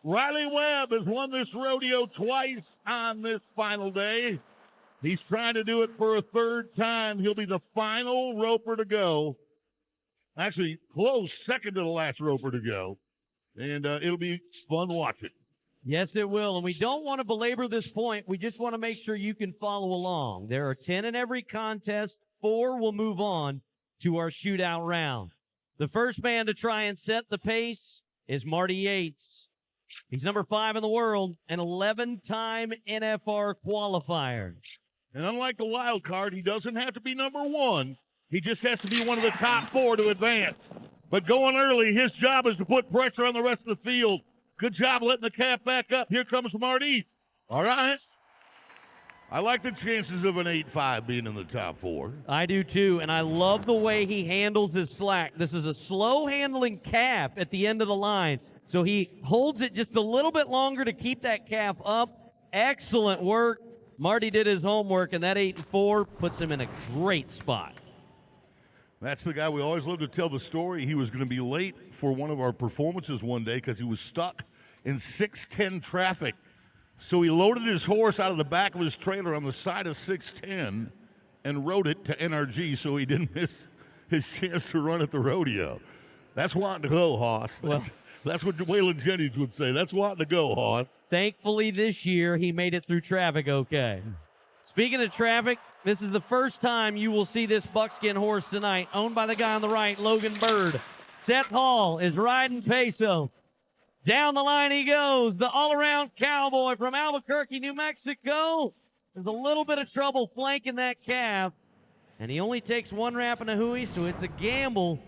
Riley Webb has won this rodeo twice on this final day. He's trying to do it for a third time. He'll be the final roper to go. Actually, close second to the last roper to go. And it'll be fun watching. Yes, it will. And we don't want to belabor this point. We just want to make sure you can follow along. There are 10 in every contest. 4 will move on to our shootout round. The first man to try and set the pace is Marty Yates. He's number 5 in the world, an 11-time NFR qualifier. And unlike the wild card, he doesn't have to be number 1. He just has to be one of the top 4 to advance. But going early, his job is to put pressure on the rest of the field. Good job letting the calf back up. Here comes Marty. All right. I like the chances of an 8-5 being in the top 4. I do too, and I love the way he handles his slack. This is a slow-handling calf at the end of the line, so he holds it just a little bit longer to keep that calf up. Excellent work. Marty did his homework, and that 8-4 puts him in a great spot. That's the guy we always love to tell the story. He was going to be late for one of our performances one day because he was stuck in 610 traffic. So he loaded his horse out of the back of his trailer on the side of 610 and rode it to NRG so he didn't miss his chance to run at the rodeo. That's wanting to go, Hoss. That's what Waylon Jennings would say. That's wanting to go, Hoss. Thankfully, this year, he made it through traffic okay. Speaking of traffic, this is the first time you will see this buckskin horse tonight, owned by the guy on the right, Logan Bird. Seth Hall is riding Peso. Down the line he goes, the all-around Cowboy from Albuquerque, New Mexico. There's a little bit of trouble flanking that calf, and he only takes 1 wrap and a hooey, so it's a gamble.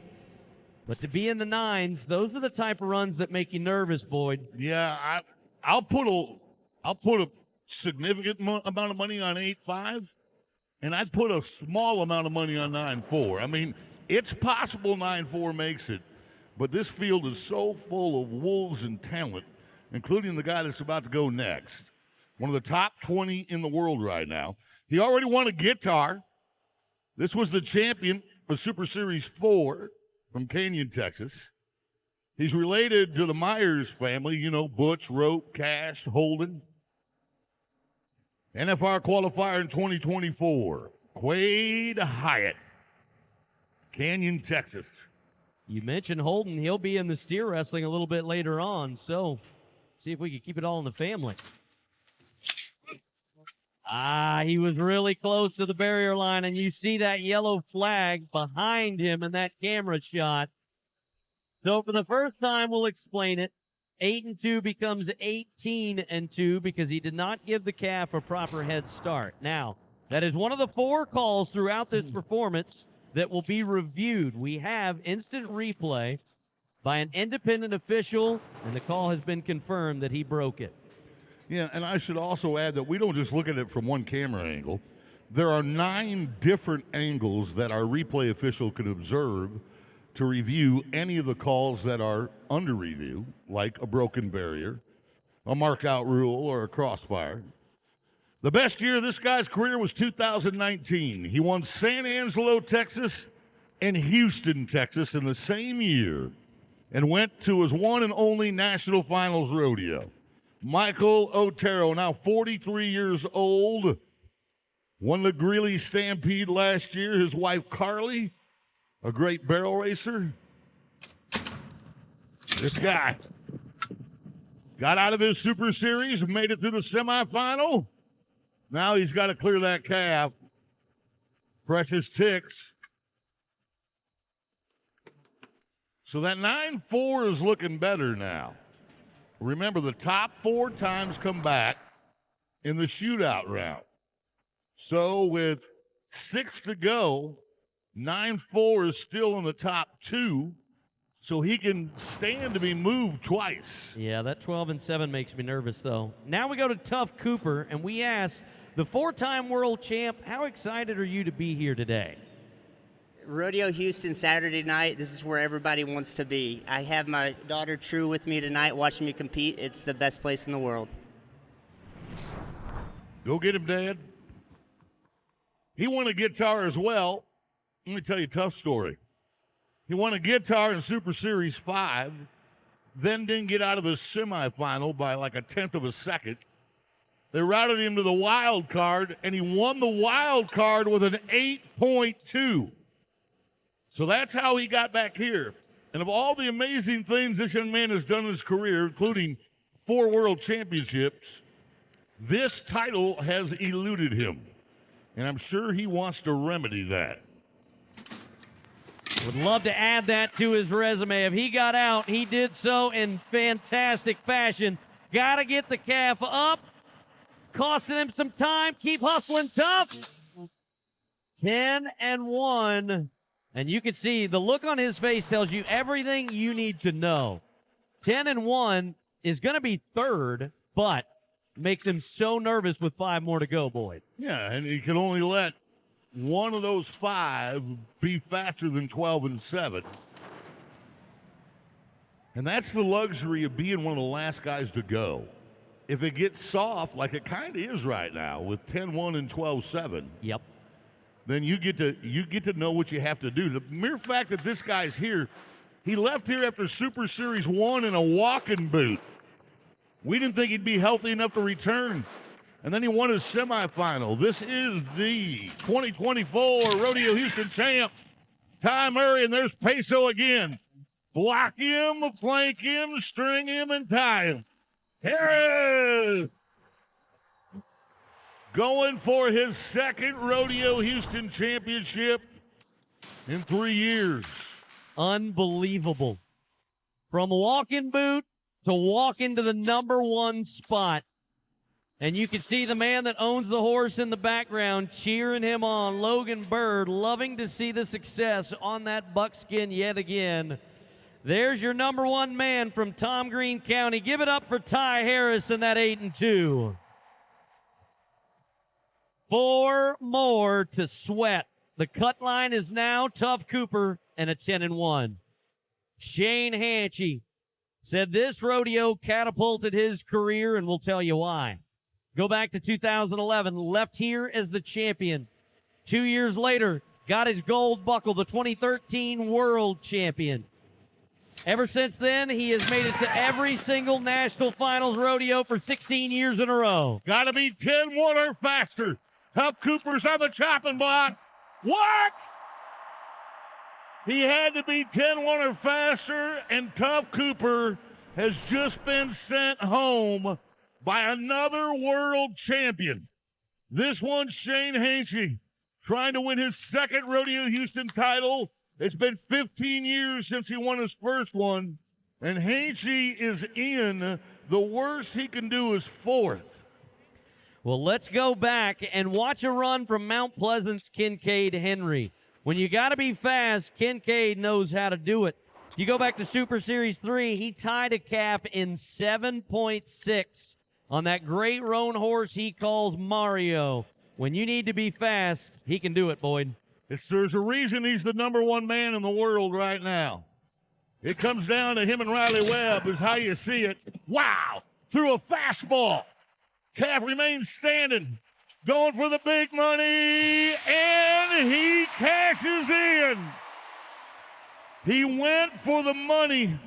But to be in the 9s, those are the type of runs that make you nervous, Boyd. Yeah, I'll put a significant amount of money on 8-5, and I'd put a small amount of money on 9-4. I mean, it's possible 9-4 makes it, but this field is so full of wolves and talent, including the guy that's about to go next. One of the top 20 in the world right now. He already won a guitar. This was the champion of Super Series 4 from Canyon, Texas. He's related to the Myers family, you know, Butch, Rope, Cash, Holden. NFR qualifier in 2024, Quade Hyatt, Canyon, Texas. You mentioned Holden. He'll be in the steer wrestling a little bit later on, so see if we can keep it all in the family. He was really close to the barrier line, and you see that yellow flag behind him in that camera shot. So for the first time, we'll explain it. 8-2 becomes 18-2 because he did not give the calf a proper head start. Now, that is one of the 4 calls throughout this performance that will be reviewed. We have instant replay by an independent official, and the call has been confirmed that he broke it. Yeah, and I should also add that we don't just look at it from one camera angle. There are 9 different angles that our replay official can observe to review any of the calls that are under review, like a broken barrier, a mark-out rule, or a crossfire. The best year of this guy's career was 2019. He won San Angelo, Texas, and Houston, Texas in the same year and went to his one and only National Finals Rodeo. Michael Otero, now 43 years old, won the Greeley Stampede last year. His wife, Carly, a great barrel racer. This guy got out of his Super Series and made it through the semifinal. Now he's got to clear that calf. Precious ticks. So that 9-4 is looking better now. Remember, the top 4 times come back in the shootout round. So with 6 to go, 9-4 is still in the top 2, so he can stand to be moved twice. Yeah, that 12-7 makes me nervous, though. Now we go to Tough Cooper, and we ask the 4-time world champ, how excited are you to be here today? RodeoHouston Saturday night, this is where everybody wants to be. I have my daughter True with me tonight watching me compete. It's the best place in the world. Go get him, Dad. He won a guitar as well. Let me tell you a tough story. He won a guitar in Super Series 5, then didn't get out of the semifinal by like a tenth of a second. They routed him to the wild card, and he won the wild card with an 8.2. So that's how he got back here. And of all the amazing things this young man has done in his career, including 4 world championships, this title has eluded him. And I'm sure he wants to remedy that. Would love to add that to his resume. If he got out, he did so in fantastic fashion. Got to get the calf up. Costing him some time. Keep hustling tough. 10-1. And you can see the look on his face tells you everything you need to know. 10-1 is going to be third, but makes him so nervous with 5 more to go, Boyd. Yeah, and he can only let one of those 5 be faster than 12-7. And that's the luxury of being one of the last guys to go. If it gets soft, like it kind of is right now, with 10-1 and 12-7, yep, then you get to know what you have to do. The mere fact that this guy's here, he left here after Super Series 1 in a walking boot. We didn't think he'd be healthy enough to return. And then he won his semifinal. This is the 2024 Rodeo Houston champ, Ty Murray, and there's Peso again. Block him, flank him, string him, and tie him. Harris going for his second Rodeo Houston championship in 3 years. Unbelievable. From walking boot to walk into the number 1 spot. And you can see the man that owns the horse in the background cheering him on, Logan Bird, loving to see the success on that buckskin yet again. There's your number 1 man from Tom Green County. Give it up for Ty Harris and that 8-2. 4 more to sweat. The cut line is now Tough Cooper and a 10-1. Shane Hanchey said this rodeo catapulted his career, and we'll tell you why. Go back to 2011, left here as the champion. 2 years later, got his gold buckle, the 2013 world champion. Ever since then, he has made it to every single National Finals Rodeo for 16 years in a row. Got to be 10-1 or faster. Tough Cooper's on the chopping block. What? He had to be 10-1 or faster, and Tough Cooper has just been sent home by another world champion. This one's Shane Hanchey, trying to win his second Rodeo Houston title. It's been 15 years since he won his first one, and Hanchey is in. The worst he can do is 4th. Well, let's go back and watch a run from Mount Pleasant's Kincaid Henry. When you got to be fast, Kincaid knows how to do it. You go back to Super Series 3, he tied a calf in 7.6 on that great roan horse he calls Mario. When you need to be fast, he can do it, Boyd. There's a reason he's the number 1 man in the world right now. It comes down to him and Riley Webb is how you see it. Wow! Threw a fastball. Calf remains standing. Going for the big money, and he cashes in. He went for the money.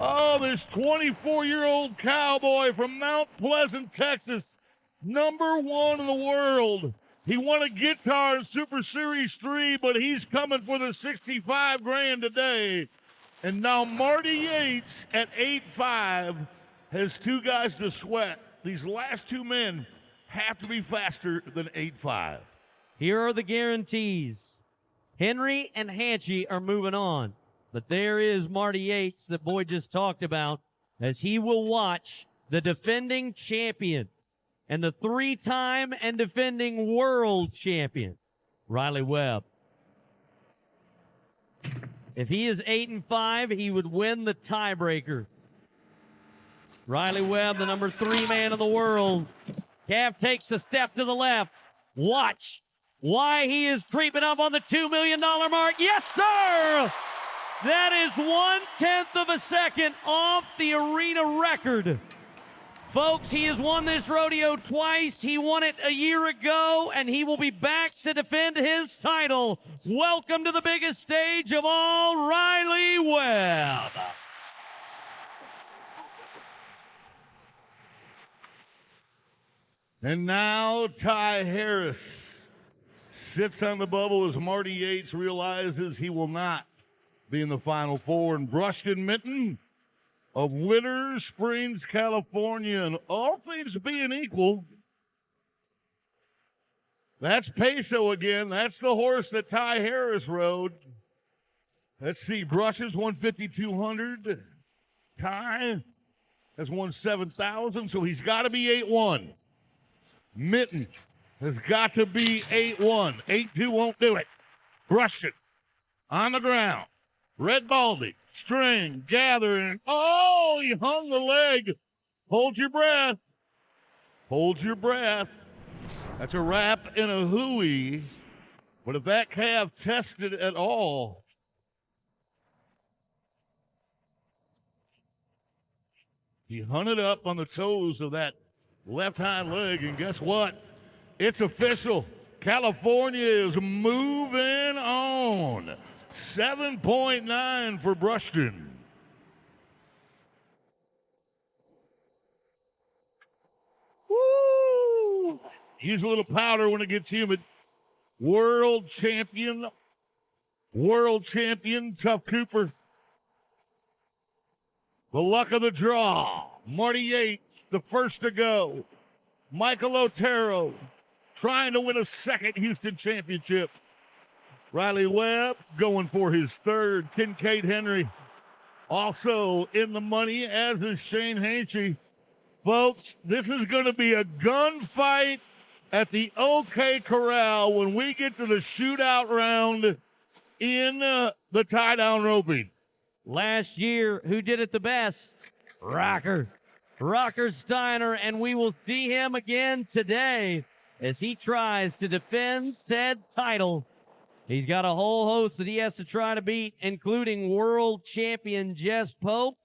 Oh, this 24-year-old cowboy from Mount Pleasant, Texas, number 1 in the world. He won a guitar in Super Series 3, but he's coming for the 65 grand today. And now Marty Yates at 8.5 has 2 guys to sweat. These last 2 men have to be faster than 8.5. Here are the guarantees. Henry and Hanchey are moving on. But there is Marty Yates that Boyd just talked about, as he will watch the defending champion and the 3-time and defending world champion, Riley Webb. If he is 8-5, he would win the tiebreaker. Riley Webb, the number 3 man in the world. Calf takes a step to the left. Watch why he is creeping up on the $2 million mark. Yes, sir! That is 1/10 of a second off the arena record. Folks, he has won this rodeo twice. He won it a year ago, and he will be back to defend his title. Welcome to the biggest stage of all, Riley Webb. And now Ty Harris sits on the bubble as Marty Yates realizes he will not be in the Final Four. And Brushton Minton of Winter Springs, California. And all things being equal, that's Peso again. That's the horse that Ty Harris rode. Let's see, Brushes won 5,200. Ty has won 7,000, so he's got to be 8-1. Mitten has got to be 8-1. 8-2 won't do it. Brushton on the ground. Red Baldy, string, gathering. Oh, he hung the leg. Hold your breath. Hold your breath. That's a wrap and a hooey. But if that calf tested at all, he hunted up on the toes of that left hind leg, and guess what? It's official. California is moving on. 7.9 for Brushton. Woo! Use a little powder when it gets humid. World champion, Tough Cooper. The luck of the draw. Marty Yates, the first to go. Michael Otero trying to win a second Houston championship. Riley Webb going for his third. Kincaid Henry also in the money, as is Shane Hanchey. Folks, this is going to be a gunfight at the OK Corral when we get to the shootout round in the tie-down roping. Last year, who did it the best? Rocker Steiner, and we will see him again today as he tries to defend said title. He's got a whole host that he has to try to beat, including world champion Jess Pope,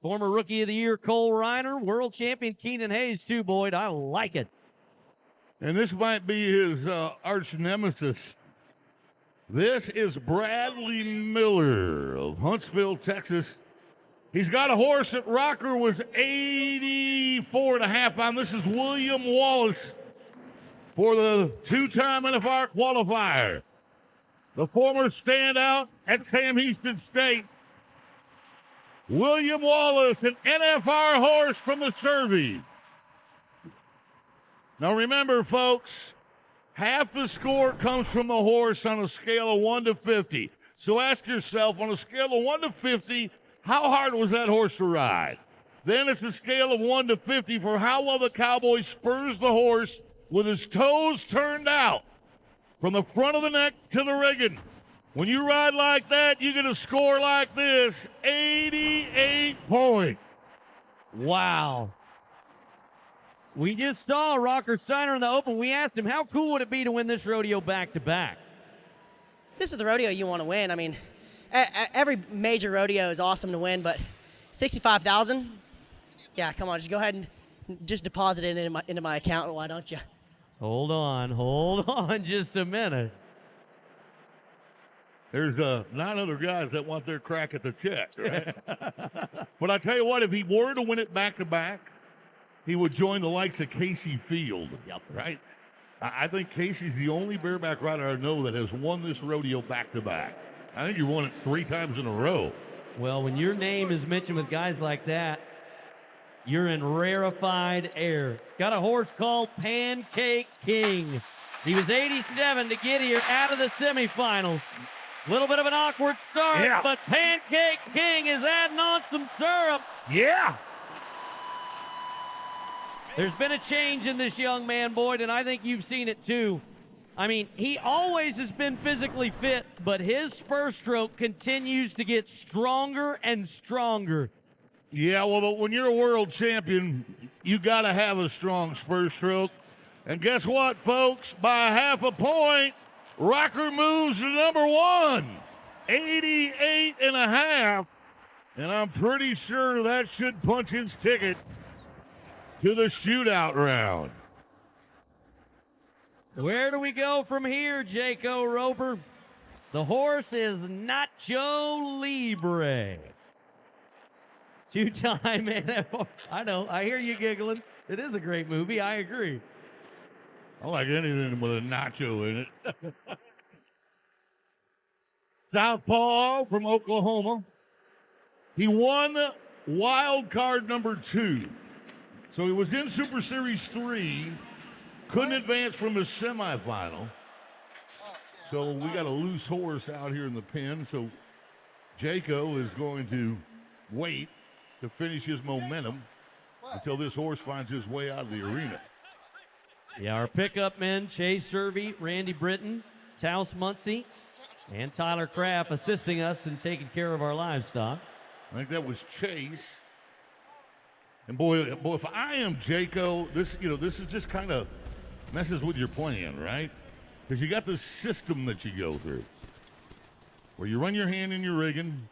former Rookie of the Year Cole Reiner, world champion Keenan Hayes too, Boyd. I like it. And this might be his arch nemesis. This is Bradley Miller of Huntsville, Texas. He's got a horse that Rocker was 84.5 on. This is William Wallace for the two-time NFR qualifier. The former standout at Sam Houston State. William Wallace, an NFR horse from the Survey. Now remember, folks, half the score comes from the horse on a scale of 1 to 50. So ask yourself, on a scale of 1 to 50, how hard was that horse to ride? Then it's a scale of 1 to 50 for how well the Cowboy spurs the horse with his toes turned out from the front of the neck to the rigging. When you ride like that, you get a score like this, 88 points. Wow. We just saw Rocker Steiner in the Open. We asked him, how cool would it be to win this rodeo back-to-back? This is the rodeo you want to win. I mean, every major rodeo is awesome to win, but $65,000? Yeah, come on, just go ahead and just deposit it into my account. Why don't you? Hold on just a minute. There's 9 other guys that want their crack at the check, right? But I tell you what, if he were to win it back-to-back, he would join the likes of Casey Field, right? I think Casey's the only bareback rider I know that has won this rodeo back-to-back. I think he won it 3 times in a row. Well, when your name is mentioned with guys like that, you're in rarefied air. Got a horse called Pancake King. He was 87 to get here out of the semifinals. Little bit of an awkward start, but Pancake King is adding on some syrup. Yeah. There's been a change in this young man, Boyd, and I think you've seen it too. I mean, he always has been physically fit, but his spur stroke continues to get stronger and stronger. Yeah, well, when you're a world champion, you got to have a strong spur stroke. And guess what, folks? By half a point, Rocker moves to number 1, 88.5. And I'm pretty sure that should punch his ticket to the shootout round. Where do we go from here, Jaco Roper? The horse is Nacho Libre. Two-time NFL. I know. I hear you giggling. It is a great movie. I agree. I like anything with a nacho in it. Southpaw from Oklahoma. He won wild card number 2. So he was in Super Series 3, couldn't advance from his semifinal. So we got a loose horse out here in the pen. So Jaco is going to wait to finish his momentum until this horse finds his way out of the arena. Yeah, our pickup men, Chase Servey, Randy Britton, Taos Muncie, and Tyler Kraft assisting us in taking care of our livestock. I think that was Chase. And boy, if I am Jaco, this is just kind of messes with your plan, right? Because you got this system that you go through where you run your hand in your rigging.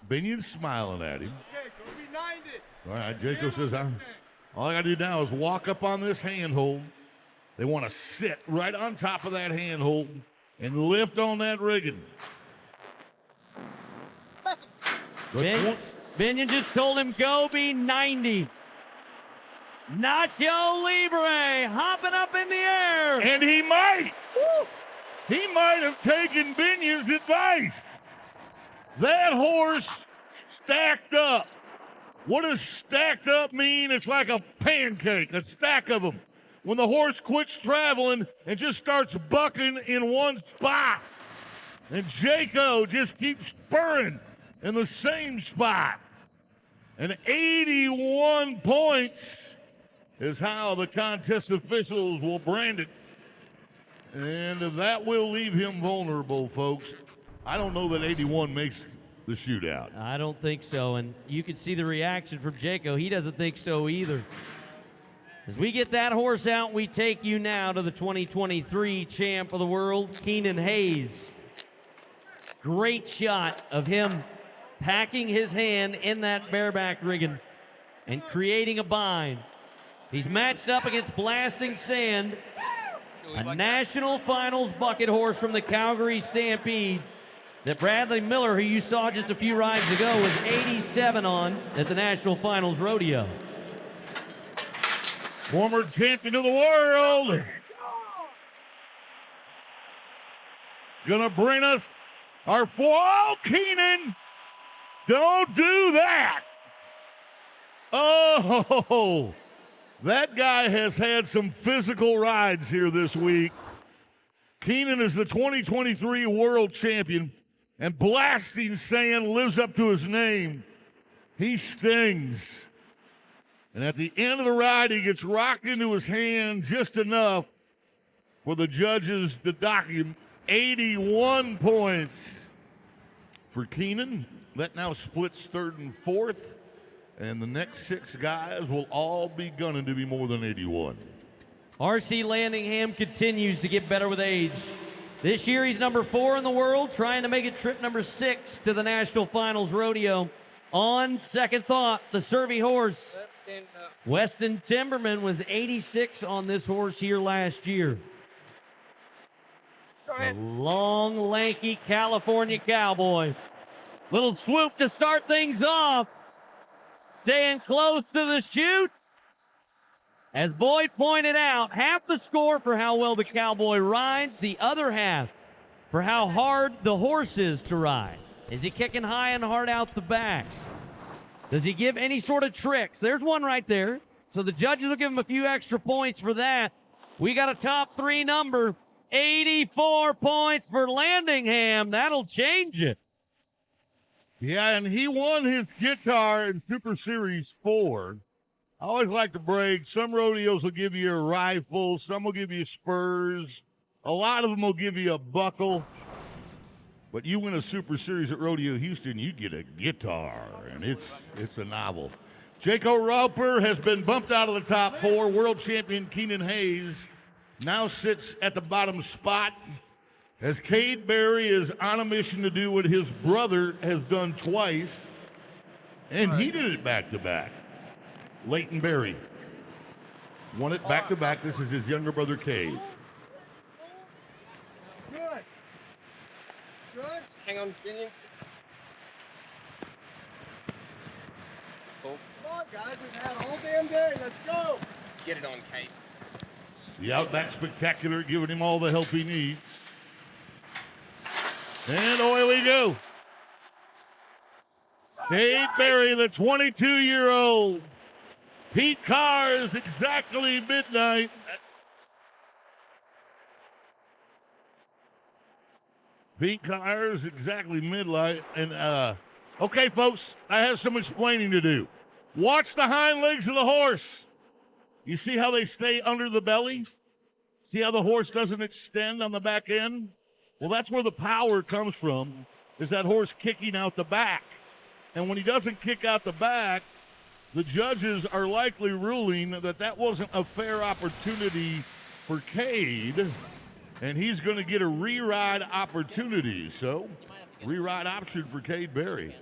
Binion's smiling at him. Okay, go behind it. All right, Jaco says, all I got to do now is walk up on this handhold. They want to sit right on top of that handhold and lift on that rigging. Binion just told him, go be 90. Nacho Libre hopping up in the air. And he might have taken Binion's advice. That horse stacked up. What does stacked up mean? It's like a pancake, a stack of them. When the horse quits traveling and just starts bucking in one spot. And Jaco just keeps spurring in the same spot. And 81 points is how the contest officials will brand it. And that will leave him vulnerable, folks. I don't know that 81 makes the shootout. I don't think so, and you can see the reaction from Jaco. He doesn't think so either. As we get that horse out, we take you now to the 2023 champ of the world, Keenan Hayes. Great shot of him packing his hand in that bareback rigging and creating a bind. He's matched up against Blasting Sand, a national finals bucket horse from the Calgary Stampede that Bradley Miller, who you saw just a few rides ago, was 87 on at the National Finals Rodeo. Former champion of the world. Gonna bring us our oh, Keenan. Don't do that. Oh, that guy has had some physical rides here this week. Keenan is the 2023 world champion, and Blasting Sand lives up to his name. He stings. And at the end of the ride, he gets rocked into his hand just enough for the judges to dock him 81 points for Keenan. That now splits third and fourth, and the next 6 guys will all be gunning to be more than 81. R.C. Landingham continues to get better with age. This year he's number 4 in the world, trying to make it trip number 6 to the National Finals Rodeo. On second thought, the Servey horse, Weston Timberman, was 86 on this horse here last year. A long, lanky California Cowboy. Little swoop to start things off. Staying close to the chute. As Boyd pointed out, half the score for how well the Cowboy rides, the other half for how hard the horse is to ride. Is he kicking high and hard out the back? Does he give any sort of tricks? There's one right there. So the judges will give him a few extra points for that. We got a top 3 number, 84 points for Landingham. That'll change it. Yeah, and he won his guitar in Super Series 4. I always like to brag. Some rodeos will give you a rifle. Some will give you spurs. A lot of them will give you a buckle. But you win a Super Series at Rodeo Houston, you get a guitar, and it's a novel. Jaco Roper has been bumped out of the top 4. World champion Keenan Hayes now sits at the bottom spot as Cade Berry is on a mission to do what his brother has done twice, and he did it back-to-back. Leighton Berry won it back-to-back. This is his younger brother, Cade. Good. Good. Hang on, Binion. on, guys. We've had all damn day. Let's go. Get it on, Kate. The Outback Spectacular giving him all the help he needs. And away we go. Cade Berry, the 22-year-old. Pete Cars, exactly midnight. Pete Cars, exactly midnight. And, okay, folks, I have some explaining to do. Watch the hind legs of the horse. You see how they stay under the belly? See how the horse doesn't extend on the back end? Well, that's where the power comes from, is that horse kicking out the back. And when he doesn't kick out the back, the judges are likely ruling that that wasn't a fair opportunity for Cade, and he's going to get a re-ride opportunity. So, re-ride option for Cade Berry.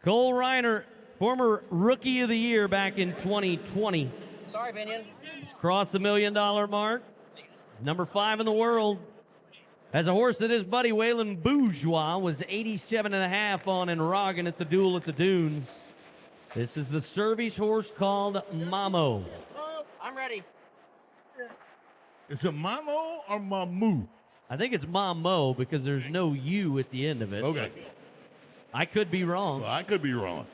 Cole Reiner, former Rookie of the Year back in 2020. Sorry, Binion. He's crossed the $1 million mark. Number 5 in the world. As a horse that his buddy Waylon Bourgeois was 87.5 on in Roggen at the Duel at the Dunes. This is the Service horse called Mamo. I'm ready. Is it Mamo or Mamu? I think it's Mamo because there's no U at the end of it. Okay. I could be wrong. Well, I could be wrong.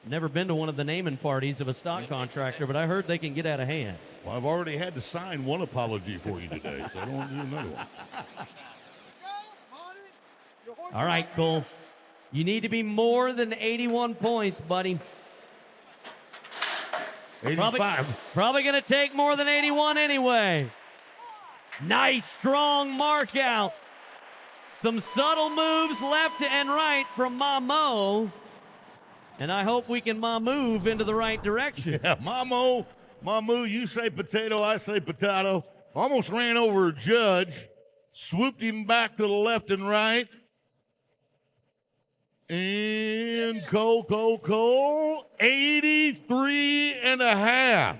Never been to one of the naming parties of a stock contractor, but I heard they can get out of hand. Well, I've already had to sign one apology for you today, so I don't want to do another one. All right, Cole. You need to be more than 81 points, buddy. 85. Probably going to take more than 81 anyway. Nice, strong mark out. Some subtle moves left and right from Mamo. And I hope we can move into the right direction. Yeah, Mamu, you say potato, I say potato. Almost ran over a judge. Swooped him back to the left and right. And Cole, 83.5.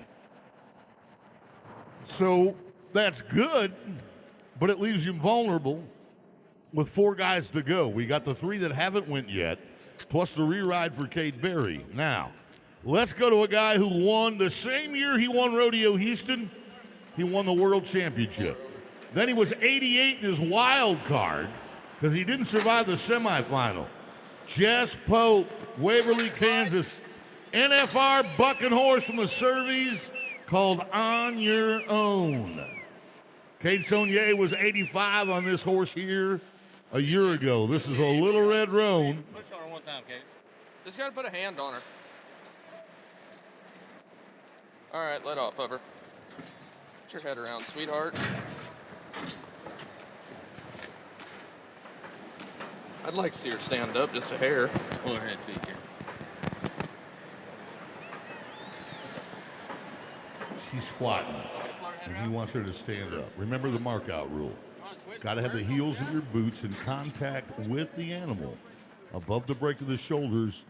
So that's good, but it leaves him vulnerable with 4 guys to go. We got the 3 that haven't went yet, plus the re-ride for Cade Berry. Now, let's go to a guy who won the same year he won RodeoHouston. He won the World Championship. Then he was 88 in his wild card because he didn't survive the semifinal. Jess Pope, Waverly, Kansas. NFR bucking horse from the Cervies called On Your Own. Cade Saunier was 85 on this horse here a year ago. This is a Little Red Roan. Push on her one time, Kate. Just got to put a hand on her. All right, let off of her. Get your head around, sweetheart. I'd like to see her stand up just a hair. Pull her head to you, Kate. She's squatting, and he wants her to stand up. Remember the mark-out rule. Got to have the heels of your boots in contact with the animal above the break of the shoulders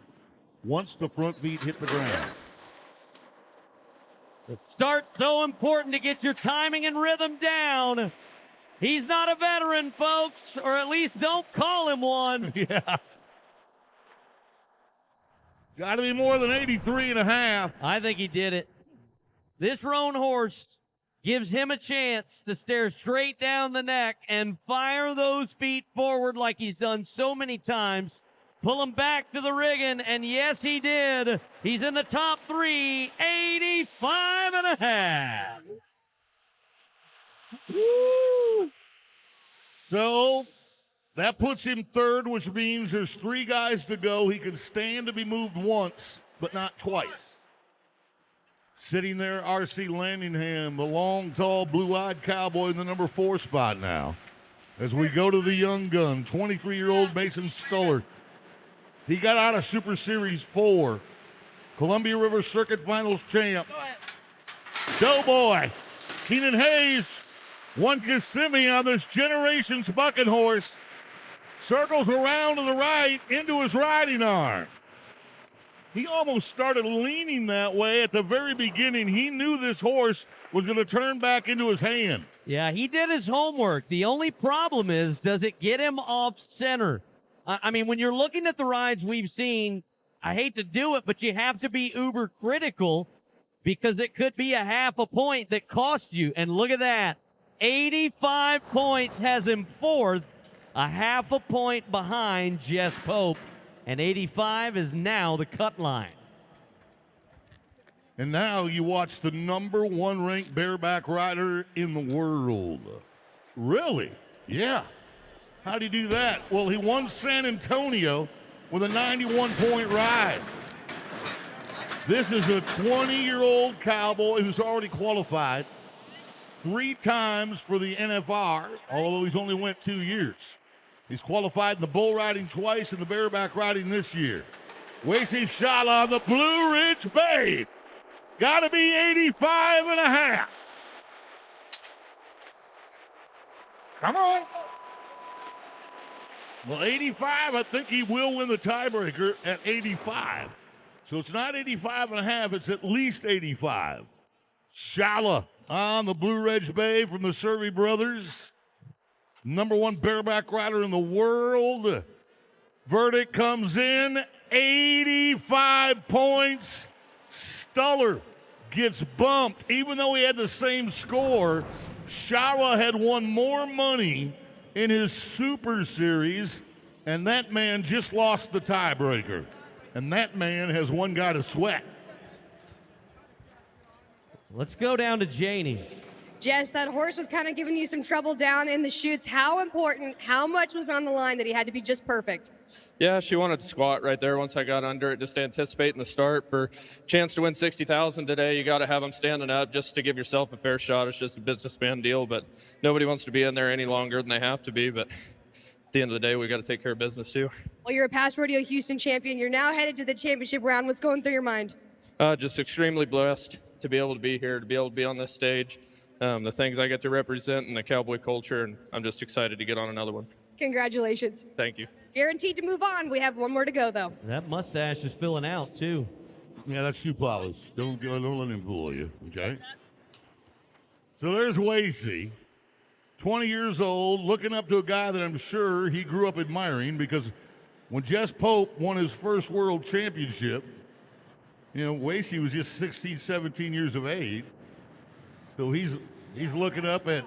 once the front feet hit the ground. The start's so important to get your timing and rhythm down. He's not a veteran, folks, or at least don't call him one. Yeah. Got to be more than 83.5. I think he did it. This roan horse gives him a chance to stare straight down the neck and fire those feet forward like he's done so many times. Pull him back to the rigging, and yes, he did. He's in the top 3, 85.5. Woo! So that puts him third, which means there's 3 guys to go. He can stand to be moved once, but not twice. Sitting there, R.C. Landingham, the long, tall, blue-eyed cowboy in the number 4 spot now. As we go to the young gun, 23-year-old Mason Stuller. He got out of Super Series 4. Columbia River Circuit Finals champ. Doughboy. Keenan Hayes. One Kissimmee on this Generations bucking horse. Circles around to the right into his riding arm. He almost started leaning that way at the very beginning. He knew this horse was going to turn back into his hand. Yeah, he did his homework. The only problem is, does it get him off center? I mean, when you're looking at the rides we've seen, I hate to do it, but you have to be uber critical because it could be a half a point that cost you. And look at that. 85 points has him fourth, a half a point behind Jess Pope. And 85 is now the cut line. And now you watch the number 1 ranked bareback rider in the world. Really? Yeah. How'd he do that? Well, he won San Antonio with a 91-point ride. This is a 20-year-old cowboy who's already qualified 3 times for the NFR, although he's only went 2 years. He's qualified in the bull riding twice and the bareback riding this year. Wasey Shala on the Blue Ridge Bay. Got to be 85 and a half. Come on. Well, 85, I think he will win the tiebreaker at 85. So it's not 85 and a half, it's at least 85. Shala on the Blue Ridge Bay from the Survey brothers. Number 1 bareback rider in the world. Verdict comes in, 85 points. Stuller gets bumped. Even though he had the same score, Shala had won more money in his Super Series, and that man just lost the tiebreaker. And that man has one guy to sweat. Let's go down to Janie. Jess, that horse was kind of giving you some trouble down in the chutes. How important, how much was on the line that he had to be just perfect? Yeah, she wanted to squat right there once I got under it, just anticipating the start. For a chance to win $60,000 today, you got to have them standing up just to give yourself a fair shot. It's just a businessman deal, but nobody wants to be in there any longer than they have to be. But at the end of the day, we got to take care of business too. Well, you're a past Rodeo Houston champion. You're now headed to the championship round. What's going through your mind? Just extremely blessed to be able to be here, to be able to be on this stage, the things I get to represent and the cowboy culture, and I'm just excited to get on another one. Congratulations. Thank you. Guaranteed to move on. We have one more to go, though. That mustache is filling out, too. Yeah, that's shoe polish. Don't let him fool you, okay? So there's Wasey, 20 years old, looking up to a guy that I'm sure he grew up admiring, because when Jess Pope won his first world championship, you know, Wasey was just 16, 17 years of age. So he's looking up at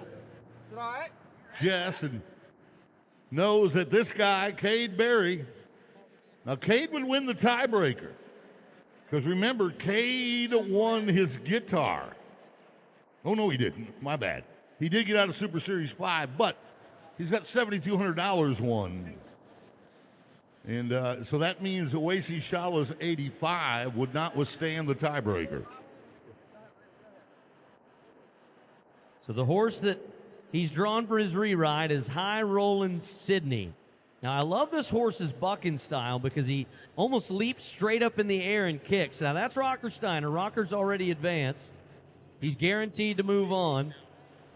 Jess and knows that this guy, Cade Berry, now Cade would win the tiebreaker. Because remember, Cade won his guitar. Oh, no, he didn't. My bad. He did get out of Super Series 5, but he's got $7,200 won. And so that means that Wasey Shala's 85 would not withstand the tiebreaker. So the horse that he's drawn for his re-ride is High Rollin' Sydney. Now, I love this horse's bucking style because he almost leaps straight up in the air and kicks. Now, that's Rocker Steiner. Rocker's already advanced. He's guaranteed to move on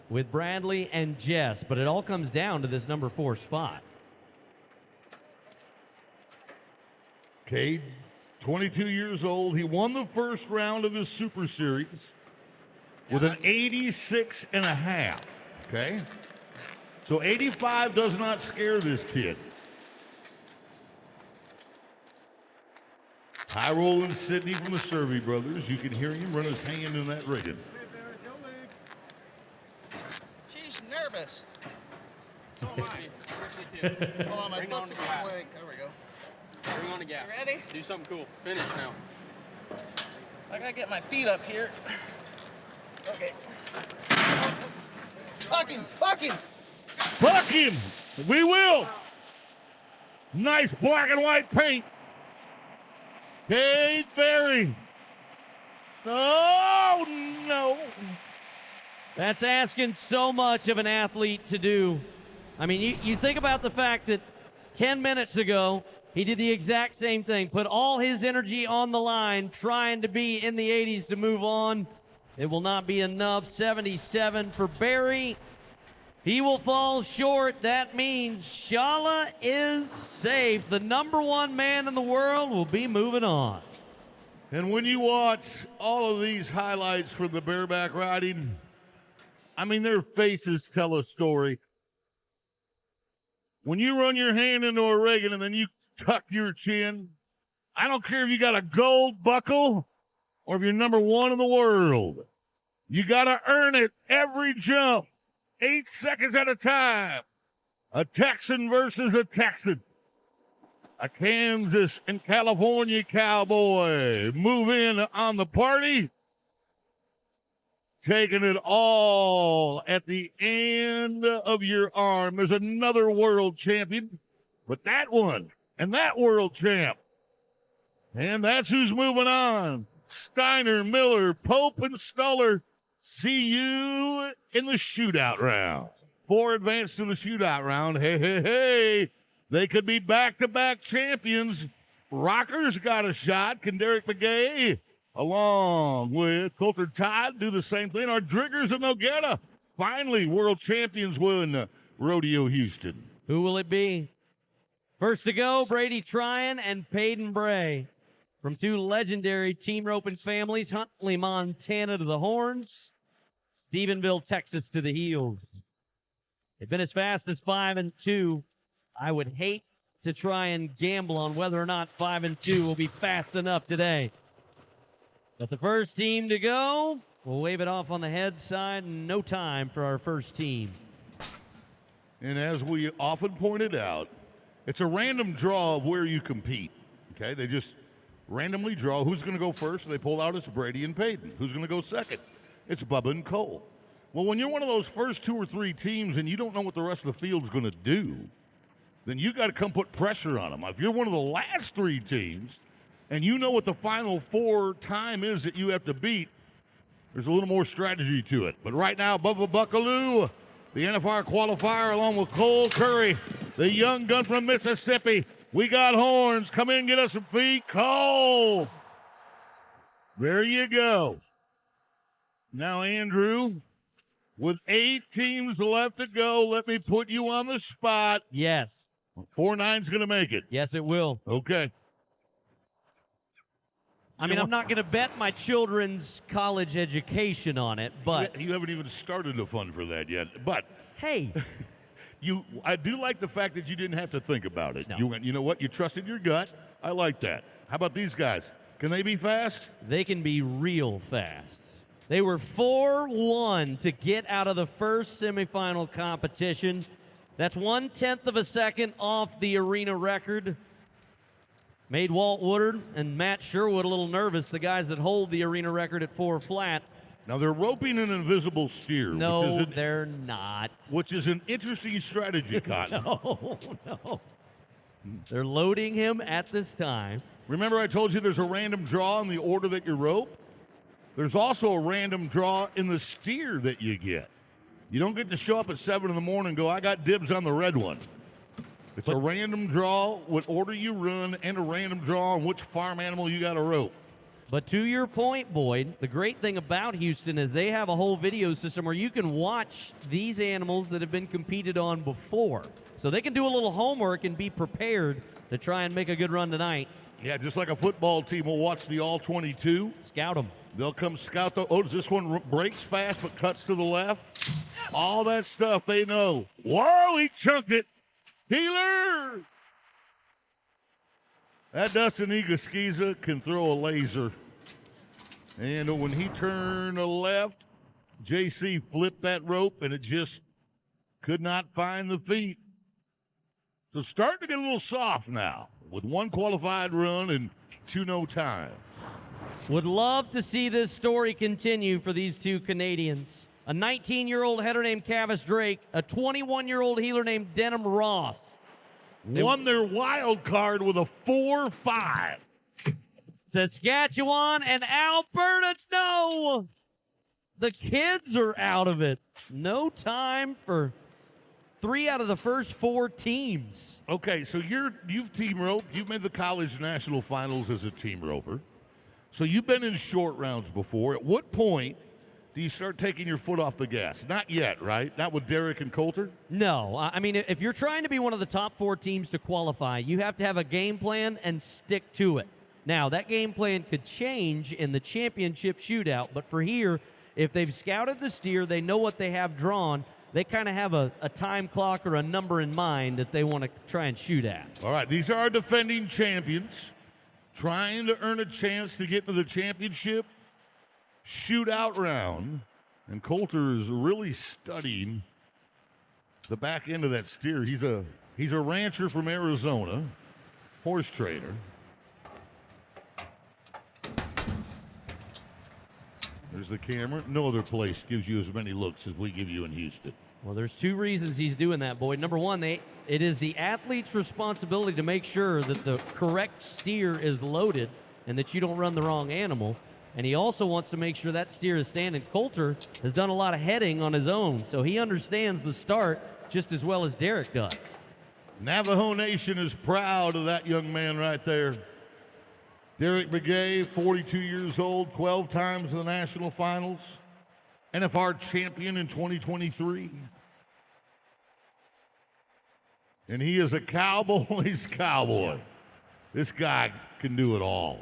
with Bradley and Jess, but it all comes down to this number 4 spot. Cade, 22 years old. He won the first round of his Super Series with an 86 and a half, okay? So 85 does not scare this kid. High Rollin' Sydney from the Survey brothers. You can hear him run his hand in that rigging. She's nervous. So am I. Hold on, my butt's a leg. There we go. Bring on the gap. You ready? Do something cool. Finish now. I gotta get my feet up here. Okay. Buck him! Buck him! Buck him! We will! Nice black and white paint. Cade Berry. Oh, no. That's asking so much of an athlete to do. I mean, you think about the fact that 10 minutes ago, he did the exact same thing, put all his energy on the line, trying to be in the 80s to move on. It will not be enough. 77 for Berry. He will fall short. That means Shala is safe. The number 1 man in the world will be moving on. And when you watch all of these highlights from the bareback riding, I mean, their faces tell a story. When you run your hand into a rigging and then you tuck your chin, I don't care if you got a gold buckle or if you're number one in the world. You got to earn it every jump, 8 seconds at a time. A Texan versus a Texan. A Kansas and California cowboy move in on the party. Taking it all at the end of your arm. There's another world champion, but that one and that world champ. And that's who's moving on. Steiner, Miller, Pope, and Stuller. See you in the shootout round. 4 advance to the shootout round. Hey, hey, hey. They could be back-to-back champions. Rocker's got a shot. Can Derek McGay, along with Coulter Todd, do the same thing? Our Driggers and Nogetta, finally world champions win Rodeo Houston. Who will it be? First to go, Brady Tryon and Peyton Bray. From 2 legendary team roping families, Huntley, Montana to the horns, Stephenville, Texas to the heels. They've been as fast as 5 and 2. I would hate to try and gamble on whether or not 5 and 2 will be fast enough today. But the first team to go, we'll wave it off on the head side. No time for our first team. And as we often pointed out, it's a random draw of where you compete. Okay, they just randomly draw who's going to go first. They pull out, it's Brady and Peyton. Who's going to go second? It's Bubba and Cole. Well, when you're one of those first 2 or 3 teams and you don't know what the rest of the field's going to do, then you got to come put pressure on them. If you're one of the last 3 teams and you know what the final 4 time is that you have to beat, there's a little more strategy to it. But right now, Bubba Buckaloo, the NFR qualifier, along with Cole Curry, the young gun from Mississippi. We got horns. Come in and get us some feet. Cole. There you go. Now, Andrew, with 8 teams left to go, let me put you on the spot. Yes. 4-9's going to make it. Yes, it will. Okay. I mean, I'm not going to bet my children's college education on it, but... You haven't even started the fun for that yet. But... Hey... I do like the fact that you didn't have to think about it. No. You went, you know what? You trusted your gut. I like that. How about these guys? Can they be fast? They can be real fast. They were 4-1 to get out of the first semifinal competition. That's 1/10 of a second off the arena record. Made Walt Woodard and Matt Sherwood a little nervous, the guys that hold the arena record at 4 flat. Now, they're roping an invisible steer. No, they're not. Which is an interesting strategy, Cotton. No. They're loading him at this time. Remember I told you there's a random draw in the order that you rope? There's also a random draw in the steer that you get. You don't get to show up at 7 in the morning and go, I got dibs on the red one. It's a random draw, what order you run, and a random draw on which farm animal you got to rope. But to your point, Boyd, the great thing about Houston is they have a whole video system where you can watch these animals that have been competed on before. So they can do a little homework and be prepared to try and make a good run tonight. Yeah, just like a football team will watch the all-22. Scout them. They'll come scout the, does this one breaks fast but cuts to the left? All that stuff they know. Whoa, he chunked it. Healer! That Dustin Egaskiza can throw a laser. And when he turned left, JC flipped that rope, and it just could not find the feet. So starting to get a little soft now with 1 qualified run and 2 no time. Would love to see this story continue for these 2 Canadians. A 19-year-old header named Cavis Drake, a 21-year-old heeler named Denham Ross. Won their wild card with a 4-5. Saskatchewan and Alberta, no! The kids are out of it. No time for 3 out of the first 4 teams. Okay, so you've team roped. You've made the college national finals as a team roper. So you've been in short rounds before. At what point do you start taking your foot off the gas? Not yet, right? Not with Derek and Coulter? No. I mean, if you're trying to be one of the top 4 teams to qualify, you have to have a game plan and stick to it. Now, that game plan could change in the championship shootout, but for here, if they've scouted the steer, they know what they have drawn, they kind of have a time clock or a number in mind that they want to try and shoot at. All right, these are our defending champions. trying to earn a chance to get to the championship shootout round. And Coulter is really studying the back end of that steer. He's a rancher from Arizona, horse trader. There's the camera. No other place gives you as many looks as we give you in Houston. Well, there's two reasons he's doing that, Boyd. Number one, it is the athlete's responsibility to make sure that the correct steer is loaded and that you don't run the wrong animal. And he also wants to make sure that steer is standing. Coulter has done a lot of heading on his own, so he understands the start just as well as Derek does. Navajo Nation is proud of that young man right there. Derek Begay, 42 years old, 12 times in the national finals, NFR champion in 2023. And he is a Cowboy's cowboy. This guy can do it all.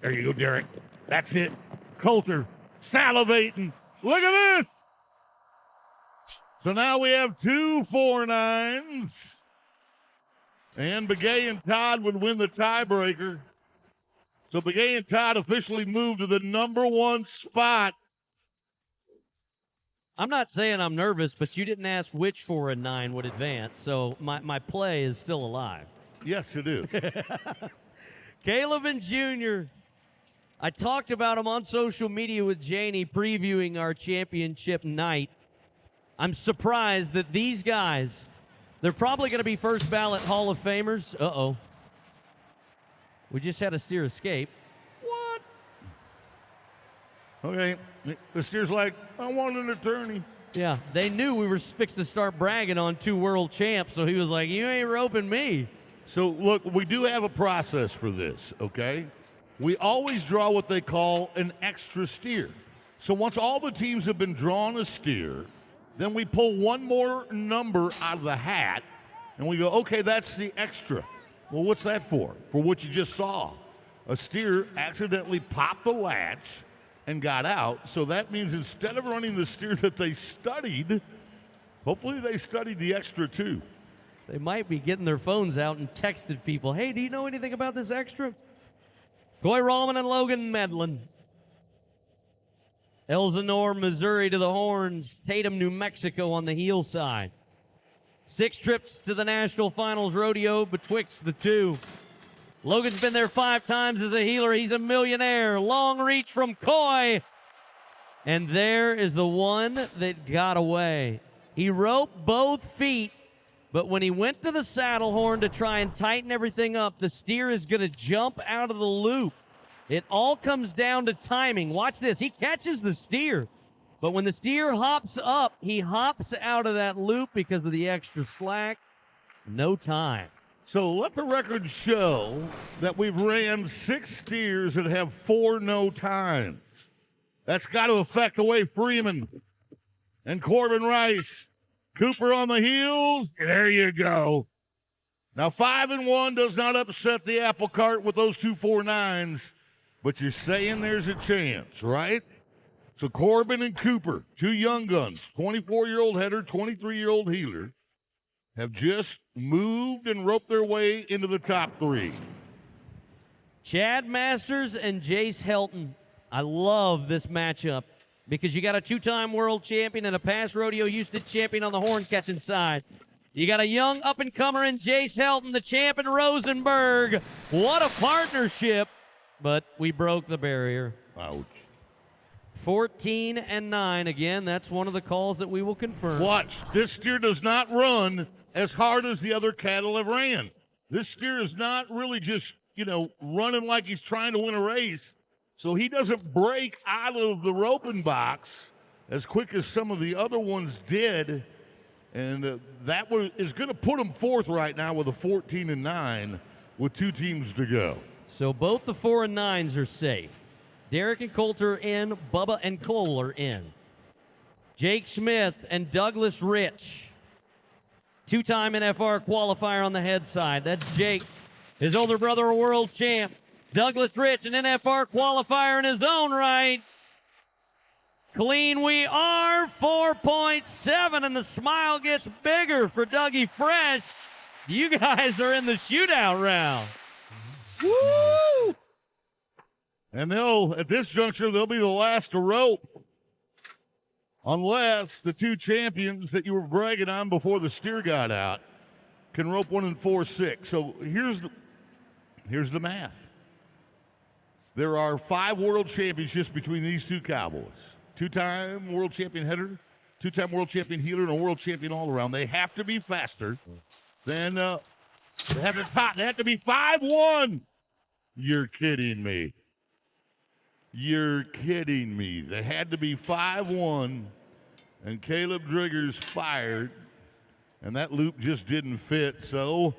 There you go, Derek. That's it. Coulter salivating. Look at this. So now we have 2 4-9s. And Begay and Todd would win the tiebreaker. So Begay and Todd officially moved to the number 1 spot. I'm not saying I'm nervous, but you didn't ask which 4-9 would advance, so my play is still alive. Yes, it is. Caleb and Junior. I talked about him on social media with Janie previewing our championship night. I'm surprised that these guys, they're probably going to be first ballot Hall of Famers. Uh-oh. We just had a steer escape. What? Okay, the steer's like, I want an attorney. Yeah, they knew we were fixed to start bragging on 2 world champs, so he was like, you ain't roping me. So, look, we do have a process for this, okay? We always draw what they call an extra steer. So once all the teams have been drawn a steer, then we pull one more number out of the hat, and we go, okay, that's the extra. Well, what's that for? For what you just saw. A steer accidentally popped the latch and got out, so that means instead of running the steer that they studied, hopefully they studied the extra too. They might be getting their phones out and texted people, hey, do you know anything about this extra? Coy Rallman and Logan Medlin. Elsinore, Missouri to the horns. Tatum, New Mexico on the heel side. 6 trips to the National Finals Rodeo betwixt the two. Logan's been there 5 times as a heeler. He's a millionaire. Long reach from Coy. And there is the one that got away. He roped both feet, but when he went to the saddle horn to try and tighten everything up, the steer is going to jump out of the loop. It all comes down to timing. Watch this. He catches the steer, but when the steer hops up, he hops out of that loop because of the extra slack. No time. So let the record show that we've ran 6 steers that have 4 no times. That's got to affect the way Freeman and Corbin Rice, Cooper on the heels. There you go. Now 5-1 does not upset the apple cart with those 2 4-9s, but you're saying there's a chance, right? So Corbin and Cooper, 2 young guns, 24-year-old header, 23-year-old heeler, have just moved and roped their way into the top 3. Chad Masters and Jace Helton. I love this matchup because you got a 2-time world champion and a past Rodeo Houston champion on the horn catching side. You got a young up-and-comer in Jace Helton, the champ in Rosenberg. What a partnership, but we broke the barrier. Ouch. 14-9. Again, that's one of the calls that we will confirm. Watch. This steer does not run as hard as the other cattle have ran. This steer is not really just, running like he's trying to win a race. So he doesn't break out of the roping box as quick as some of the other ones did. And that is going to put him 4th right now with a 14-9 with 2 teams to go. So both the 4 and 9s are safe. Derek and Coulter are in. Bubba and Cole are in. Jake Smith and Douglas Rich. 2-time NFR qualifier on the head side. That's Jake, his older brother, a world champ. Douglas Rich, an NFR qualifier in his own right. Clean we are, 4.7, and the smile gets bigger for Dougie Fresh. You guys are in the shootout round. Woo! And at this juncture, they'll be the last to rope. Unless the two champions that you were bragging on before the steer got out can rope 1 and 4-6. So here's the math. There are 5 world championships between these two cowboys. 2-time world champion header, 2-time world champion heeler, and a world champion all around. They have to be faster than they have to be 5-1. You're kidding me. You're kidding me. They had to be 5-1, and Caleb Driggers fired, and that loop just didn't fit. So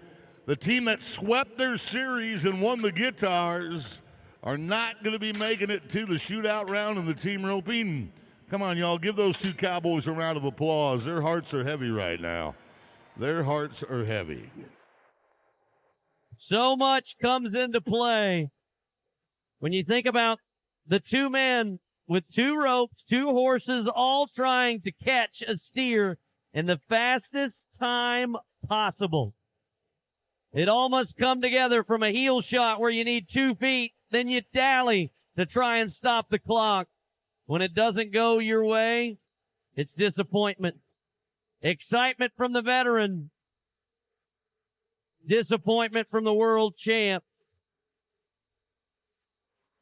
the team that swept their series and won the guitars are not going to be making it to the shootout round in the team roping. Come on, y'all, give those two cowboys a round of applause. Their hearts are heavy right now. Their hearts are heavy. So much comes into play when you think about the two men with 2 ropes, 2 horses, all trying to catch a steer in the fastest time possible. It all must come together from a heel shot where you need 2 feet, then you dally to try and stop the clock. When it doesn't go your way, it's disappointment. Excitement from the veteran. Disappointment from the world champ.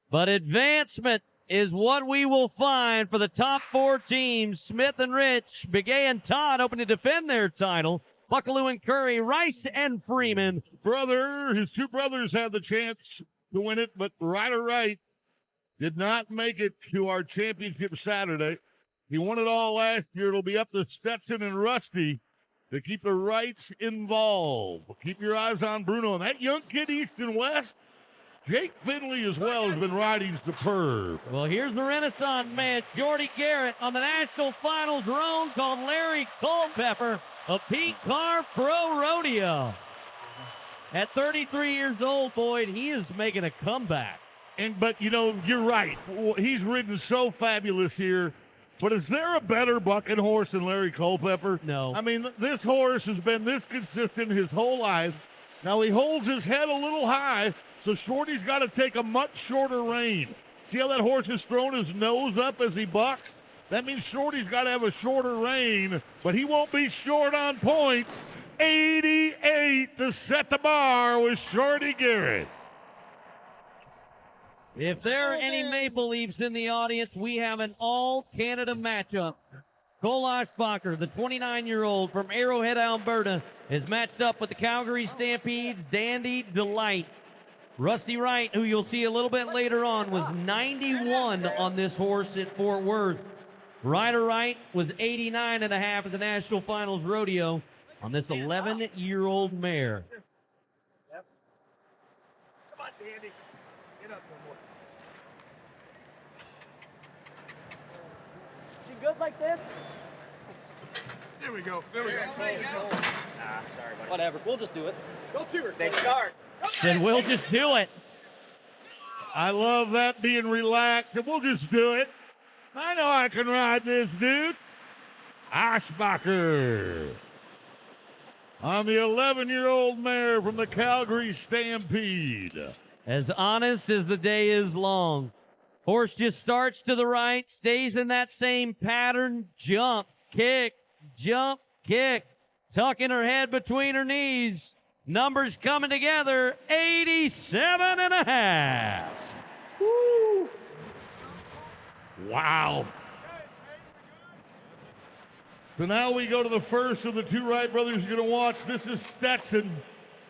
But advancement is what we will find for the top 4 teams. Smith and Rich, Begay and Todd hoping to defend their title. Buckaloo and Curry, Rice and Freeman. His 2 brothers had the chance to win it, but Ryder Wright did not make it to our championship Saturday. He won it all last year. It'll be up to Stetson and Rusty to keep the Wrights involved. Keep your eyes on Bruno. And that young kid east and west, Jake Finley as well, has been riding superb. Well, here's the Renaissance man, Jordy Garrett, on the National Finals roan called Larry Culpepper of Pete Carr Pro Rodeo. At 33 years old, Boyd, he is making a comeback. But, you're right. He's ridden so fabulous here. But is there a better bucking horse than Larry Culpepper? No. I mean, this horse has been this consistent his whole life. Now he holds his head a little high, so Shorty's got to take a much shorter rein. See how that horse has thrown his nose up as he bucks? That means Shorty's got to have a shorter rein, but he won't be short on points. 88 to set the bar with Shorty Garrett. If there are any Maple Leafs in the audience, we have an all-Canada matchup. Cole Oshbacher, the 29-year-old from Arrowhead, Alberta, is matched up with the Calgary Stampede's Dandy Delight. Rusty Wright, who you'll see a little bit later on, was 91 on this horse at Fort Worth. Ryder Wright was 89.5 at the National Finals Rodeo on this 11-year-old mare. Come on, Dandy. Get up one more. She good like this? There we go. There we go. Sorry, buddy. Whatever, we'll just do it. Go to her. They start. Then we'll just do it. I love that, being relaxed, and we'll just do it. I know I can ride this dude. Oshbacher on the 11-year-old mare from the Calgary Stampede. As honest as the day is long. Horse just starts to the right, stays in that same pattern. Jump, kick, tucking her head between her knees. Numbers coming together, 87.5. Woo! Wow. So now we go to the first of the 2 Wright brothers you're going to watch. This is Stetson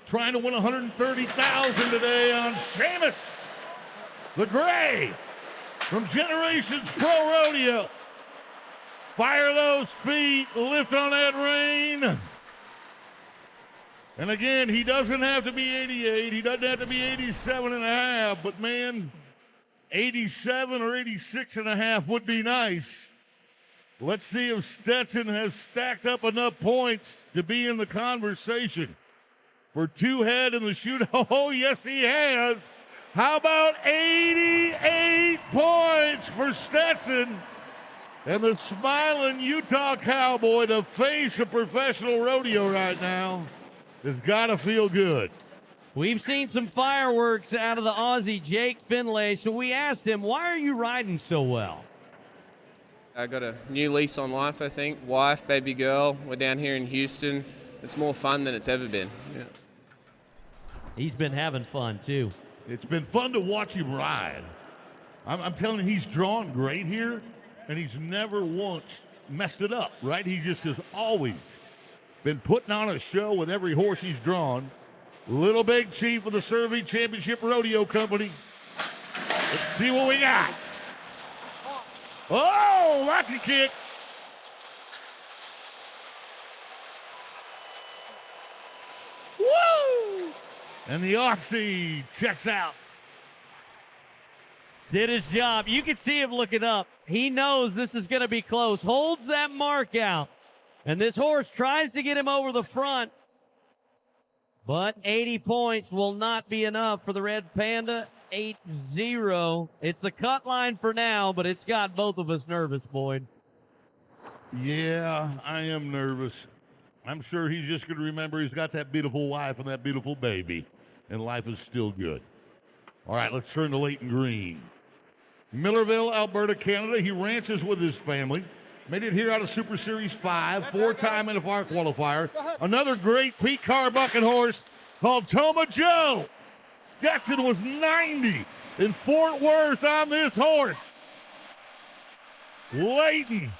trying to win $130,000 today on Seamus, the Gray from Generations Pro Rodeo. Fire those feet, lift on that rein. And again, he doesn't have to be 88. He doesn't have to be 87.5. But man, 87 or 86.5 would be nice. Let's see if Stetson has stacked up enough points to be in the conversation for 2 head in the shootout. Oh, yes, he has. How about 88 points for Stetson? And the smiling Utah Cowboy, the face of professional rodeo right now, It's got to feel good. We've seen some fireworks out of the Aussie Jake Finlay, so we asked him, why are you riding so well? I got a new lease on life, I think. Wife, baby girl. We're down here in Houston. It's more fun than it's ever been. Yeah. He's been having fun, too. It's been fun to watch him ride. I'm telling you, he's drawn great here, and he's never once messed it up, right? He just has always been putting on a show with every horse he's drawn. Little Big Chief of the Survey Championship Rodeo Company. Let's see what we got. Oh, that's a kick. Woo! And the Aussie checks out. Did his job. You can see him looking up. He knows this is going to be close. Holds that mark out. And this horse tries to get him over the front. But 80 points will not be enough for the Red Panda. 8-0. It's the cut line for now, but it's got both of us nervous, Boyd. Yeah, I am nervous. I'm sure he's just going to remember he's got that beautiful wife and that beautiful baby, and life is still good. All right, let's turn to Leighton Green. Millerville, Alberta, Canada. He ranches with his family. Made it here out of Super Series 5, four-time NFR qualifier. Another great Pete Carr bucking horse called Toma Joe. Stetson was 90 in Fort Worth on this horse. Leighton.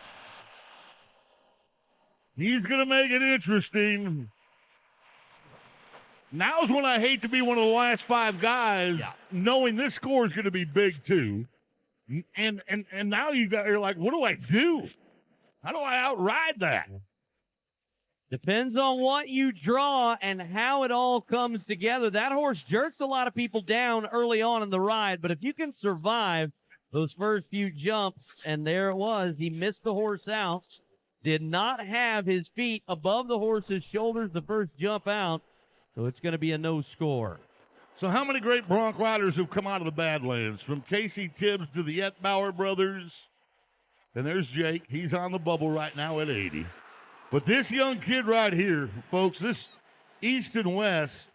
He's going to make it interesting. Now's when I hate to be one of the last five guys, knowing this score is going to be big too. And now you're like, what do I do? How do I outride that? Depends on what you draw and how it all comes together. That horse jerks a lot of people down early on in the ride, but if you can survive those first few jumps, and there it was, he missed the horse out, did not have his feet above the horse's shoulders the first jump out, so it's going to be a no score. So how many great Bronc riders have come out of the Badlands? From Casey Tibbs to the Etbauer brothers. And there's Jake. He's on the bubble right now at 80. But this young kid right here, folks, this East and West,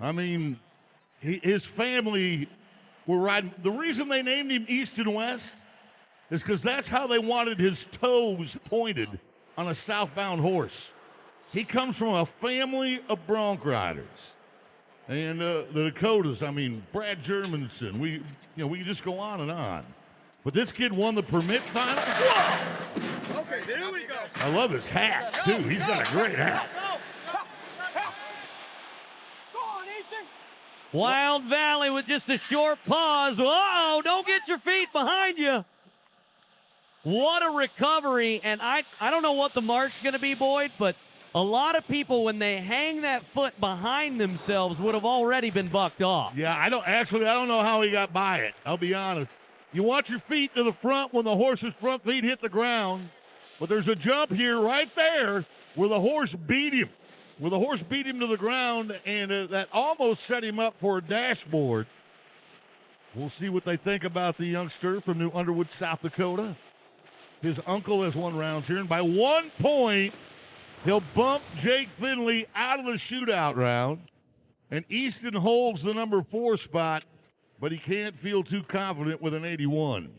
I mean, his family were riding. The reason they named him East and West is because that's how they wanted his toes pointed on a southbound horse. He comes from a family of Bronc riders. And the Dakotas, I mean, Brad Germanson, we can just go on and on. But this kid won the permit final. Whoa! Okay, there we go. I love his hat, too. He's got a great hat. Go on, Ethan. Wild Valley with just a short pause. Uh-oh, don't get your feet behind you. What a recovery. And I don't know what the mark's going to be, Boyd, but a lot of people, when they hang that foot behind themselves, would have already been bucked off. Yeah, I don't know how he got by it. I'll be honest. You want your feet to the front when the horse's front feet hit the ground, but there's a jump here right there where the horse beat him. To the ground, and that almost set him up for a dashboard. We'll see what they think about the youngster from New Underwood, South Dakota. His uncle has won rounds here, and by 1 point, he'll bump Jake Finlay out of the shootout round, and Easton holds the number 4 spot, but he can't feel too confident with an 81.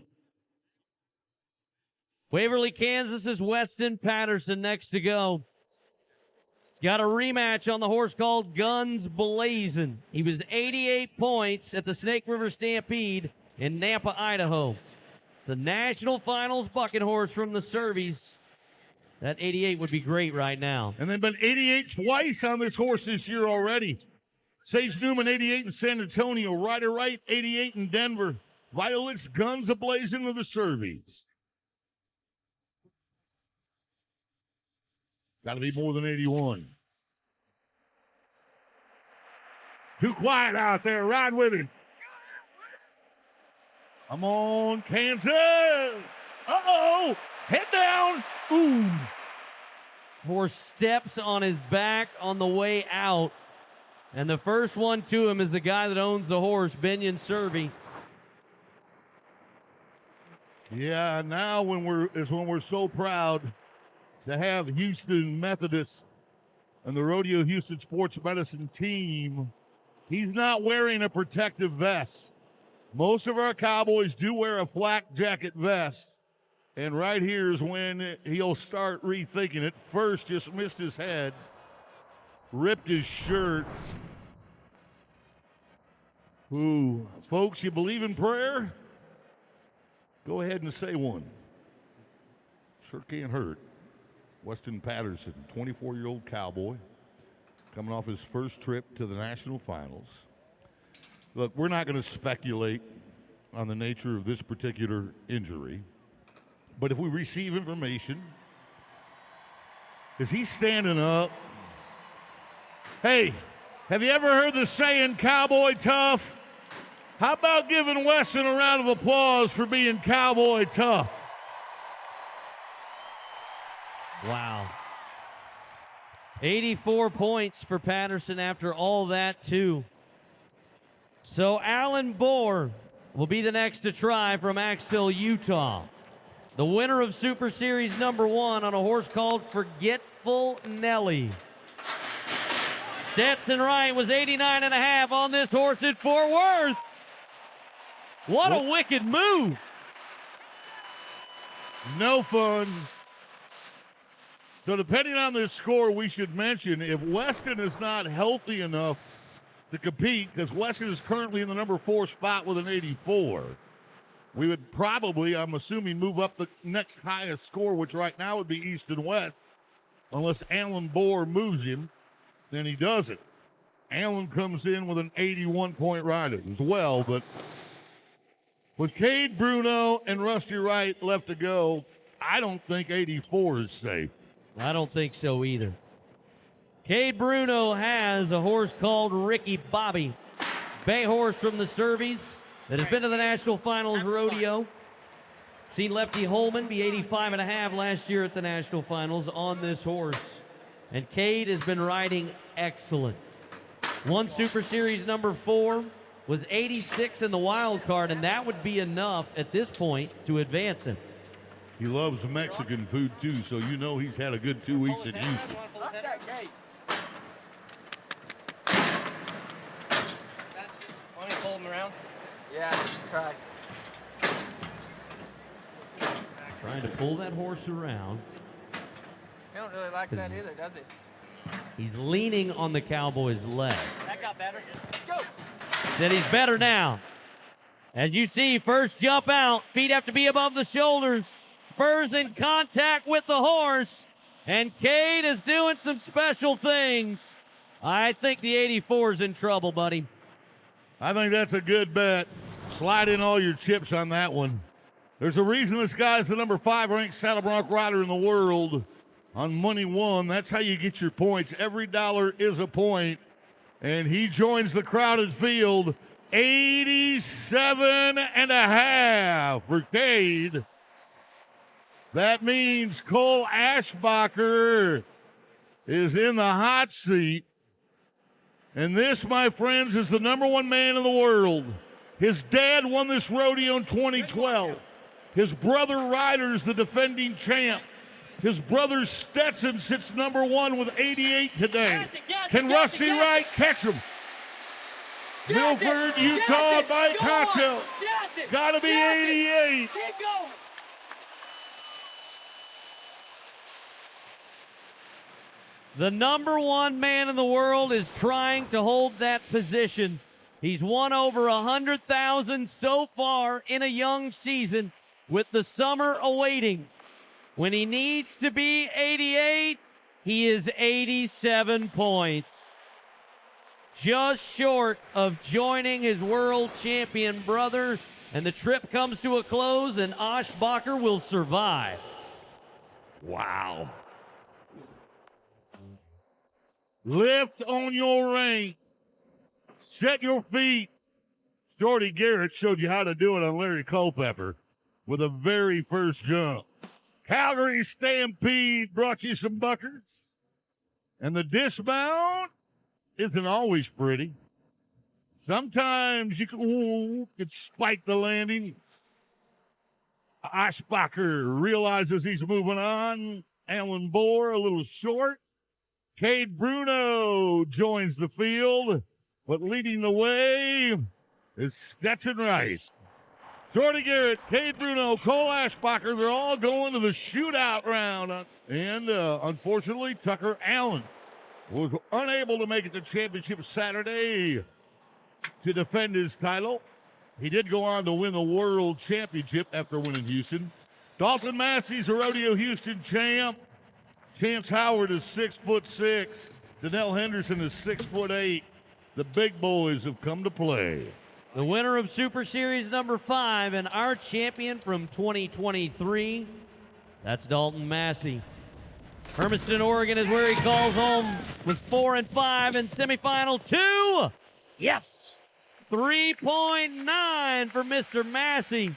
Waverly, Kansas is Weston Patterson next to go. Got a rematch on the horse called Guns Blazin'. He was 88 points at the Snake River Stampede in Nampa, Idaho. It's a national finals bucking horse from the Cervies. That 88 would be great right now. And they've been 88 twice on this horse this year already. Sage Newman, 88 in San Antonio. Ryder Wright, 88 in Denver. Violet's Guns a-blazing to the Cervies. Got to be more than 81. Too quiet out there. Ride with him. Come on, Kansas. Uh-oh. Head down. Ooh. Horse steps on his back on the way out. And the first one to him is the guy that owns the horse, Binion Survey. Yeah, now when we're so proud to have Houston Methodist and the Rodeo Houston Sports Medicine team, he's not wearing a protective vest. Most of our Cowboys do wear a flak jacket vest, and right here is when he'll start rethinking it. First, just missed his head, ripped his shirt. Ooh, folks, you believe in prayer? Go ahead and say one. Sure can't hurt. Weston Patterson, 24-year-old Cowboy, coming off his first trip to the national finals. Look, we're not going to speculate on the nature of this particular injury, but if we receive information, is he standing up? Hey, have you ever heard the saying, Cowboy tough? How about giving Weston a round of applause for being Cowboy tough? Wow. 84 points for Patterson after all that, too. So Alan Bohr will be the next to try from Axtell, Utah. The winner of Super Series #1 on a horse called Forgetful Nelly. Stetson Wright was 89.5 on this horse at Fort Worth. What a wicked move. No fun. So depending on the score, we should mention if Weston is not healthy enough to compete, because Weston is currently in the #4 spot with an 84, we would probably, I'm assuming, move up the next highest score, which right now would be East and West, unless Alan Bohr moves him, then he doesn't. Alan comes in with an 81-point rider as well, but with Cade Bruno and Rusty Wright left to go, I don't think 84 is safe. I don't think so either. Cade Bruno has a horse called Ricky Bobby, bay horse from the Cervies that has been to the National Finals Rodeo. Seen Lefty Holman be 85.5 last year at the National Finals on this horse. And Cade has been riding excellent. Won Super Series #4, was 86 in the wild card, and that would be enough at this point to advance him. He loves Mexican food, too, so you know he's had a good 2 weeks in Houston. Lock that gate. Want me to pull him around? Yeah, try. Trying to pull that horse around. He don't really like that either, does he? He's leaning on the Cowboy's leg. That got better. Go! Said he's better now. As you see, first jump out. Feet have to be above the shoulders. Spurs in contact with the horse. And Cade is doing some special things. I think the 84 is in trouble, buddy. I think that's a good bet. Slide in all your chips on that one. There's a reason this guy's the #5 ranked saddle bronc rider in the world on Money One. That's how you get your points. Every dollar is a point. And he joins the crowded field. 87.5 for Cade. That means Cole Ashbacher is in the hot seat. And this, my friends, is the #1 man in the world. His dad won this rodeo in 2012. His brother Ryder's the defending champ. His brother Stetson sits #1 with 88 today. Can Rusty Wright catch him? Milford, Utah, Mike Concho. Got to be 88. Keep going! The #1 man in the world is trying to hold that position. He's won over 100,000 so far in a young season, with the summer awaiting. When he needs to be 88, he is 87 points. Just short of joining his world champion brother, and the trip comes to a close, and Ashbacher will survive. Wow. Lift on your rein. Set your feet. Shorty Garrett showed you how to do it on Larry Culpepper with a very first jump. Calgary Stampede brought you some buckers. And the dismount isn't always pretty. Sometimes you can spike the landing. Ashbacher realizes he's moving on. Alan Bohr a little short. Cade Bruno joins the field, but leading the way is Stetson Wright. Jordy Garrett, Cade Bruno, Cole Ashbacher, they're all going to the shootout round. And unfortunately, Tucker Allen was unable to make it to championship Saturday to defend his title. He did go on to win the world championship after winning Houston. Dalton Massey's a Rodeo Houston champ. Chance Howard is 6'6". Donnell Henderson is 6'8". The big boys have come to play. The winner of Super Series number 5 and our champion from 2023, that's Dalton Massey. Hermiston, Oregon is where he calls home with 4-5 in semifinal 2. Yes! 3.9 for Mr. Massey.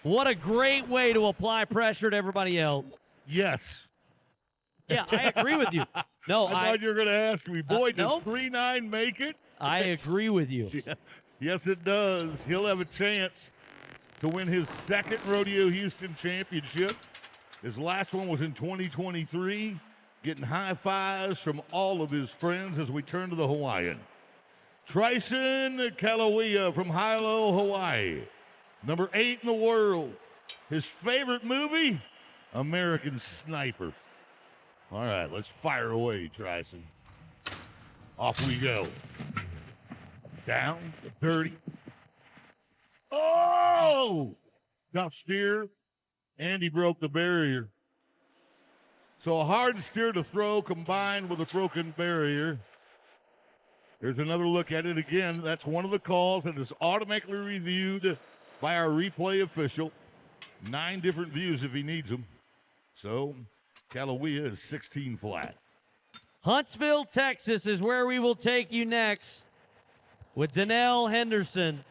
What a great way to apply pressure to everybody else. Yes. Yeah, I agree with you. No, I thought you were going to ask me, boy, does nope. 3.9 make it? I agree with you. Yeah. Yes, it does. He'll have a chance to win his second Rodeo Houston championship. His last one was in 2023, getting high fives from all of his friends as we turn to the Hawaiian. Tryson Kalawea from Hilo, Hawaii. Number 8 in the world. His favorite movie, American Sniper. All right, let's fire away, Tryson. Off we go. Down, 30. Oh! Tough steer, and he broke the barrier. So a hard steer to throw combined with a broken barrier. There's another look at it again. That's one of the calls that is automatically reviewed by our replay official. 9 different views if he needs them. So Kalawea is 16 flat. Huntsville, Texas is where we will take you next with Donnell Henderson.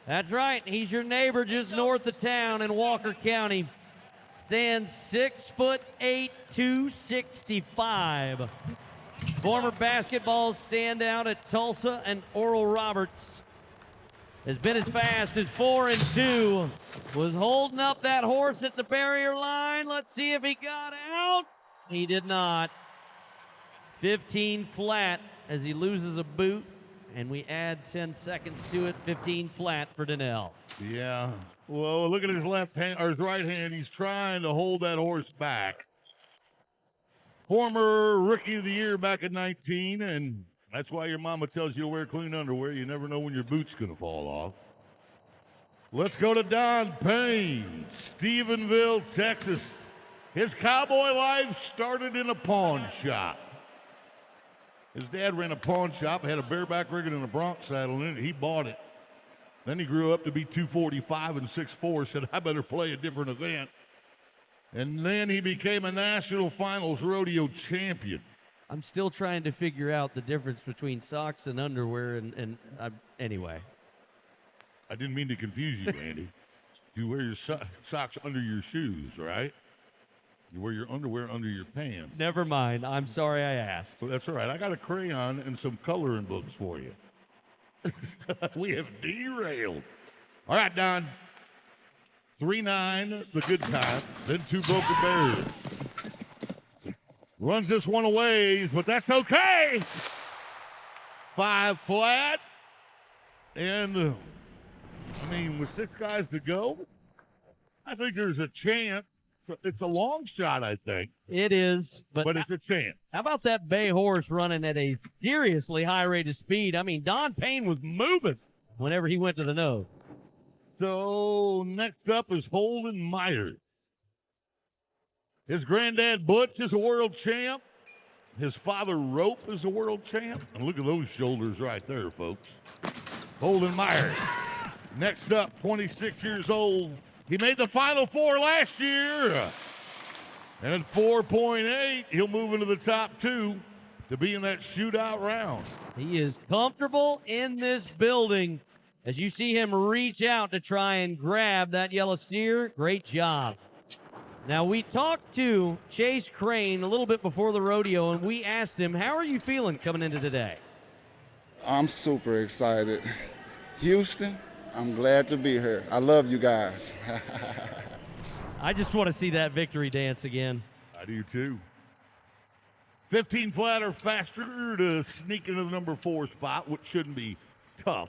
That's right, he's your neighbor just north of town in Walker County. Stands 6'8", 265. Former basketball standout at Tulsa and Oral Roberts. Has been as fast as 4-2. Was holding up that horse at the barrier line. Let's see if he got out. He did not. 15 flat as he loses a boot, and we add 10 seconds to it. 15 flat for Donnell. Yeah. Well, look at his left hand or his right hand. He's trying to hold that horse back. Former Rookie of the Year back in 19, and that's why your mama tells you to wear clean underwear. You never know when your boot's going to fall off. Let's go to Don Payne, Stephenville, Texas. His cowboy life started in a pawn shop. His dad ran a pawn shop, had a bareback rigging and a Bronc saddle in it. He bought it. Then he grew up to be 245 and 6'4", said, I better play a different event. And then he became a National Finals Rodeo champion. I'm still trying to figure out the difference between socks and underwear, and anyway. I didn't mean to confuse you, Andy. You wear your socks under your shoes, right? You wear your underwear under your pants. Never mind. I'm sorry I asked. Well, that's all right. I got a crayon and some coloring books for you. We have derailed. All right, Don. 3-9, the good time. Then 2 broken barriers. Runs this one away, but that's okay. 5 flat. And, I mean, with 6 guys to go, I think there's a chance. It's a long shot, I think. It is. But it's a chance. How about that bay horse running at a seriously high rate of speed? I mean, Don Payne was moving whenever he went to the nose. So next up is Holden Myers. His granddad Butch is a world champ. His father Rope is a world champ. And look at those shoulders right there, folks. Holden Myers. Next up, 26 years old. He made the Final Four last year. And at 4.8, he'll move into the top 2 to be in that shootout round. He is comfortable in this building. As you see him reach out to try and grab that yellow steer, great job. Now, we talked to Chase Crane a little bit before the rodeo, and we asked him, how are you feeling coming into today? I'm super excited. Houston, I'm glad to be here. I love you guys. I just want to see that victory dance again. I do, too. 15 flat or faster to sneak into the number 4 spot, which shouldn't be tough.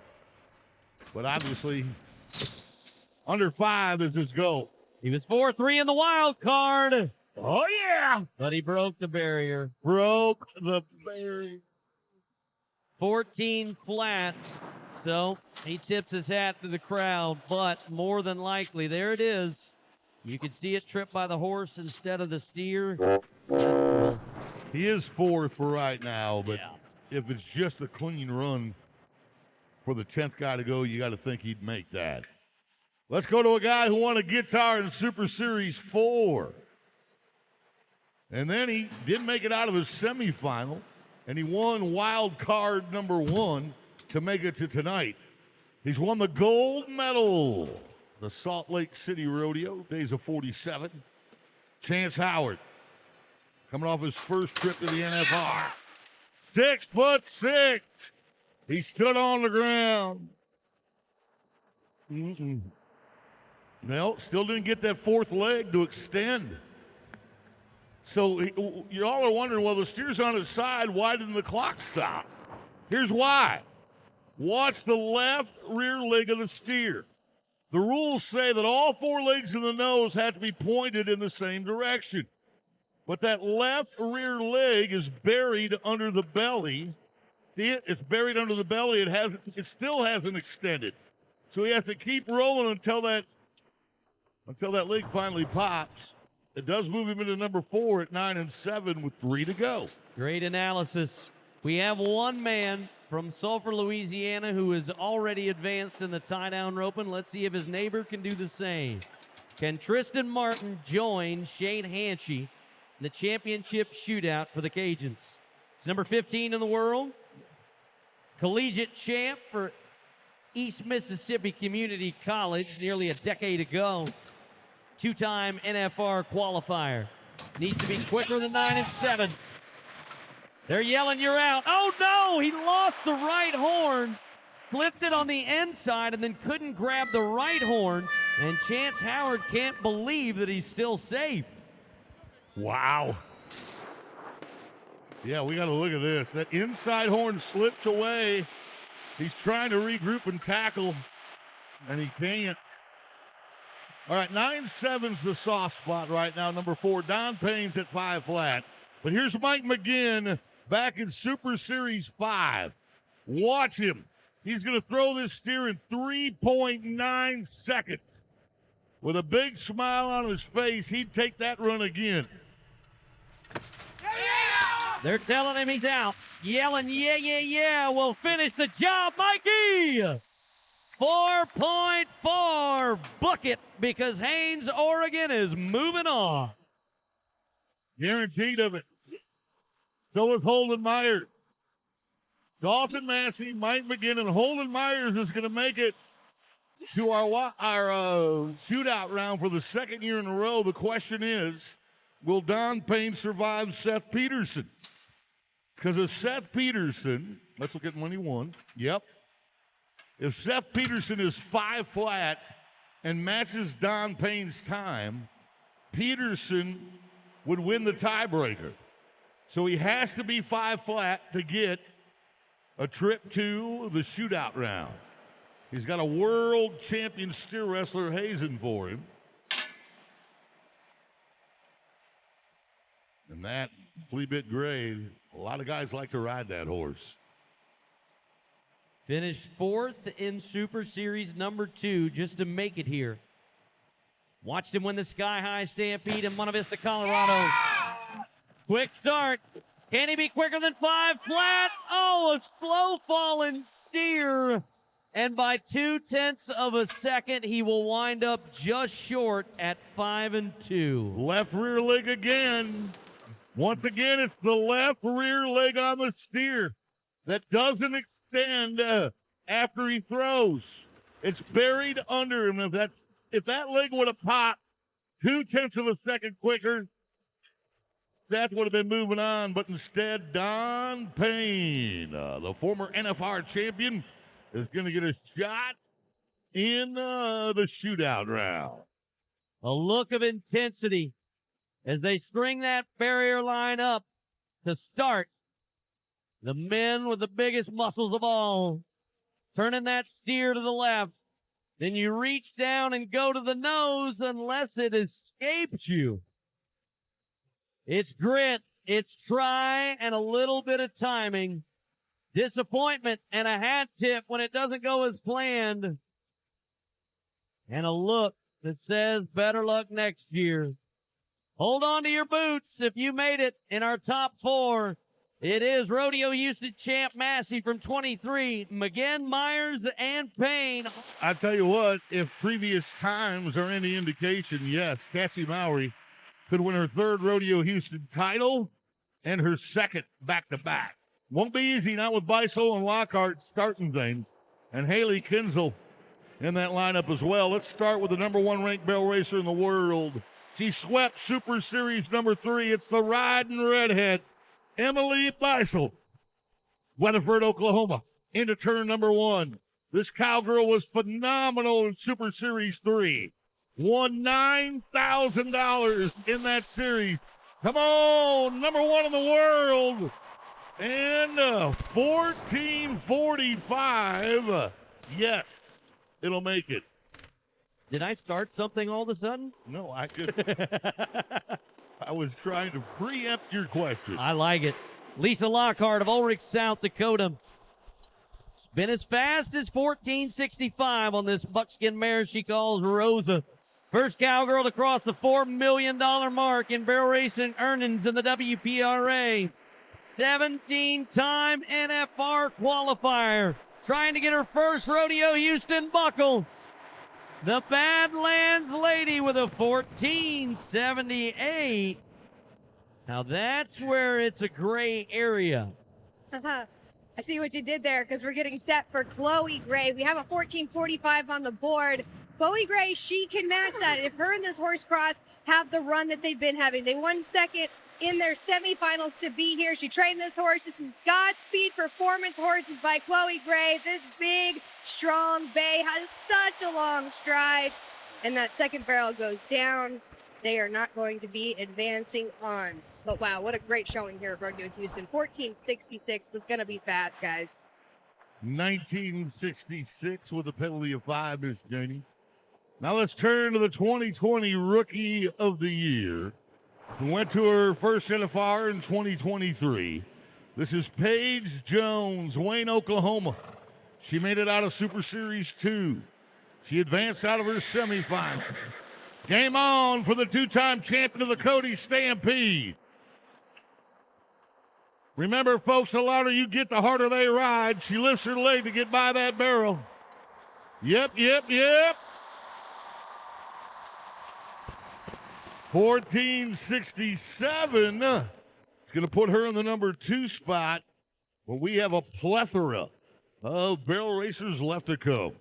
But obviously, under 5 is his goal. He was 4-3 in the wild card. Oh, yeah. But he broke the barrier. Broke the barrier. 14 flat. So he tips his hat to the crowd, but more than likely, there it is. You can see it tripped by the horse instead of the steer. He is 4th for right now, but if it's just a clean run for the 10th guy to go, you got to think he'd make that. Let's go to a guy who won a guitar in Super Series 4. And then he did make it out of his semifinal, and he won wild card number 1 to make it to tonight. He's won the gold medal, the Salt Lake City Rodeo, days of 47. Chance Howard, coming off his first trip to the NFR. 6'6". He stood on the ground. No, still didn't get that 4th leg to extend. So you all are wondering, well, the steer's on his side. Why didn't the clock stop? Here's why. Watch the left rear leg of the steer. The rules say that all 4 legs of the nose have to be pointed in the same direction. But that left rear leg is buried under the belly. See it? It's buried under the belly. It still hasn't extended. So he has to keep rolling until that leg finally pops. It does move him into number 4 at 9 and 7 with 3 to go. Great analysis. We have one man from Sulphur, Louisiana, who is already advanced in the tie-down roping. Let's see if his neighbor can do the same. Can Tristan Martin join Shane Hanchey in the championship shootout for the Cajuns? He's number 15 in the world. Collegiate champ for East Mississippi Community College nearly a decade ago. 2-time NFR qualifier. Needs to be quicker than 9 and 7. They're yelling, you're out. Oh, no, he lost the right horn, flipped it on the inside, and then couldn't grab the right horn, and Chance Howard can't believe that he's still safe. Wow. Yeah, we got to look at this. That inside horn slips away. He's trying to regroup and tackle, and he can't. All right, 9-7's the soft spot right now. Number 4, Don Payne's at 5 flat. But here's Mike McGinn back in Super Series 5. Watch him. He's going to throw this steer in 3.9 seconds. With a big smile on his face, he'd take that run again. They're telling him he's out. Yelling, yeah, we'll finish the job, Mikey! 4.4 bucket because Haynes, Oregon is moving on. Guaranteed of it. So is Holden Myers. Dalton Massey, Mike McGinn, and Holden Myers is going to make it to our shootout round for the 2nd year in a row. The question is, will Don Payne survive Seth Peterson? Because if Seth Peterson, let's look at when he won. Yep. If Seth Peterson is 5 flat and matches Don Payne's time, Peterson would win the tiebreaker. So he has to be 5 flat to get a trip to the shootout round. He's got a world champion steer wrestler hazing for him. And that flea bit gray, a lot of guys like to ride that horse. Finished 4th in Super Series number 2 just to make it here. Watched him win the Sky High Stampede in Monte Vista, Colorado. Quick start. Can he be quicker than 5 flat? Oh, a slow falling steer. And by 0.2 of a second, he will wind up just short at 5 and 2. Left rear leg again. Once again, it's the left rear leg on the steer that doesn't extend after he throws. It's buried under him. If that leg would have popped 0.2 of a second quicker, Seth would have been moving on. But instead, Don Payne, the former NFR champion, is going to get a shot in the shootout round. A look of intensity as they string that barrier line up to start. The men with the biggest muscles of all. Turning that steer to the left. Then you reach down and go to the nose unless it escapes you. It's grit, it's try, and a little bit of timing. Disappointment and a hat tip when it doesn't go as planned. And a look that says better luck next year. Hold on to your boots if you made it in our top 4. It is Rodeo Houston champ Massey from 23, McGinn, Myers, and Payne. I tell you what, if previous times are any indication, yes, Kassie Mowry could win her 3rd Rodeo Houston title and her 2nd back-to-back. Won't be easy, not with Beisel and Lockhart starting things, and Haley Kinsel in that lineup as well. Let's start with the number 1 ranked barrel racer in the world. She swept Super Series number 3. It's the riding redhead, Emily Beisel, Weatherford, Oklahoma, into turn number 1. This cowgirl was phenomenal in Super Series 3. Won $9,000 in that series. Come on, number 1 in the world. And 14:45. Yes, it'll make it. Did I start something all of a sudden? No, I just I was trying to preempt your question. I like it. Lisa Lockhart of Ulrich, South Dakota. Been as fast as 14:65 on this buckskin mare she calls Rosa. First cowgirl to cross the $4 million mark in barrel racing earnings in the WPRA. 17-time NFR qualifier. Trying to get her first Rodeo Houston buckle. The Badlands lady with a 14:78. Now that's where it's a gray area. I see what you did there because we're getting set for Chloe Gray. We have a 14:45 on the board. Chloe Gray, she can match that. If her and this horse cross have the run that they've been having. They won 2nd in their semifinals to be here. She trained this horse. This is Godspeed Performance Horses by Chloe Gray. This big, strong bay has such a long stride. And that second barrel goes down. They are not going to be advancing on. But wow, what a great showing here at Rodeo Houston. 14:66 was going to be fast, guys. 1966 with a penalty of 5, Miss Janie. Now let's turn to the 2020 Rookie of the Year, who went to her first NFR in 2023. This is Paige Jones, Wayne, Oklahoma. She made it out of Super Series 2. She advanced out of her semifinal. Game on for the 2-time champion of the Cody Stampede. Remember, folks, the louder you get, the harder they ride. She lifts her leg to get by that barrel. Yep. 14:67. It's going to put her in the number 2 spot, where we have a plethora of barrel racers left to come.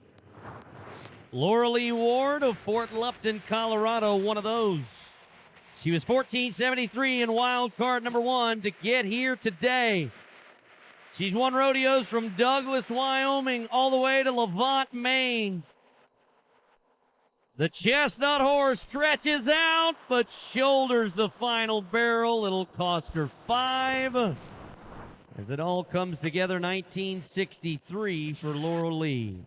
Laura Lee Ward of Fort Lupton, Colorado, one of those. She was 14:73 in wild card number 1 to get here today. She's won rodeos from Douglas, Wyoming, all the way to Levant, Maine. The chestnut horse stretches out, but shoulders the final barrel. It'll cost her 5. As it all comes together, 1963 for Laura Lee.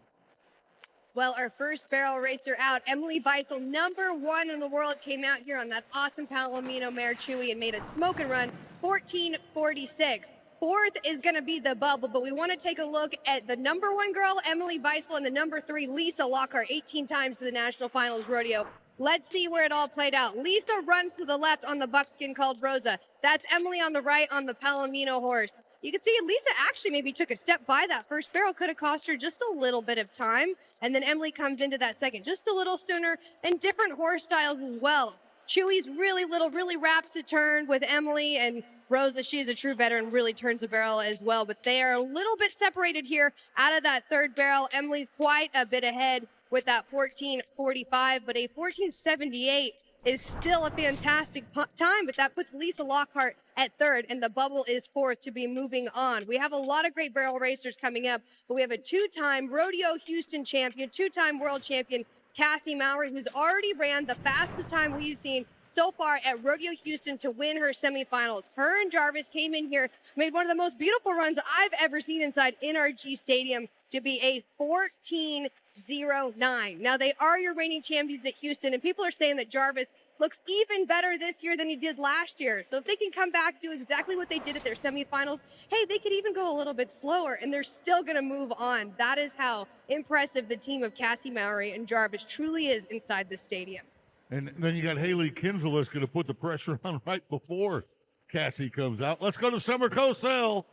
Well, our first barrel racer out, Emily Beisel, number 1 in the world, came out here on that awesome Palomino mare Chewy and made a smoking run, 14:46. 4th is going to be the bubble, but we want to take a look at the number 1 girl, Emily Beisel, and the number 3, Lisa Lockhart, 18 times to the National Finals Rodeo. Let's see where it all played out. Lisa runs to the left on the buckskin called Rosa. That's Emily on the right on the Palomino horse. You can see Lisa actually maybe took a step by that first barrel, could have cost her just a little bit of time. And then Emily comes into that second just a little sooner, and different horse styles as well. Chewy's really little, really wraps a turn with Emily, and Rosa, she's a true veteran, really turns the barrel as well. But they are a little bit separated here out of that third barrel. Emily's quite a bit ahead with that 14:45, but a 14:78 is still a fantastic time, but that puts Lisa Lockhart at 3rd, and the bubble is 4th to be moving on. We have a lot of great barrel racers coming up, but we have a 2-time Rodeo Houston champion, 2-time world champion, Kassie Mowry, who's already ran the fastest time we've seen, so far at Rodeo Houston to win her semifinals. Her and Jarvis came in here, made one of the most beautiful runs I've ever seen inside NRG Stadium to be a 14.09. Now, they are your reigning champions at Houston, and people are saying that Jarvis looks even better this year than he did last year. So if they can come back, do exactly what they did at their semifinals, hey, they could even go a little bit slower, and they're still going to move on. That is how impressive the team of Kassie Mowry and Jarvis truly is inside the stadium. And then you got Hali Kinsel that's going to put the pressure on right before Kassie comes out. Let's go to Summer Cosell,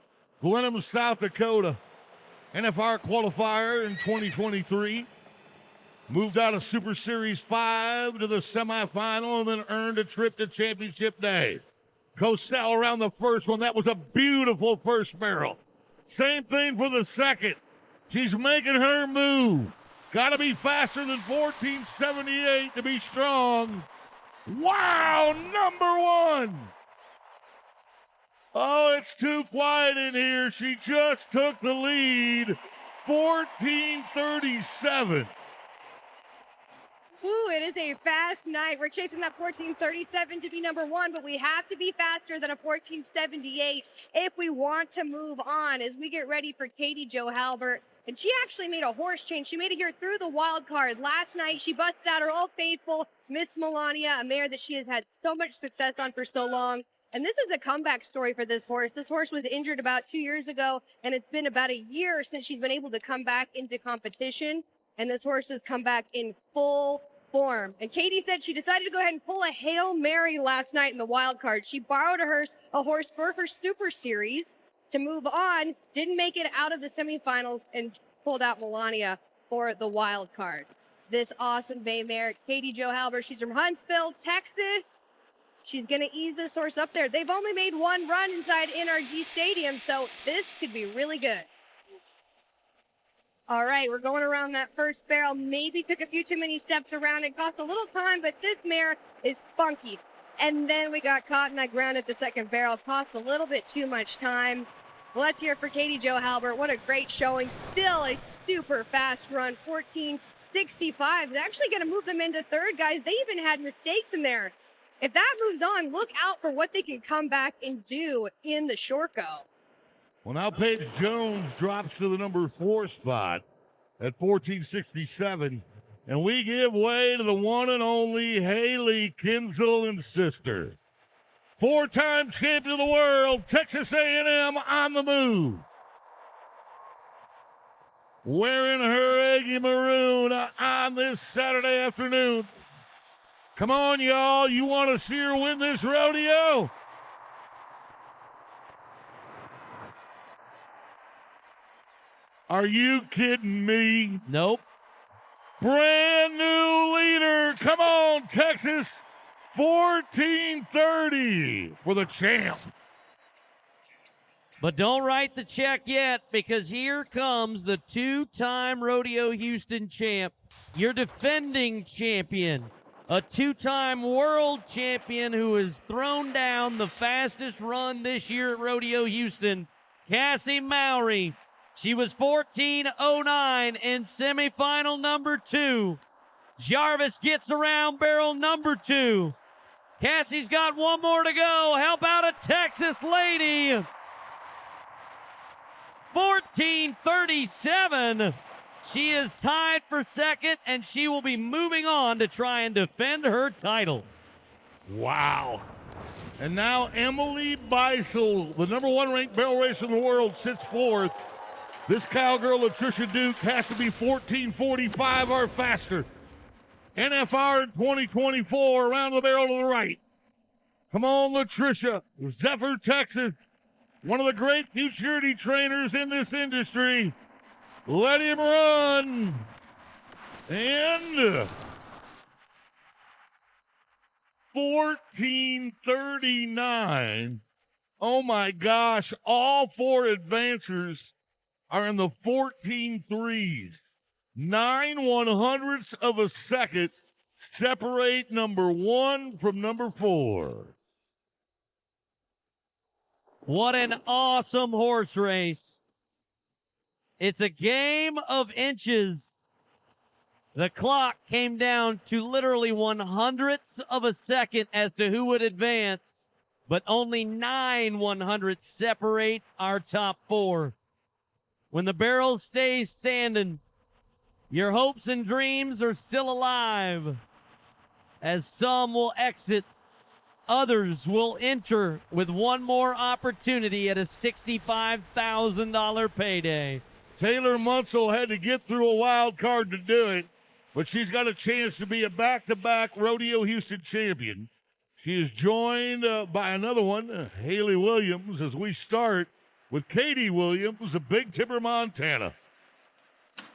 Glenham, South Dakota. NFR qualifier in 2023. Moved out of Super Series 5 to the semifinal and then earned a trip to Championship Day. Cosell around the first one. That was a beautiful first barrel. Same thing for the second. She's making her move. Got to be faster than 14.78 to be strong. Wow, number one. Oh, it's too quiet in here. She just took the lead. 14.37. Ooh, it is a fast night. We're chasing that 14.37 to be number one, but we have to be faster than a 14.78 if we want to move on as we get ready for Katie Jo Halbert. And she actually made a horse change. She made it here through the wild card. Last night, she busted out her old faithful, Miss Melania, a mare that she has had so much success on for so long. And this is a comeback story for this horse. This horse was injured about 2 years ago, and it's been about a year since she's been able to come back into competition. And this horse has come back in full form. And Katie said she decided to go ahead and pull a Hail Mary last night in the wild card. She borrowed a horse for her Super Series to move on, didn't make it out of the semifinals, and pulled out Melania for the wild card. This awesome bay mare, Katie Jo Halbert, she's from Huntsville, Texas. She's going to ease this horse up there. They've only made one run inside NRG Stadium, so this could be really good. All right, we're going around that first barrel. Maybe took a few too many steps around. It cost a little time, but this mare is spunky. And then we got caught in that ground at the second barrel. Cost a little bit too much time. Let's hear it for Katie Jo Halbert. What a great showing. Still a super fast run, 14.65. It's actually going to move them into third, guys. They even had mistakes in there. If that moves on, look out for what they can come back and do in the Shortco. Well, now Paige Jones drops to the number 4 spot at 14.67. And we give way to the one and only Hali Kinsel and sister. 4-time champion of the world, Texas A&M on the move. Wearing her eggy maroon on this Saturday afternoon. Come on, y'all. You want to see her win this rodeo? Are you kidding me? Nope. Brand new leader. Come on, Texas. 14.30 for the champ. But don't write the check yet, because here comes the 2-time Rodeo Houston champ, your defending champion, a 2-time world champion who has thrown down the fastest run this year at Rodeo Houston, Kassie Mowry. She was 14.09 in semifinal number 2. Jarvis gets around barrel number 2. Cassie's got one more to go. How about a Texas lady? 14.37. She is tied for second, and she will be moving on to try and defend her title. Wow. And now Emily Beisel, the number 1 ranked barrel racer in the world, sits fourth. This cowgirl, Latricia Duke, has to be 14.45 or faster. NFR in 2024, around the barrel to the right. Come on, Latricia. Zephyr, Texas. One of the great futurity trainers in this industry. Let him run. And 14.39. Oh my gosh, all 4 advancers are in the 14.3s. 9/100ths of a second separate number 1 from number 4. What an awesome horse race. It's a game of inches. The clock came down to literally 100ths of a second as to who would advance, but only 9 100ths separate our top 4. When the barrel stays standing, your hopes and dreams are still alive, as some will exit, others will enter with one more opportunity at a $65,000 payday. Taylor Munsell had to get through a wild card to do it, but she's got a chance to be a back-to-back Rodeo Houston champion. She is joined by another one, Hali Williams, as we start with Katie Williams of Big Timber, Montana.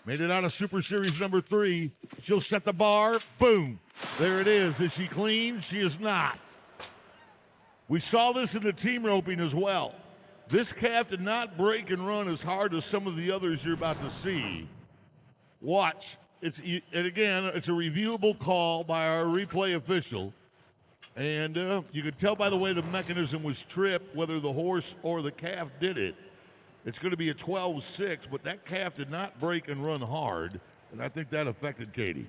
Made it out of Super Series number 3. She'll set the bar. Boom. There it is. Is she clean? She is not. We saw this in the team roping as well. This calf did not break and run as hard as some of the others you're about to see. Watch. And again, it's a reviewable call by our replay official. And you can tell by the way the mechanism was tripped whether the horse or the calf did it. It's going to be a 12-6, but that calf did not break and run hard, and I think that affected Katie.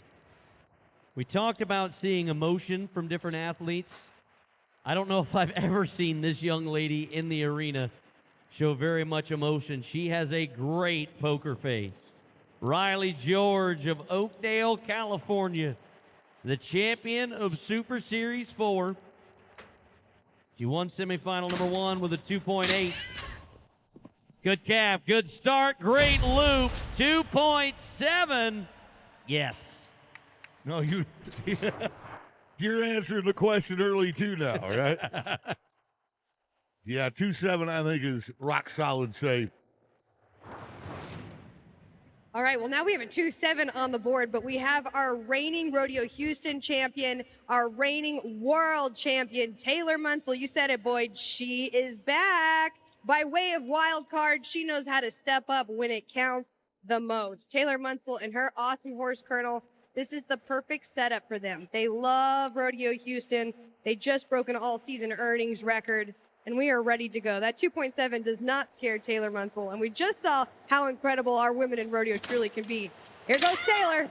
We talked about seeing emotion from different athletes. I don't know if I've ever seen this young lady in the arena show very much emotion. She has a great poker face. Riley George of Oakdale, California, the champion of Super Series 4. She won semifinal number 1 with a 2.8. Good calf, good start, great loop, 2.7. Yes. No, you're answering the question early too now, right? Yeah, 2.7 I think is rock solid safe. All right, well, now we have a 2-7 on the board, but we have our reigning Rodeo Houston champion, our reigning world champion, Taylor Munsell. You said it, Boyd. She is back. By way of wild card, she knows how to step up when it counts the most. Taylor Munsell and her awesome horse, Colonel, this is the perfect setup for them. They love Rodeo Houston. They just broke an all-season earnings record, and we are ready to go. That 2.7 does not scare Taylor Munsell, and we just saw how incredible our women in rodeo truly can be. Here goes Taylor.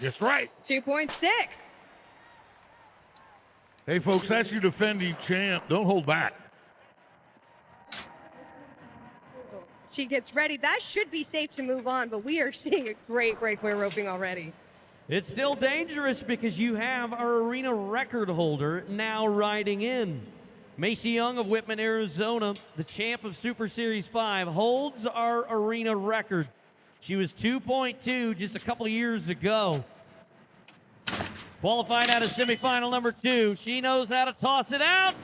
That's right. 2.6. Hey, folks, that's your defending champ. Don't hold back. She gets ready. That should be safe to move on, but we are seeing a great breakaway roping already. It's still dangerous because you have our arena record holder now riding in. Macy Young of Whitman, Arizona, the champ of Super Series 5, holds our arena record. She was 2.2 just a couple of years ago. Qualified out of semifinal number 2. She knows how to toss it out.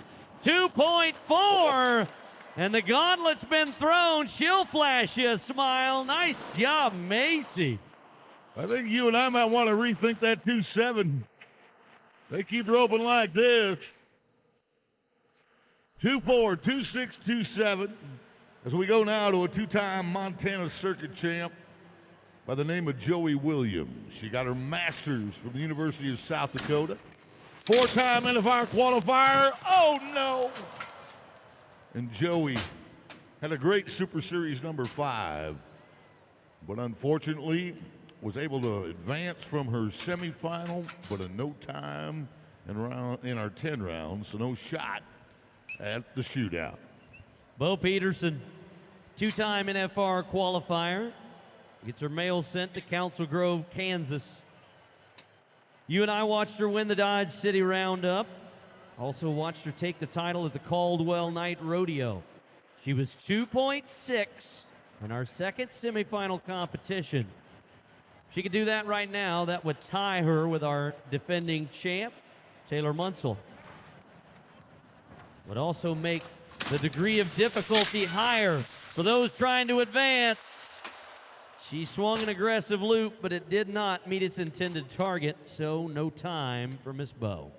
2.4. And the gauntlet's been thrown. She'll flash you a smile. Nice job, Macy. I think you and I might want to rethink that 2.7. They keep roping like this. 2.4, 2.6, 2.7. As we go now to a 2-time Montana Circuit champ by the name of Joey Williams. She got her master's from the University of South Dakota. 4-time NFR qualifier. Oh, no. And Joey had a great Super Series number 5, but unfortunately was able to advance from her semifinal, but a no time in our 10 rounds, so no shot at the shootout. Bo Peterson, 2-time NFR qualifier, gets her mail sent to Council Grove, Kansas. You and I watched her win the Dodge City Roundup. Also watched her take the title at the Caldwell Night Rodeo. She was 2.6 in our second semifinal competition. She could do that right now. That would tie her with our defending champ, Taylor Munsell. Would also make the degree of difficulty higher for those trying to advance. She swung an aggressive loop, but it did not meet its intended target, so no time for Miss Bo.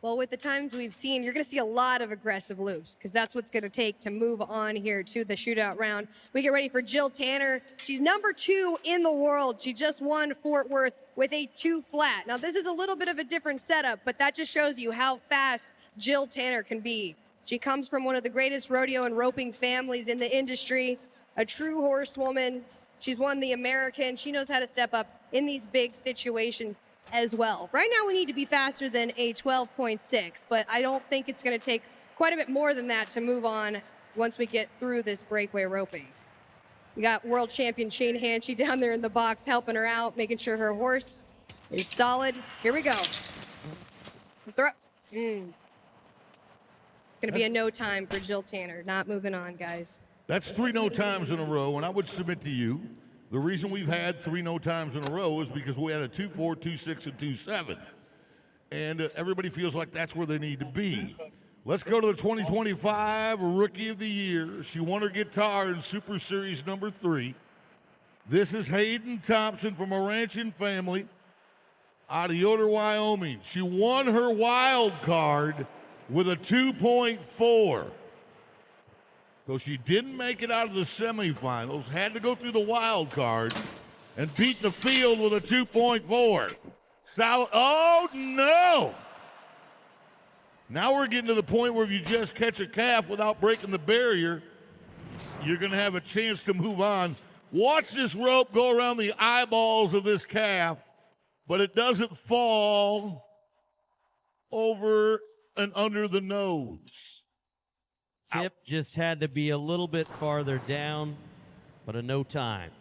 Well, with the times we've seen, you're going to see a lot of aggressive loops because that's what's going to take to move on here to the shootout round. We get ready for Jill Tanner. She's number 2 in the world. She just won Fort Worth with a 2 flat. Now, this is a little bit of a different setup, but that just shows you how fast Jill Tanner can be. She comes from one of the greatest rodeo and roping families in the industry. a true horsewoman. She's won the American. She knows how to step up in these big situations as well. Right now, we need to be faster than a 12.6, but I don't think it's going to take quite a bit more than that to move on once we get through this breakaway roping. We got world champion Shane Hanchy down there in the box helping her out, making sure her horse is solid. Here we go. Throw. It's going to be a no time for Jill Tanner. Not moving on, guys. That's 3 no times in a row, and I would submit to you, the reason we've had 3 no times in a row is because we had a 2-4, 2-6, and 2-7. And everybody feels like that's where they need to be. Let's go to the 2025 Rookie of the Year. She won her guitar in Super Series number 3. This is Hayden Thompson from a ranching family out of Yoder, Wyoming. She won her wild card with a 2.4. So she didn't make it out of the semifinals, had to go through the wild card, and beat the field with a 2.4. Oh, no! Now we're getting to the point where if you just catch a calf without breaking the barrier, you're going to have a chance to move on. Watch this rope go around the eyeballs of this calf, but it doesn't fall over and under the nose. Tip just had to be a little bit farther down, but a no time.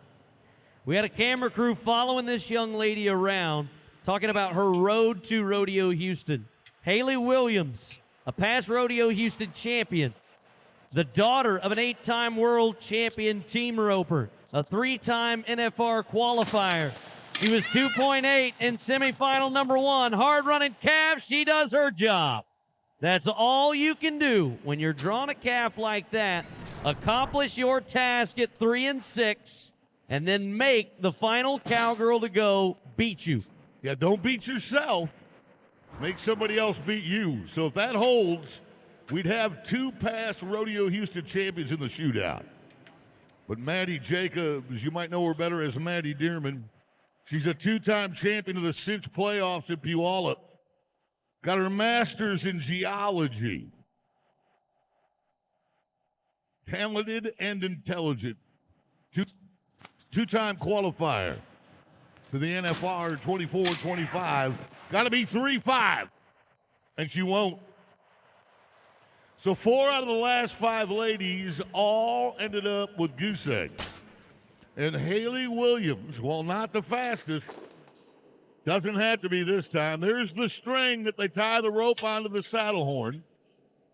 We had a camera crew following this young lady around, talking about her road to Rodeo Houston. Hali Williams, a past Rodeo Houston champion, the daughter of an 8-time world champion team roper, a 3-time NFR qualifier. She was 2.8 in semifinal number 1. Hard-running calf, she does her job. That's all you can do when you're drawing a calf like that. Accomplish your task at 3 and 6, and then make the final cowgirl to go beat you. Yeah, don't beat yourself. Make somebody else beat you. So if that holds, we'd have 2 past Rodeo Houston champions in the shootout. But Maddie Jacobs, you might know her better as Maddie Dearman. She's a 2-time champion of the Cinch playoffs in Puyallup. Got her master's in geology. Talented and intelligent. Two-time qualifier to the NFR 24-25. Got to be 3-5, and she won't. So 4 out of the last 5 ladies all ended up with goose eggs. And Hali Williams, while not the fastest, doesn't have to be this time. There's the string that they tie the rope onto the saddle horn.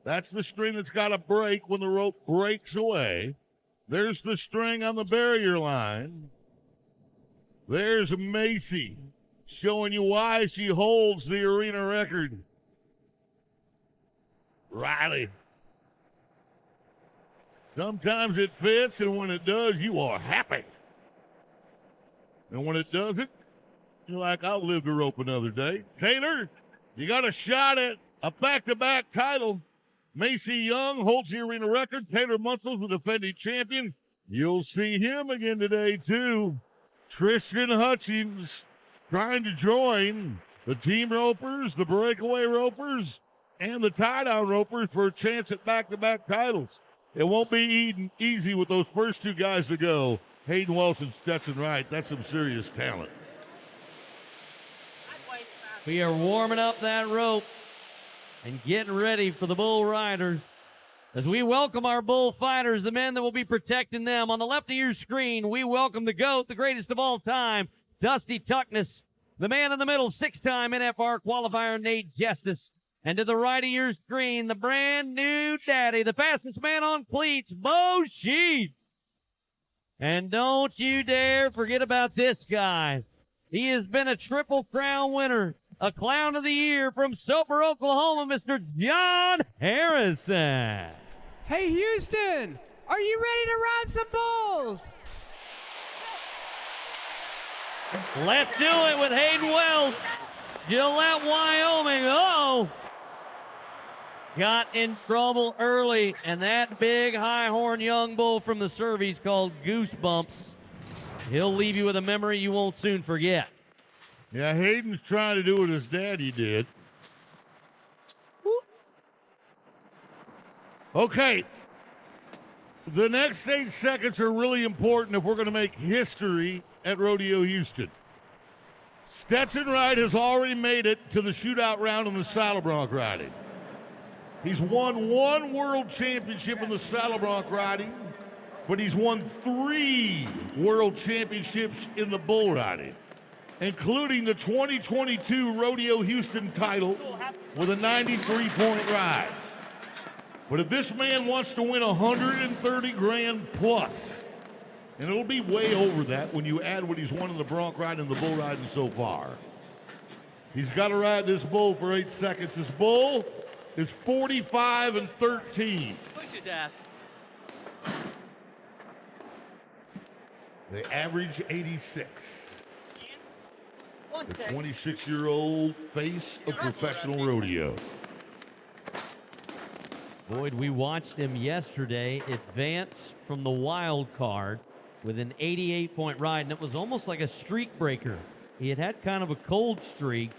That's the string that's got to break when the rope breaks away. There's the string on the barrier line. There's Macy showing you why she holds the arena record. Riley. Sometimes it fits, and when it does, you are happy. And when it doesn't, you're like, I'll live to rope another day. Taylor, you got a shot at a back-to-back title. Macy Young holds the arena record. Taylor Muscles, the defending champion. You'll see him again today, too. Tristan Hutchings trying to join the team ropers, the breakaway ropers, and the tie-down ropers for a chance at back-to-back titles. It won't be easy with those first 2 guys to go. Hayden Wells and Stetson Wright. That's some serious talent. We are warming up that rope and getting ready for the bull riders. As we welcome our bullfighters, the men that will be protecting them. On the left of your screen, we welcome the GOAT, the greatest of all time, Dusty Tuckness. The man in the middle, 6-time NFR qualifier, Nate Justice. And to the right of your screen, the brand new daddy, the fastest man on cleats, Bo Sheets. And don't you dare forget about this guy. He has been a Triple Crown winner, a Clown of the Year from Soper, Oklahoma, Mr. John Harrison. Hey, Houston, are you ready to ride some bulls? Let's do it with Hayden Wells, Gillette, Wyoming. Oh, got in trouble early, and that big high-horn young bull from the Cervies called Goosebumps. He'll leave you with a memory you won't soon forget. Yeah, Hayden's trying to do what his daddy did. Okay. The next 8 seconds are really important if we're going to make history at Rodeo Houston. Stetson Wright has already made it to the shootout round in the saddle bronc riding. He's won 1 world championship in the saddle bronc riding, but he's won 3 world championships in the bull riding, including the 2022 Rodeo Houston title with a 93-point ride. But if this man wants to win 130 grand plus, and it'll be way over that when you add what he's won in the bronc riding and the bull riding so far, he's got to ride this bull for 8 seconds. This bull is 45-13. Push his ass. They average 86. The 26-year-old face of professional rodeo. Boyd, we watched him yesterday advance from the wild card with an 88-point ride, and it was almost like a streak breaker. He had kind of a cold streak,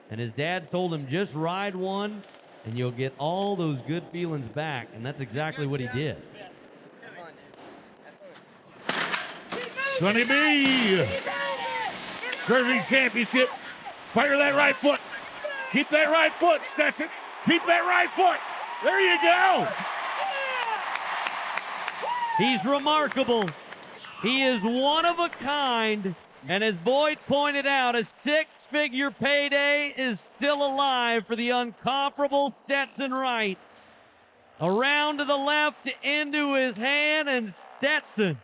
and his dad told him, just ride one, and you'll get all those good feelings back, and that's exactly what he did. Sonny B, serving championship. Fire that right foot. Keep that right foot, Stetson. Keep that right foot. There you go. He's remarkable. He is one of a kind. And as Boyd pointed out, a 6-figure payday is still alive for the incomparable Stetson Wright. Around to the left, into his hand, and Stetson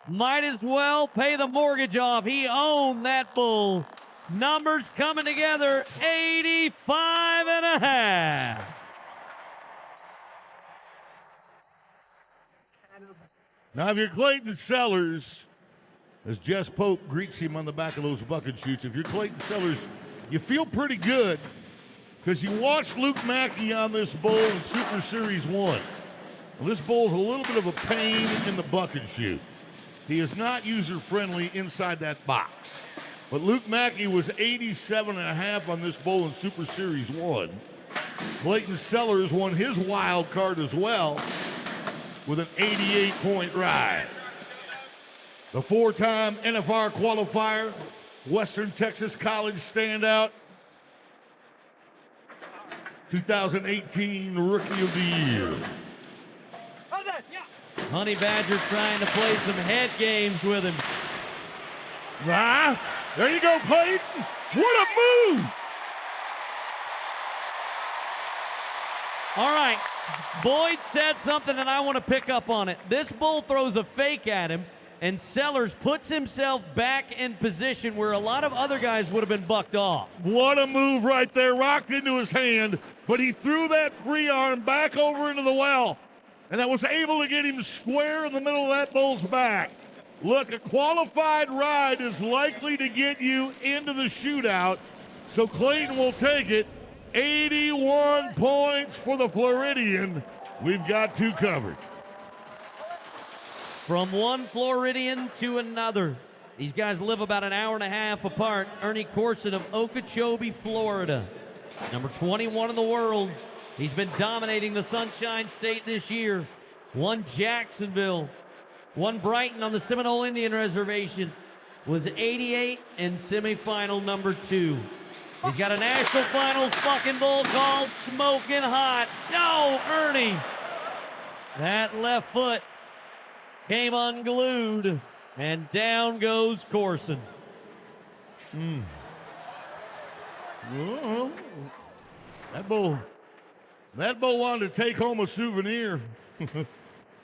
might as well pay the mortgage off. He owned that bull. Numbers coming together, 85.5. Now, if you're Clayton Sellers, as Jess Pope greets him on the back of those bucket chutes, if you're Clayton Sellers, you feel pretty good because you watched Luke Mackey on this bull in Super Series 1. Well, this bull's a little bit of a pain in the bucket chute. He is not user-friendly inside that box. But Luke Mackey was 87.5 on this bull in Super Series 1. Clayton Sellers won his wild card as well with an 88-point ride. The 4-time NFR qualifier, Western Texas College standout, 2018 Rookie of the Year. Honey Badger trying to play some head games with him. Ah, there you go, Clayton. What a move! All right, Boyd said something and I want to pick up on it. This bull throws a fake at him, and Sellers puts himself back in position where a lot of other guys would have been bucked off. What a move right there, rocked into his hand, but he threw that free arm back over into the well, and that was able to get him square in the middle of that bull's back. Look, a qualified ride is likely to get you into the shootout, so Clayton will take it. 81 points for the Floridian. We've got 2 covered. From one Floridian to another. These guys live about an hour and a half apart. Ernie Corson of Okeechobee, Florida. Number 21 in the world. He's been dominating the Sunshine State this year. Won Jacksonville. Won Brighton on the Seminole Indian Reservation. Was 88 and semifinal number 2. He's got a national finals fucking bull called Smoking Hot. No, Ernie. That left foot came unglued, and down goes Corson. That bull wanted to take home a souvenir, and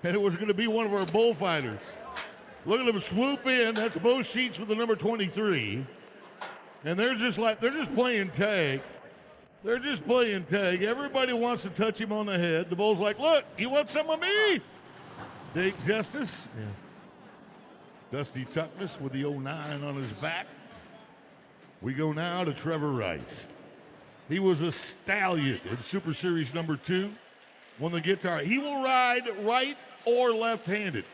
it was going to be one of our bullfighters. Look at him swoop in. That's both sheets with the number 23. And they're just playing tag. They're just playing tag. Everybody wants to touch him on the head. The bull's like, look, you want some of me? Dake Justice. Yeah. Dusty Tuckness with the 09 on his back. We go now to Trevor Rice. He was a stallion in Super Series number 2. Won the guitar. He will ride right or left-handed.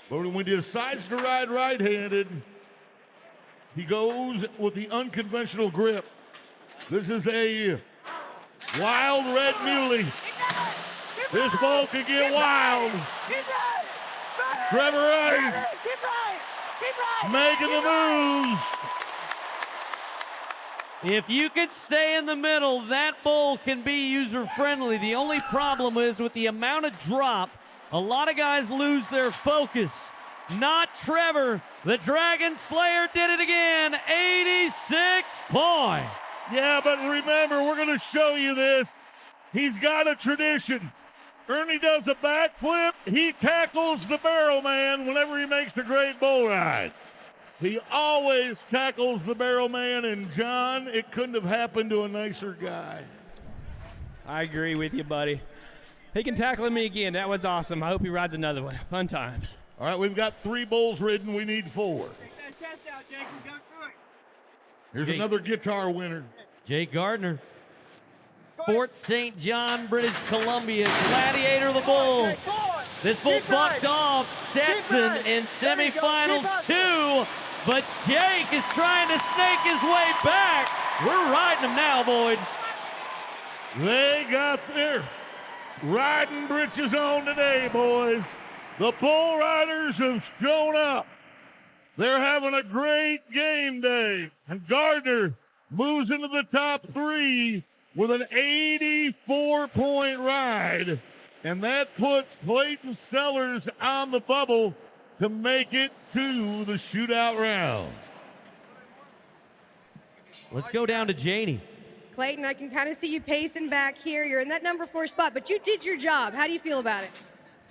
But when he decides to ride right-handed, he goes with the unconventional grip. This is a wild red muley. This bull can get wild. Trevor Rice making the moves. If you could stay in the middle, that bull can be user-friendly. The only problem is with the amount of drop, a lot of guys lose their focus. Not Trevor. The Dragon Slayer did it again. 86 points. Yeah, but remember, we're going to show you this. He's got a tradition. Ernie does a backflip. He tackles the barrel man whenever he makes a great bull ride. He always tackles the barrel man, and John, it couldn't have happened to a nicer guy. I agree with you, buddy. He can tackle me again. That was awesome. I hope he rides another one. Fun times. All right, we've got 3 bulls ridden. We need 4. Take that chest out, Jake. We got through it. Here's another guitar winner. Jake Gardner. Fort St. John, British Columbia, Gladiator of the Bull. This bull bucked off Stetson in semifinal 2, but Jake is trying to snake his way back. We're riding him now, Boyd. They got their riding britches on today, boys. The bull riders have shown up. They're having a great game day. And Gardner moves into the top 3 with an 84-point ride. And that puts Clayton Sellers on the bubble to make it to the shootout round. Let's go down to Janie. Clayton, I can kind of see you pacing back here. You're in that number 4 spot, but you did your job. How do you feel about it?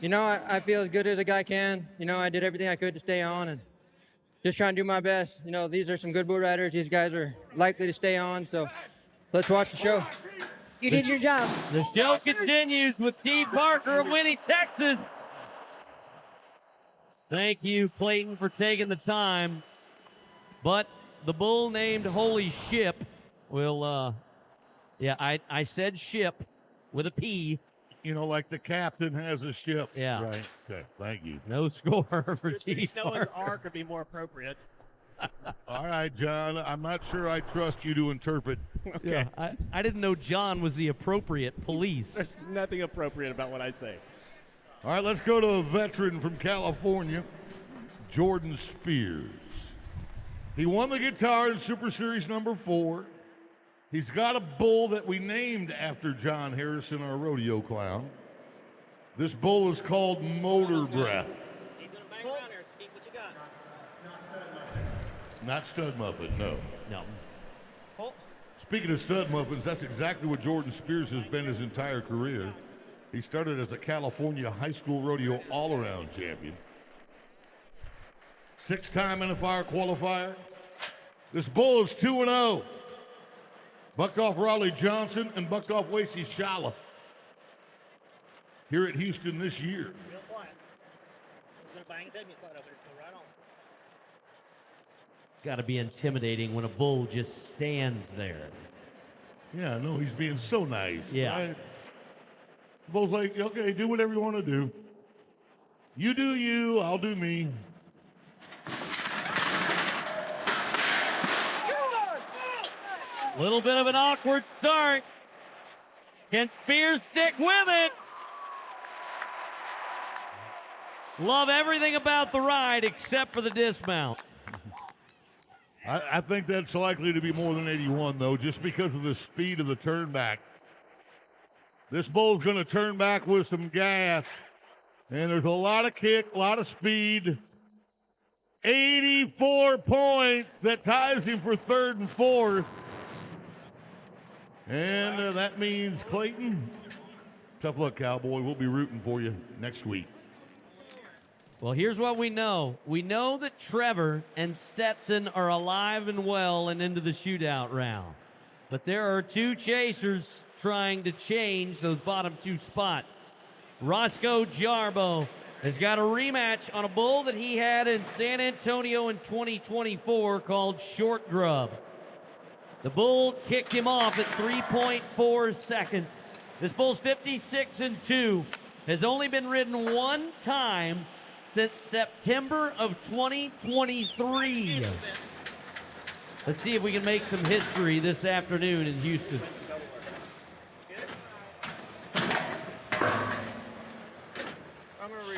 You know, I feel as good as a guy can. You know, I did everything I could to stay on and just trying to do my best. You know, these are some good bull riders. These guys are likely to stay on, so let's watch the show. You did your job. The show continues with Steve Parker of Winnie, Texas. Thank you, Clayton, for taking the time. But the bull named Holy Ship will, I said ship with a P. You know, like the captain has a ship. Yeah. Right. Okay, thank you. No score for Steve Noah's Parker. Ark would be more appropriate. All right, John, I'm not sure I trust you to interpret. Yeah, I didn't know John was the appropriate police. There's nothing appropriate about what I say. All right, let's go to a veteran from California, Jordan Spears. He won the guitar in Super Series number 4. He's got a bull that we named after John Harrison, our rodeo clown. This bull is called Motor Breath. Not Stud Muffin, no. No. Speaking of stud muffins, that's exactly what Jordan Spears has been his entire career. He started as a California high school rodeo all-around champion. 6-time NFR qualifier. This bull is 2-0. Bucked off Raleigh Johnson and bucked off Wasey Shala here at Houston this year. It's got to be intimidating when a bull just stands there. Yeah, no, he's being so nice. Yeah. The bull's like, okay, do whatever you want to do. You do you, I'll do me. Little bit of an awkward start. Can Spears stick with it? Love everything about the ride except for the dismount. I think that's likely to be more than 81, though, just because of the speed of the turn back. This bull's going to turn back with some gas, and there's a lot of kick, a lot of speed. 84 points that ties him for 3rd and 4th. And that means Clayton, tough luck, Cowboy. We'll be rooting for you next week. Well, here's what we know. We know that Trevor and Stetson are alive and well and into the shootout round. But there are 2 chasers trying to change those bottom 2 spots. Roscoe Jarbo has got a rematch on a bull that he had in San Antonio in 2024 called Short Grub. The bull kicked him off at 3.4 seconds. This bull's 56-2, has only been ridden 1 time since September of 2023. Let's see if we can make some history this afternoon in Houston.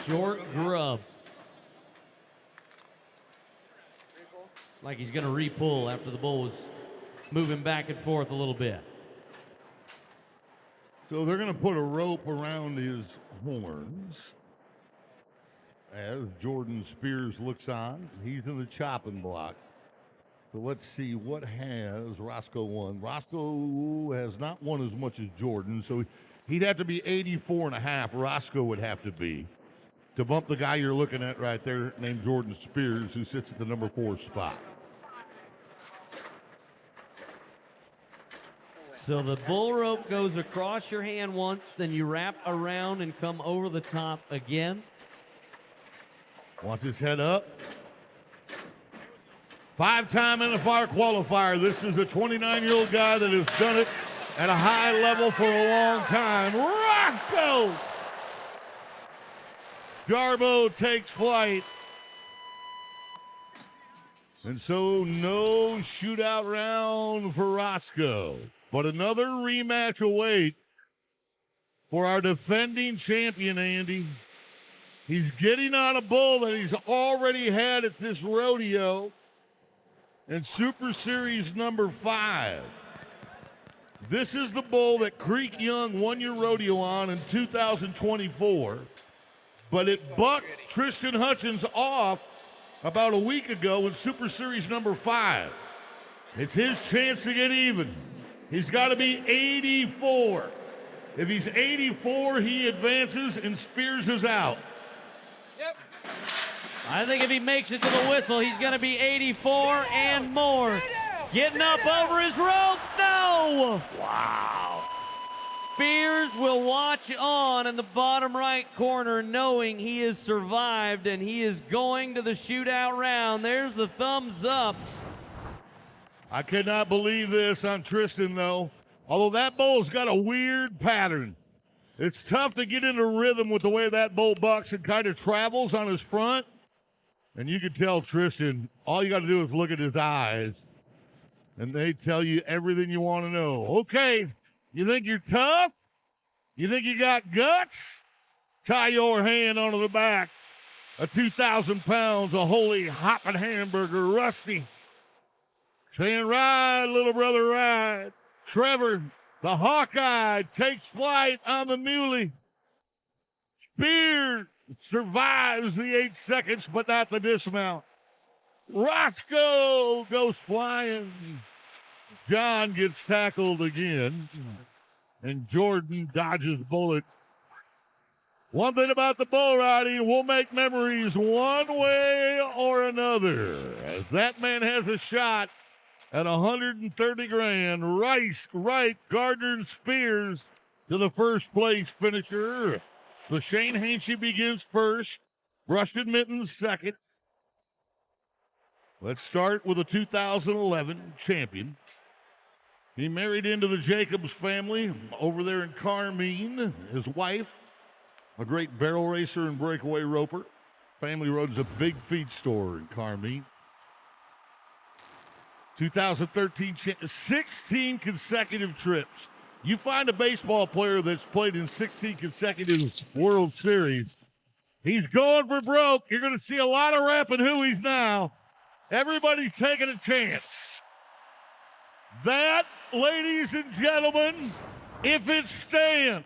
Short Grub. Like he's going to re-pull after the bull was moving back and forth a little bit. So they're going to put a rope around his horns as Jordan Spears looks on. He's in the chopping block. So let's see what has Roscoe won. Roscoe has not won as much as Jordan, so he'd have to be 84.5. Roscoe would have to be to bump the guy you're looking at right there named Jordan Spears, who sits at the number 4 spot. So the bull rope goes across your hand once, then you wrap around and come over the top again. Watch his head up. 5-time NFR qualifier. This is a 29-year-old guy that has done it at a high level for a long time. Roscoe! Garbo takes flight. And so no shootout round for Roscoe. But another rematch awaits for our defending champion, Andy. He's getting on a bull that he's already had at this rodeo in Super Series number 5. This is the bull that Creek Young won your rodeo on in 2024, but it bucked Tristan Hutchins off about a week ago in Super Series number 5. It's his chance to get even. He's got to be 84. If he's 84, he advances and Spears is out. Yep. I think if he makes it to the whistle, he's going to be 84 and more. Getting up over his rope. No! Wow. Spears will watch on in the bottom right corner, knowing he has survived and he is going to the shootout round. There's the thumbs up. I cannot believe this on Tristan, though. Although that bull's got a weird pattern. It's tough to get into rhythm with the way that bull bucks and kind of travels on his front. And you can tell Tristan, all you got to do is look at his eyes, and they tell you everything you want to know. Okay, you think you're tough? You think you got guts? Tie your hand onto the back of 2,000 pounds of holy hopping hamburger, Rusty. Saying, ride, little brother, ride. Trevor, the Hawkeye, takes flight on the muley. Spears survives the 8 seconds, but not the dismount. Roscoe goes flying. John gets tackled again, and Jordan dodges bullet. One thing about the bull riding, we'll make memories one way or another, as that man has a shot at 130 grand. Rice, Wright, Gardner, and Spears to the first place finisher. So Shane Hainsey begins first. Rustin Mittens second. Let's start with a 2011 champion. He married into the Jacobs family over there in Carmine. His wife, a great barrel racer and breakaway roper. Family runs a big feed store in Carmine. 2013, 16 consecutive trips. You find a baseball player that's played in 16 consecutive World Series, he's going for broke. You're going to see a lot of rapping hooies now. Everybody's taking a chance. That, ladies and gentlemen, if it's staying,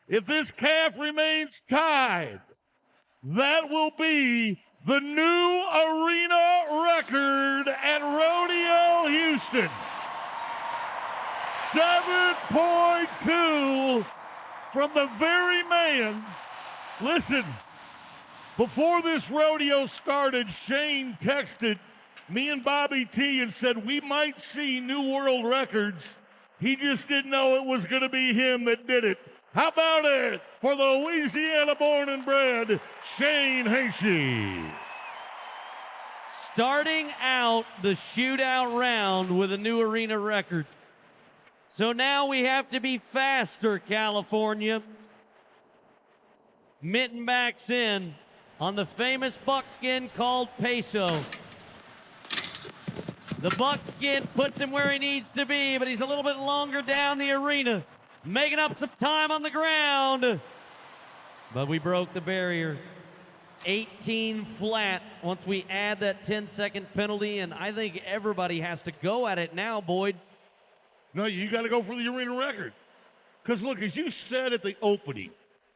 if this calf remains tied, that will be the new arena record at Rodeo Houston. 7.2 from the very man. Listen, before this rodeo started, Shane texted me and Bobby T and said we might see new world records. He just didn't know it was going to be him that did it. How about it for the Louisiana born and bred Shane Hainsey? Starting out the shootout round with a new arena record. So now we have to be faster, California. Mitten backs in on the famous buckskin called Peso. The buckskin puts him where he needs to be, but he's a little bit longer down the arena, making up some time on the ground. But we broke the barrier. 18 flat once we add that 10-second penalty, and I think everybody has to go at it now, Boyd. No, you got to go for the arena record. Because, look, as you said at the opening,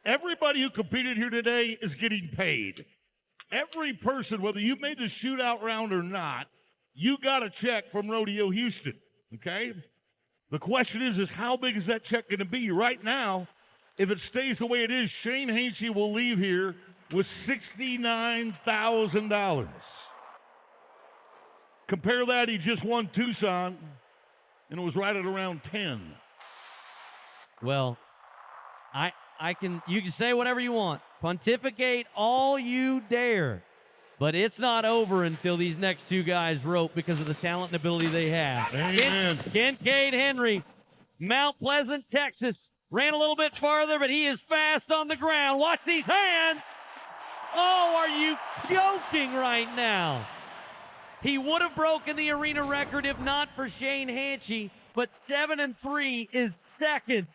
everybody who competed here today is getting paid. Every person, whether you made the shootout round or not, you got a check from Rodeo Houston, okay? The question is how big is that check going to be? Right now, if it stays the way it is, Shane Hainsey will leave here with $69,000. Compare that, he just won Tucson, and it was right at around 10. Well, you can say whatever you want. Pontificate all you dare. But it's not over until these next two guys rope because of the talent and ability they have. Amen. Kincaid Henry, Mount Pleasant, Texas. Ran a little bit farther, but he is fast on the ground. Watch these hands. Oh, are you joking right now? He would have broken the arena record if not for Shane Hainsey, but 7-3 is second.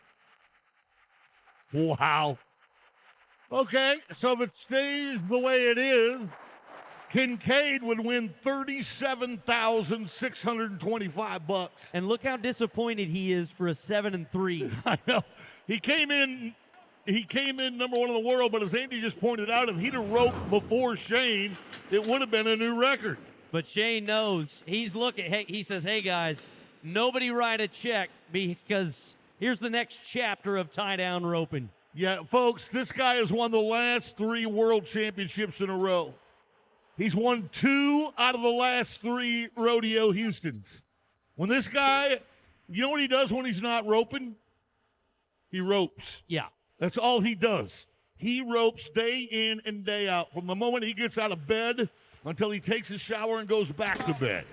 Wow. Okay, so if it stays the way it is, Kincaid would win $37,625. And look how disappointed he is for a 7-3. I know. He came in number one in the world, but as Andy just pointed out, if he'd have roped before Shane, it would have been a new record. But Shane knows. He's looking. Hey, he says, hey, guys, nobody write a check because here's the next chapter of tie-down roping. Yeah, folks, this guy has won the last 3 world championships in a row. He's won 2 out of the last 3 Rodeo Houstons. When this guy, you know what he does when he's not roping? He ropes. Yeah. That's all he does. He ropes day in and day out from the moment he gets out of bed until he takes a shower and goes back to bed.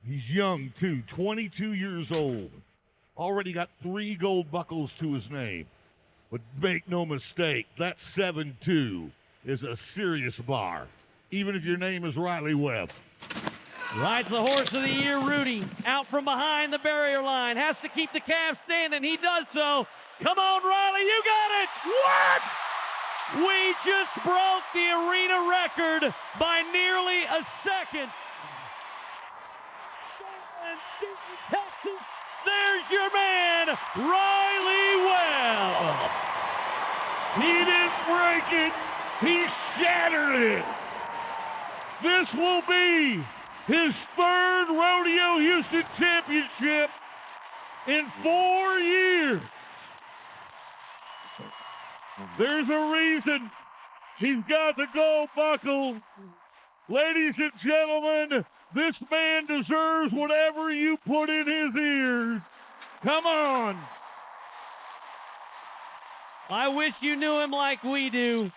He's young, too, 22 years old. Already got 3 gold buckles to his name. But make no mistake, that 7-2 is a serious bar, even if your name is Riley Webb. Rides the horse of the year, Rudy, out from behind the barrier line. Has to keep the calf standing. He does so. Come on, Riley, you got it. What? We just broke the arena record by nearly a second. There's your man, Riley Webb. He didn't break it. He shattered it. This will be his 3rd Rodeo Houston championship in 4 years. There's a reason he's got the gold buckle. Ladies and gentlemen, this man deserves whatever you put in his ears. Come on. I wish you knew him like we do.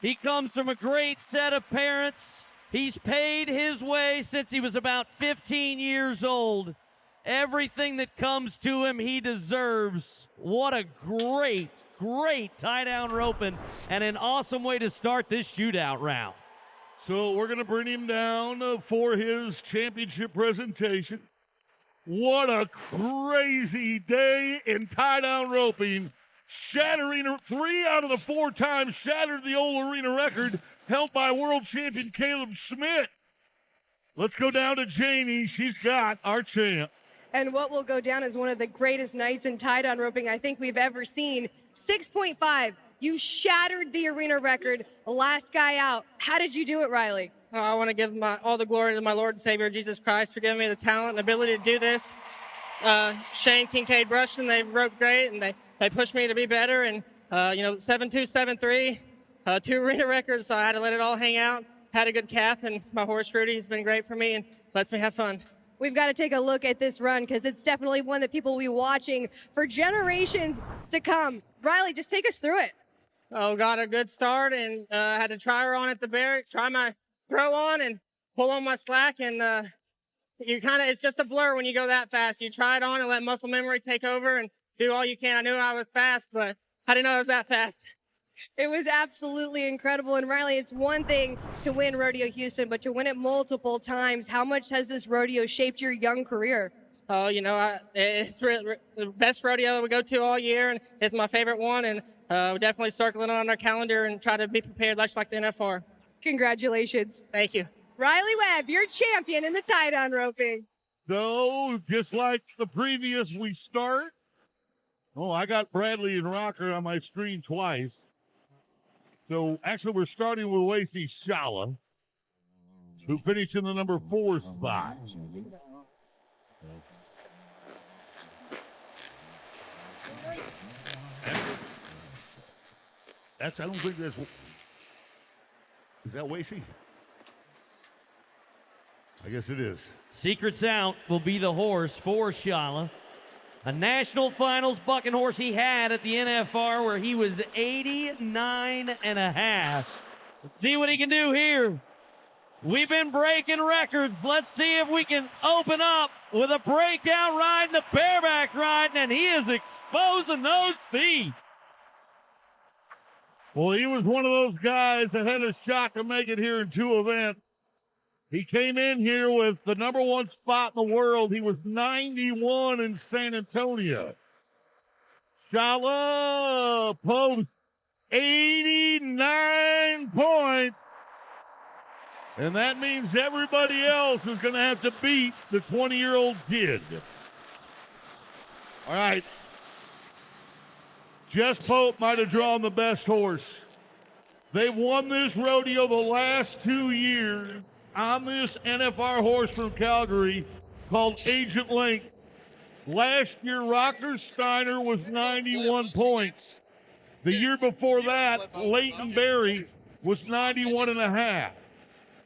He comes from a great set of parents. He's paid his way since he was about 15 years old. Everything that comes to him, he deserves. What a great tie-down roping and an awesome way to start this shootout round. So we're going to bring him down for his championship presentation. What a crazy day in tie-down roping. Shattering 3 out of the 4 times, shattered the old arena record held by world champion Caleb Schmidt. Let's go down to Janie. She's got our champ. And what will go down as one of the greatest nights in tie-down roping I think we've ever seen. 6.5. You shattered the arena record. Last guy out. How did you do it, Riley? I want to give all the glory to my Lord and Savior, Jesus Christ, for giving me the talent and ability to do this. Shane, Kincaid, Brushton, they roped great, and they pushed me to be better. And, 7-2, 7-3, 2 arena records, so I had to let it all hang out. Had a good calf, and my horse, Rudy, has been great for me and lets me have fun. We've got to take a look at this run because it's definitely one that people will be watching for generations to come. Riley, just take us through it. Oh, got a good start, and I had to try her on at the barracks, try my throw on and pull on my slack, and it's just a blur when you go that fast. You try it on and let muscle memory take over and do all you can. I knew I was fast, but I didn't know I was that fast. It was absolutely incredible. And Riley, it's one thing to win Rodeo Houston, but to win it multiple times, how much has this rodeo shaped your young career? It's the best rodeo we go to all year, and it's my favorite one. And we definitely circle it on our calendar and try to be prepared, much like the NFR. Congratulations. Thank you. Riley Webb, your champion in the tie-down roping. So, just like the previous, we start. Oh, I got Bradley and Rocker on my screen twice. So, actually, we're starting with Lacey Shala, who finished in the number 4 spot. I don't think that's. Is that Wasey? I guess it is. Secrets Out will be the horse for Shala. A national finals bucking horse he had at the NFR where he was 89 and a half. Let's see what he can do here. We've been breaking records. Let's see if we can open up with a breakout ride and a bareback ride, and he is exposing those feet. Well, he was one of those guys that had a shot to make it here in 2 events. He came in here with the number 1 spot in the world. He was 91 in San Antonio. Shala posts 89 points. And that means everybody else is going to have to beat the 20-year-old kid. All right. Jess Pope might have drawn the best horse. They won this rodeo the last 2 years on this NFR horse from Calgary called Agent Link. Last year, Rocker Steiner was 91 points. The year before that, Leighton Berry was 91 and a half.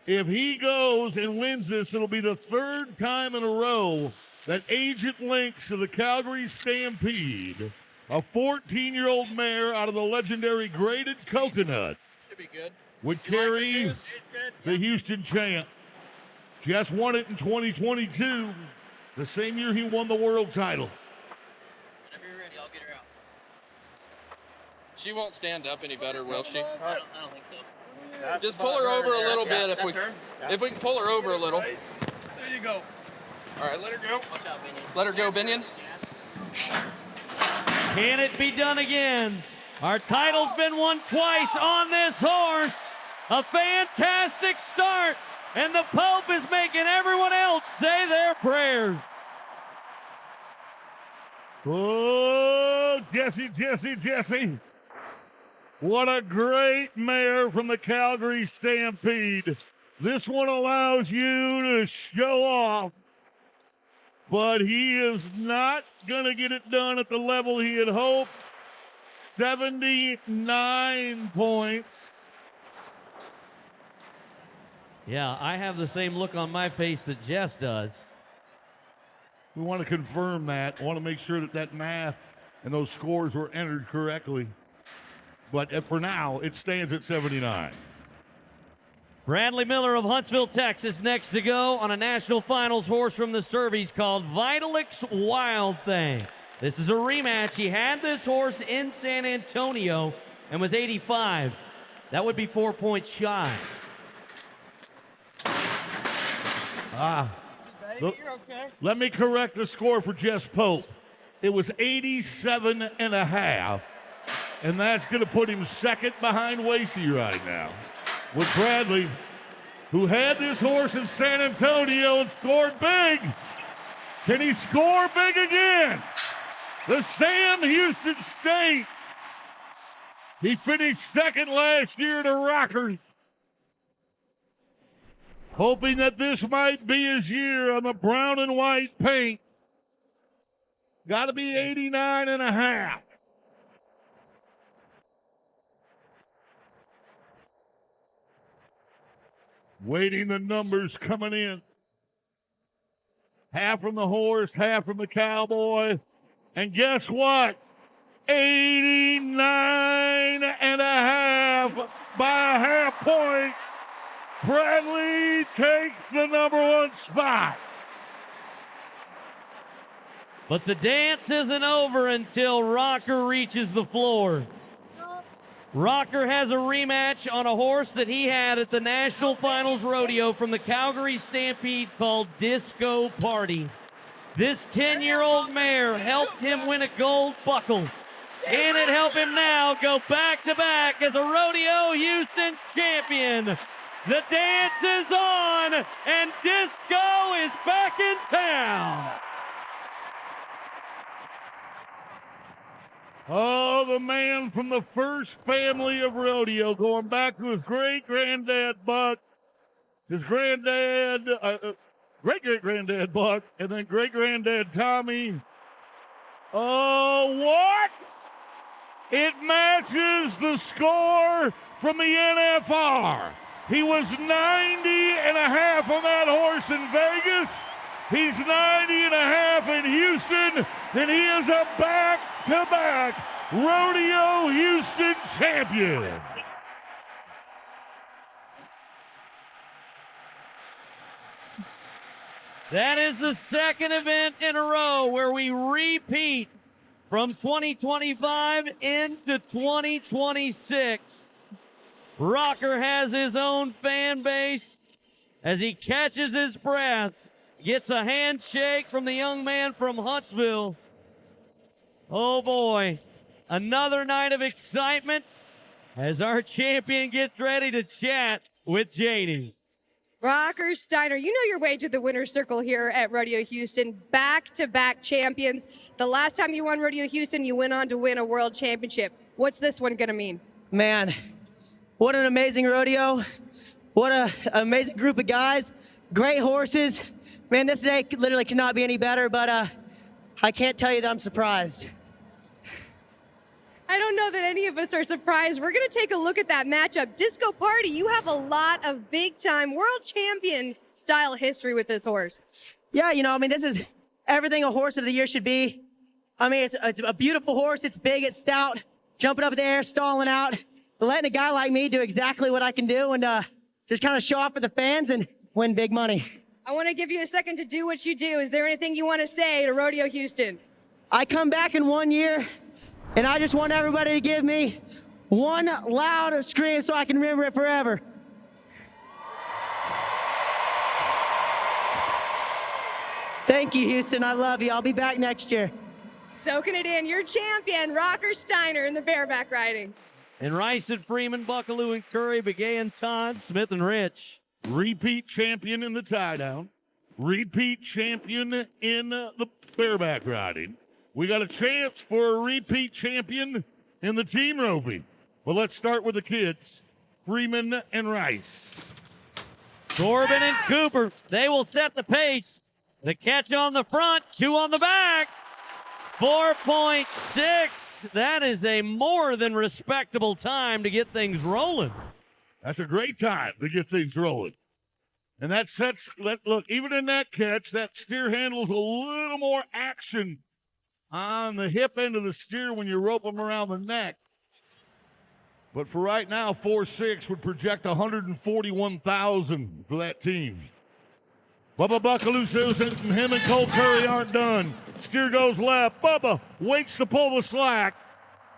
If he goes and wins this, it'll be the 3rd time in a row that Agent Links of the Calgary Stampede, a 14-year-old mare out of the legendary Graded Coconut, Should be good. would carry the Houston champ. Jess won it in 2022, the same year he won the world title. Whenever you're ready, I'll get her out. She won't stand up any better, will she? I don't think so. Just pull her over a little bit if we can pull her over a little. There you go. All right, let her go. Watch out, Binion. Let her go, Binion. Can it be done again? Our title's been won twice on this horse. A fantastic start, and the Pope is making everyone else say their prayers. Oh, Jesse. What a great mare from the Calgary Stampede. This one allows you to show off, but he is not going to get it done at the level he had hoped. 79 points. Yeah, I have the same look on my face that Jess does. We want to confirm that. I want to make sure that math and those scores were entered correctly. But for now, it stands at 79. Bradley Miller of Huntsville, Texas, next to go on a national finals horse from the Cervies called Vitalix Wild Thing. This is a rematch. He had this horse in San Antonio and was 85. That would be 4 points shy. Let me correct the score for Jess Pope. It was 87 and a half. And that's going to put him second behind Wasey right now. With Bradley, who had this horse in San Antonio and scored big. Can he score big again? The Sam Houston State. He finished second last year to Rocker. Hoping that this might be his year on the brown and white paint. Got to be 89 and a half. Waiting the numbers coming in. Half from the horse, half from the Cowboy. And guess what? 89 and a half by a half point. Bradley takes the number 1 spot. But the dance isn't over until Rocker reaches the floor. Rocker has a rematch on a horse that he had at the National Finals Rodeo from the Calgary Stampede called Disco Party. This 10-year-old mare helped him win a gold buckle. And it helped him now go back-to-back as a Rodeo Houston champion. The dance is on, and Disco is back in town. Oh, the man from the first family of rodeo, going back to his great-granddad Buck, his granddad, great-great-granddad Buck, and then great-granddad Tommy. Oh, what? It matches the score from the NFR. He was 90 and a half on that horse in Vegas. He's 90 and a half in Houston, and he is a back-to-back Rodeo Houston champion. That is the second event in a row where we repeat from 2025 into 2026. Rocker has his own fan base as he catches his breath, gets a handshake from the young man from Huntsville. Oh boy, another night of excitement as our champion gets ready to chat with Janie. Rocker Steiner, you know your way to the winner's circle here at Rodeo Houston. Back-to-back champions. The last time you won Rodeo Houston, you went on to win a world championship. What's this one going to mean? Man, what an amazing rodeo. What an amazing group of guys. Great horses. Man, this day literally could not be any better, but I can't tell you that I'm surprised. I don't know that any of us are surprised. We're going to take a look at that matchup. Disco Party, you have a lot of big-time world champion style history with this horse. Yeah, you know, I mean, this is everything a horse of the year should be. I mean, it's a beautiful horse. It's big, it's stout, jumping up in the air, stalling out, but letting a guy like me do exactly what I can do and just kind of show off for the fans and win big money. I want to give you a second to do what you do. Is there anything you want to say to Rodeo Houston? I come back in 1 year, and I just want everybody to give me one loud scream so I can remember it forever. Thank you, Houston. I love you. I'll be back next year. Soaking it in. Your champion, Rocker Steiner in the Bareback Riding. And Rice and Freeman, Buckaloo and Curry, Begay and Todd, Smith and Rich. Repeat champion in the tie-down. Repeat champion in the bareback riding. We got a chance for a repeat champion in the team roping. Well, let's start with the kids, Freeman and Rice. Corbin and Cooper, they will set the pace. The catch on the front, 2 on the back. 4.6. That is a more than respectable time to get things rolling. That's a great time to get things rolling. And that sets, look, even in that catch, that steer handles a little more action on the hip end of the steer when you rope them around the neck. But for right now, 4.6 would project 141,000 for that team. Bubba Buckaloo says that him and Cole Curry aren't done. Steer goes left. Bubba waits to pull the slack.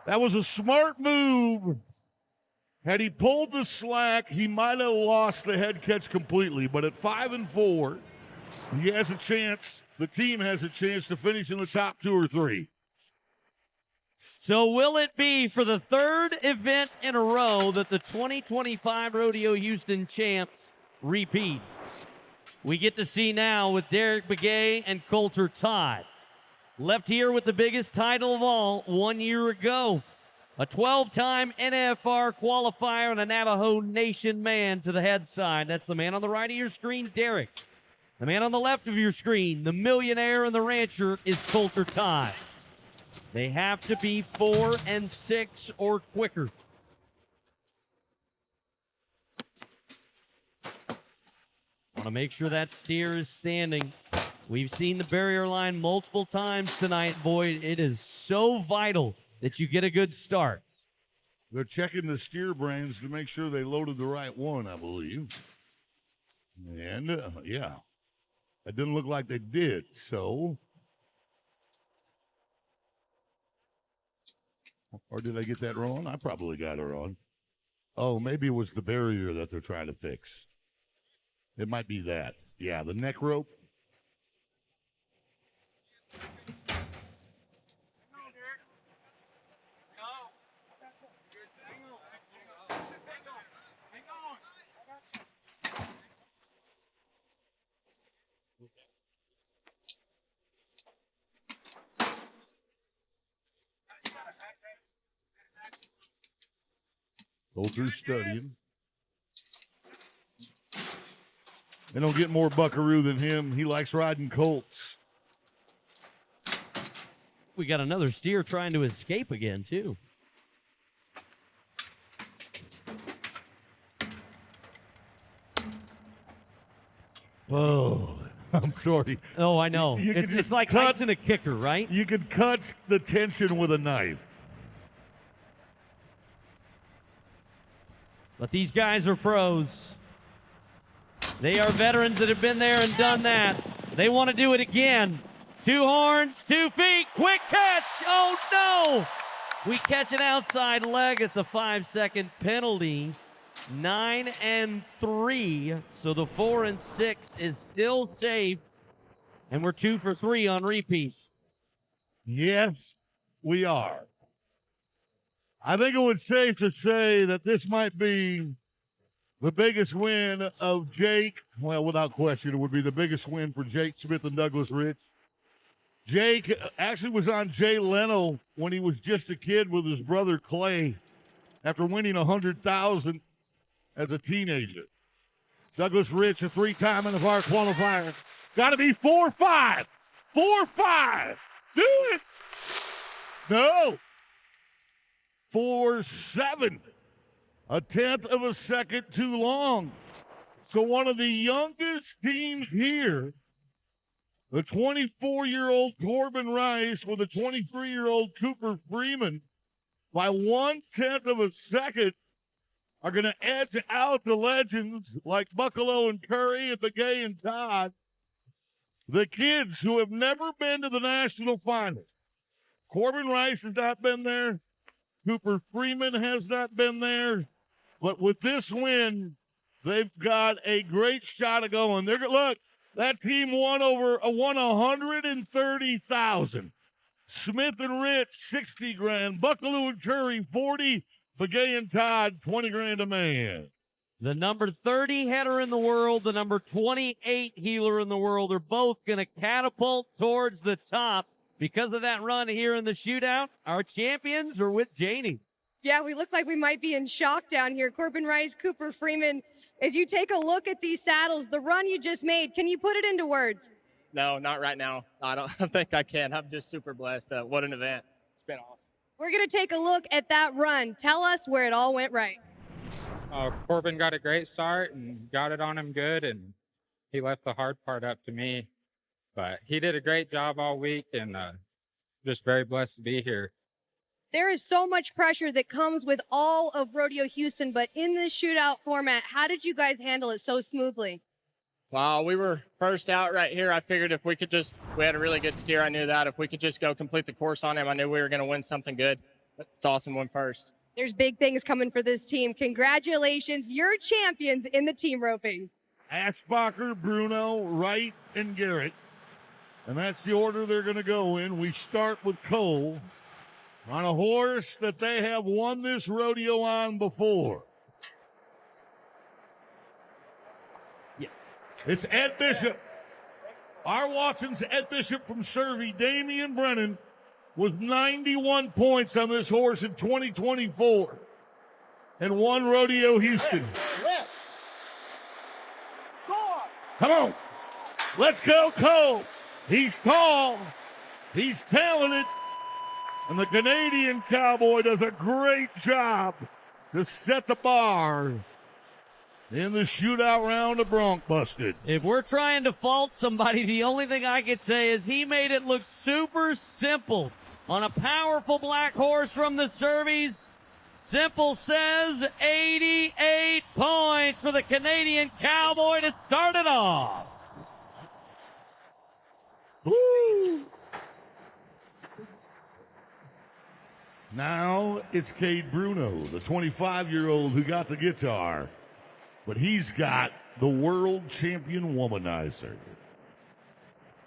That was a smart move. Had he pulled the slack, he might have lost the head catch completely. But at 5 and 4, he has a chance. The team has a chance to finish in the top 2 or 3. So will it be for the third event in a row that the 2025 Rodeo Houston champs repeat? We get to see now with Derek Begay and Coulter Todd. Left here with the biggest title of all 1 year ago. A 12-time NFR qualifier and a Navajo Nation man to the head side. That's the man on the right of your screen, Derek. The man on the left of your screen, the millionaire and the rancher, is Coulter Todd. They have to be 4 and 6 or quicker. Want to make sure that steer is standing. We've seen the barrier line multiple times tonight. Boy, it is so vital that you get a good start. They're checking the steer brains to make sure they loaded the right one, I believe. And, yeah, it didn't look like they did, so. Or did I get that wrong? I probably got it wrong. Oh, maybe it was the barrier that they're trying to fix. It might be that. Yeah, the neck rope. Through studying. They don't get more buckaroo than him. He likes riding colts. We got another steer trying to escape again, too. Oh, I'm sorry. Oh, I know. It's like icing a kicker, right? You can cut the tension with a knife. But these guys are pros. They are veterans that have been there and done that. They want to do it again. 2 horns, 2 feet, quick catch. Oh, no. We catch an outside leg. It's a 5-second penalty. 9 and 3. So the 4 and 6 is still safe. And we're 2 for 3 on repeats. Yes, we are. I think it was safe to say that this might be the biggest win of Jake. Well, without question, it would be the biggest win for Jake Smith and Douglas Rich. Jake actually was on Jay Leno when he was just a kid with his brother Clay after winning $100,000 as a teenager. Douglas Rich, a 3-time NFR qualifier. Got to be 4-5. 4-5. Do it. No. 4-7. A 1/10 of a second too long. So one of the youngest teams here, the 24-year-old Corbin Rice with a 23-year-old Cooper Freeman, by 1/10 of a second, are going to edge out the legends like Buccalo and Curry and Begay and Todd, the kids who have never been to the national finals. Corbin Rice has not been there. Cooper Freeman has not been there. But with this win, they've got a great shot of going. Look, that team won $130,000. Smith and Rich, $60,000. Buccalo and Curry, $40,000. Begay and Todd, $20,000 a man. The number 30 header in the world, the number 28 heeler in the world are both going to catapult towards the top because of that run here in the shootout. Our champions are with Janie. Yeah, we look like we might be in shock down here. Corbin Rice, Cooper Freeman, as you take a look at these saddles, the run you just made, can you put it into words? No, not right now. I don't think I can. I'm just super blessed. What an event. It's been awesome. We're going to take a look at that run. Tell us where it all went right. Corbin got a great start and got it on him good, and he left the hard part up to me. But he did a great job all week, and just very blessed to be here. There is so much pressure that comes with all of Rodeo Houston, but in this shootout format, how did you guys handle it so smoothly? Wow, we were first out right here. I figured if we had a really good steer. I knew that if we could just go complete the course on him, I knew we were going to win something good. It's awesome win first. There's big things coming for this team. Congratulations, you're champions in the team roping. Ashbacher, Bruno, Wright, and Garrett. And that's the order they're going to go in. We start with Cole on a horse that they have won this rodeo on before. Yeah. It's Ed Bishop. R. Watson's Ed Bishop from Survey. Damian Brennan with 91 points on this horse in 2024 and won Rodeo Houston. Come on. Let's go, Cole. He's tall. He's talented. And the Canadian Cowboy does a great job to set the bar in the shootout round of Bronc busted. If we're trying to fault somebody, the only thing I could say is he made it look super simple on a powerful black horse from the Surveys. Simple says 88 points for the Canadian Cowboy to start it off. Woo! Now it's Cade Bruno, the 25-year-old who got the guitar. But he's got the world champion womanizer.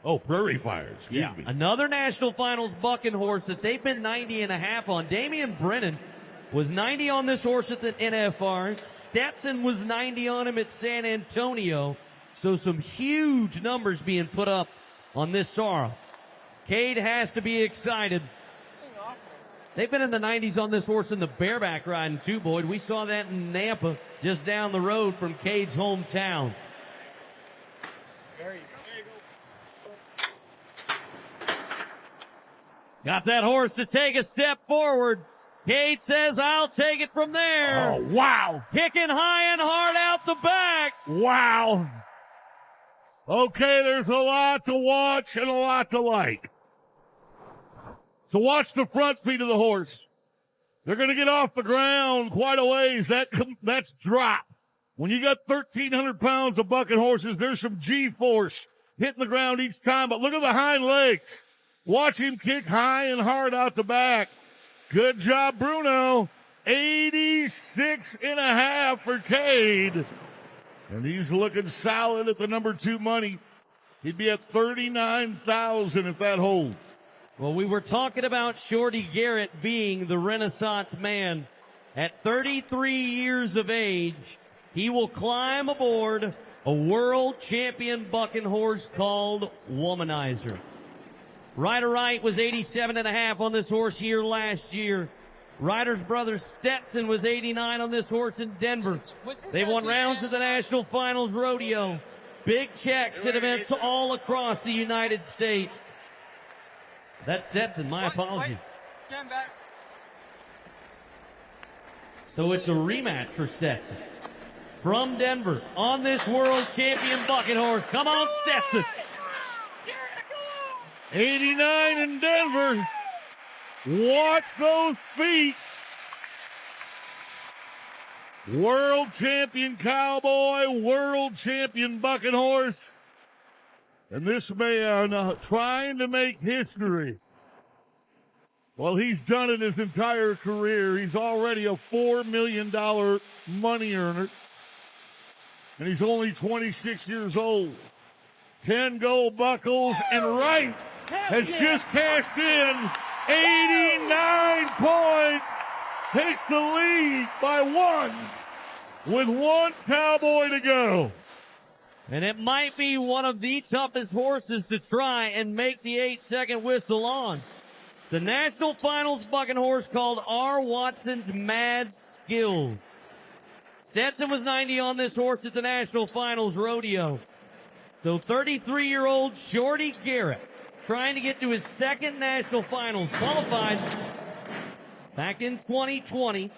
Oh, Prairie Fire, excuse me. Another National Finals bucking horse that they've been 90.5 on. Damian Brennan was 90 on this horse at the NFR. Stetson was 90 on him at San Antonio. So some huge numbers being put up on this sorrow. Cade has to be excited. They've been in the 90s on this horse in the bareback riding too, Boyd. We saw that in Nampa, just down the road from Cade's hometown. Got that horse to take a step forward. Cade says, I'll take it from there. Oh, wow. Kicking high and hard out the back. Wow. Okay, there's a lot to watch and a lot to like. So watch the front feet of the horse. They're going to get off the ground quite a ways. That's drop. When you got 1,300 pounds of bucking horses, there's some G-force hitting the ground each time. But look at the hind legs. Watch him kick high and hard out the back. Good job, Bruno. 86.5 for Cade. And he's looking solid at the number 2 money. He'd be at 39,000 if that holds. Well, we were talking about Shorty Garrett being the Renaissance man. At 33 years of age, he will climb aboard a world champion bucking horse called Womanizer. Ryder Wright was 87.5 on this horse here last year. Ryder's brother Stetson was 89 on this horse in Denver. They won rounds of the National Finals Rodeo. Big checks at events all across the United States. That's Stetson, my apologies. Stand back. So it's a rematch for Stetson. From Denver, on this world champion bucking horse. Come on, Stetson. 89 in Denver. Watch those feet. World champion Cowboy, world champion bucking horse. And this man trying to make history. Well, he's done it his entire career. He's already a $4 million money earner. And he's only 26 years old. 10 gold buckles, and Wright has just cashed in 89 points. Takes the lead by 1 with 1 Cowboy to go. And it might be one of the toughest horses to try and make the 8-second whistle on. It's a National Finals bucking horse called R. Watson's Mad Skills. Stetson was 90 on this horse at the National Finals Rodeo. So 33-year-old Shorty Garrett trying to get to his second National Finals. Qualified back in 2020.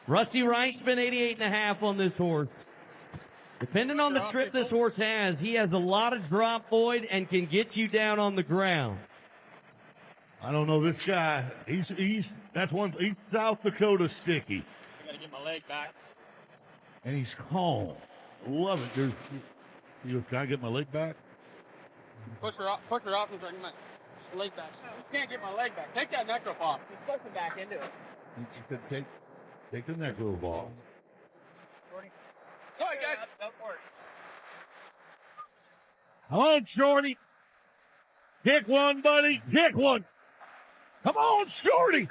Rusty Wright's been 88.5 on this horse. Depending on the trip this horse has, he has a lot of drop, Boyd, and can get you down on the ground. I don't know this guy. He's South Dakota sticky. I gotta get my leg back. And he's calm. Love it. Can I get my leg back? Push her off and bring my leg back. I can't get my leg back. Take that neck rope off. Just push it back into it. You said take the neck rope off. Go ahead, guys. Go for it. Come on, Shorty. Kick one, buddy. Kick one. Come on, Shorty.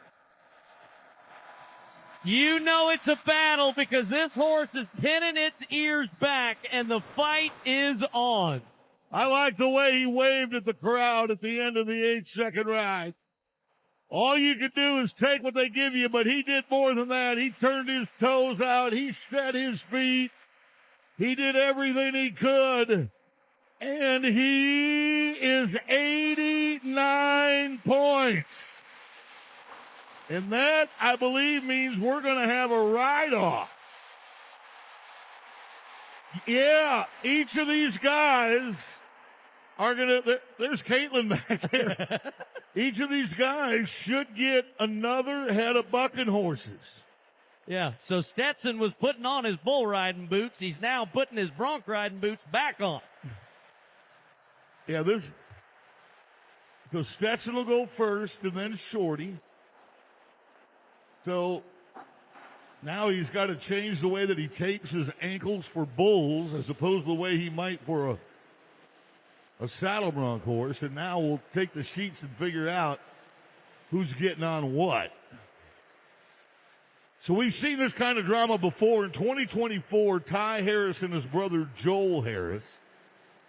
You know it's a battle because this horse is pinning its ears back and the fight is on. I like the way he waved at the crowd at the end of the 8-second ride. All you can do is take what they give you, but he did more than that. He turned his toes out. He set his feet. He did everything he could. And he is 89 points. And that, I believe, means we're going to have a ride-off. Yeah, each of these guys are going to, there's Caitlin back there. Each of these guys should get another head of bucking horses. Yeah, so Stetson was putting on his bull riding boots. He's now putting his bronc riding boots back on. Yeah, so Stetson will go first and then Shorty. So now he's got to change the way that he tapes his ankles for bulls as opposed to the way he might for a saddle bronc horse. And now we'll take the sheets and figure out who's getting on what. So we've seen this kind of drama before. In 2024, Ty Harris and his brother Joel Harris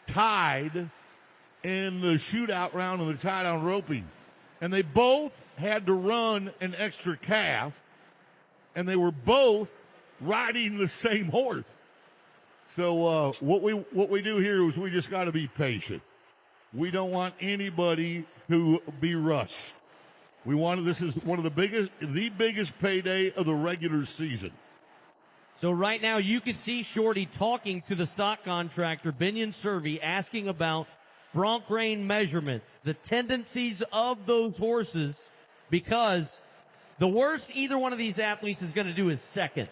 tied in the shootout round of the tie-down roping. And they both had to run an extra calf, and they were both riding the same horse. So what we do here is we just got to be patient. We don't want anybody to be rushed. This is one of the biggest payday of the regular season. So right now you can see Shorty talking to the stock contractor, Binion Servey, asking about bronc rein measurements, the tendencies of those horses, because the worst either one of these athletes is going to do is second.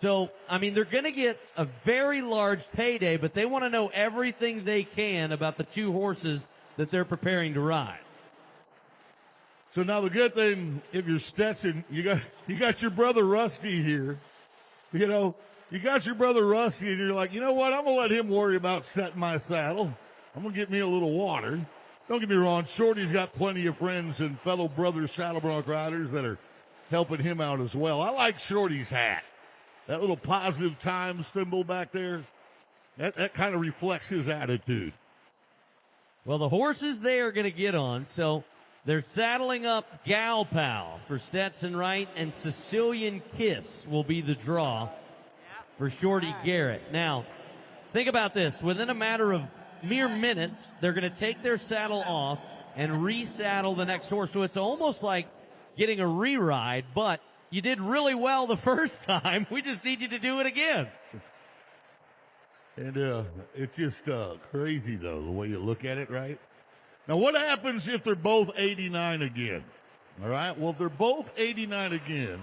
So, I mean, they're going to get a very large payday, but they want to know everything they can about the two horses that they're preparing to ride. So now the good thing, if you're Stetson, you got your brother Rusty here. You know, you got your brother Rusty, and you're like, you know what? I'm going to let him worry about setting my saddle. I'm going to get me a little water. Don't get me wrong. Shorty's got plenty of friends and fellow brother saddle bronc riders that are helping him out as well. I like Shorty's hat. That little positive time symbol back there, that kind of reflects his attitude. Well, the horses they are going to get on, so they're saddling up Gal Pal for Stetson Wright, and Sicilian Kiss will be the draw for Shorty Garrett. Now, think about this. Within a matter of mere minutes, they're going to take their saddle off and resaddle the next horse. So it's almost like getting a re-ride, but you did really well the first time. We just need you to do it again. And it's just crazy, though, the way you look at it, right? Now, what happens if they're both 89 again? All right, well, if they're both 89 again,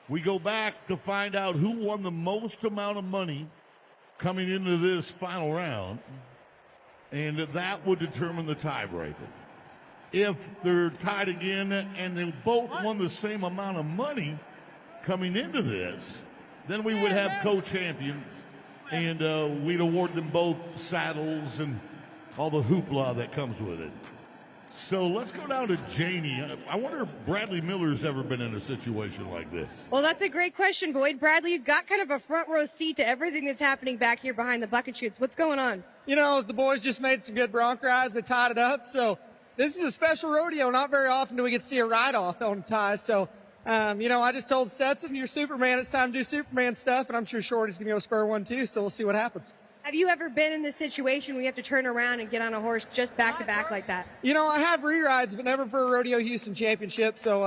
we go back to find out who won the most amount of money coming into this final round, and that would determine the tiebreaker. If they're tied again and they both won the same amount of money coming into this, then we would have co-champions, and we'd award them both saddles and all the hoopla that comes with it. So let's go down to Janie. I wonder if Bradley Miller's ever been in a situation like this. Well, that's a great question, Boyd. Bradley, you've got kind of a front row seat to everything that's happening back here behind the bucket chutes. What's going on? You know, the boys just made some good bronc rides. They tied it up. So this is a special rodeo. Not very often do we get to see a ride-off on ties. So, you know, I just told Stetson, you're Superman. It's time to do Superman stuff. And I'm sure Shorty's going to go spur one, too. So we'll see what happens. Have you ever been in this situation where you have to turn around and get on a horse just back-to-back like that? You know, I have re-rides, but never for a RodeoHouston championship. So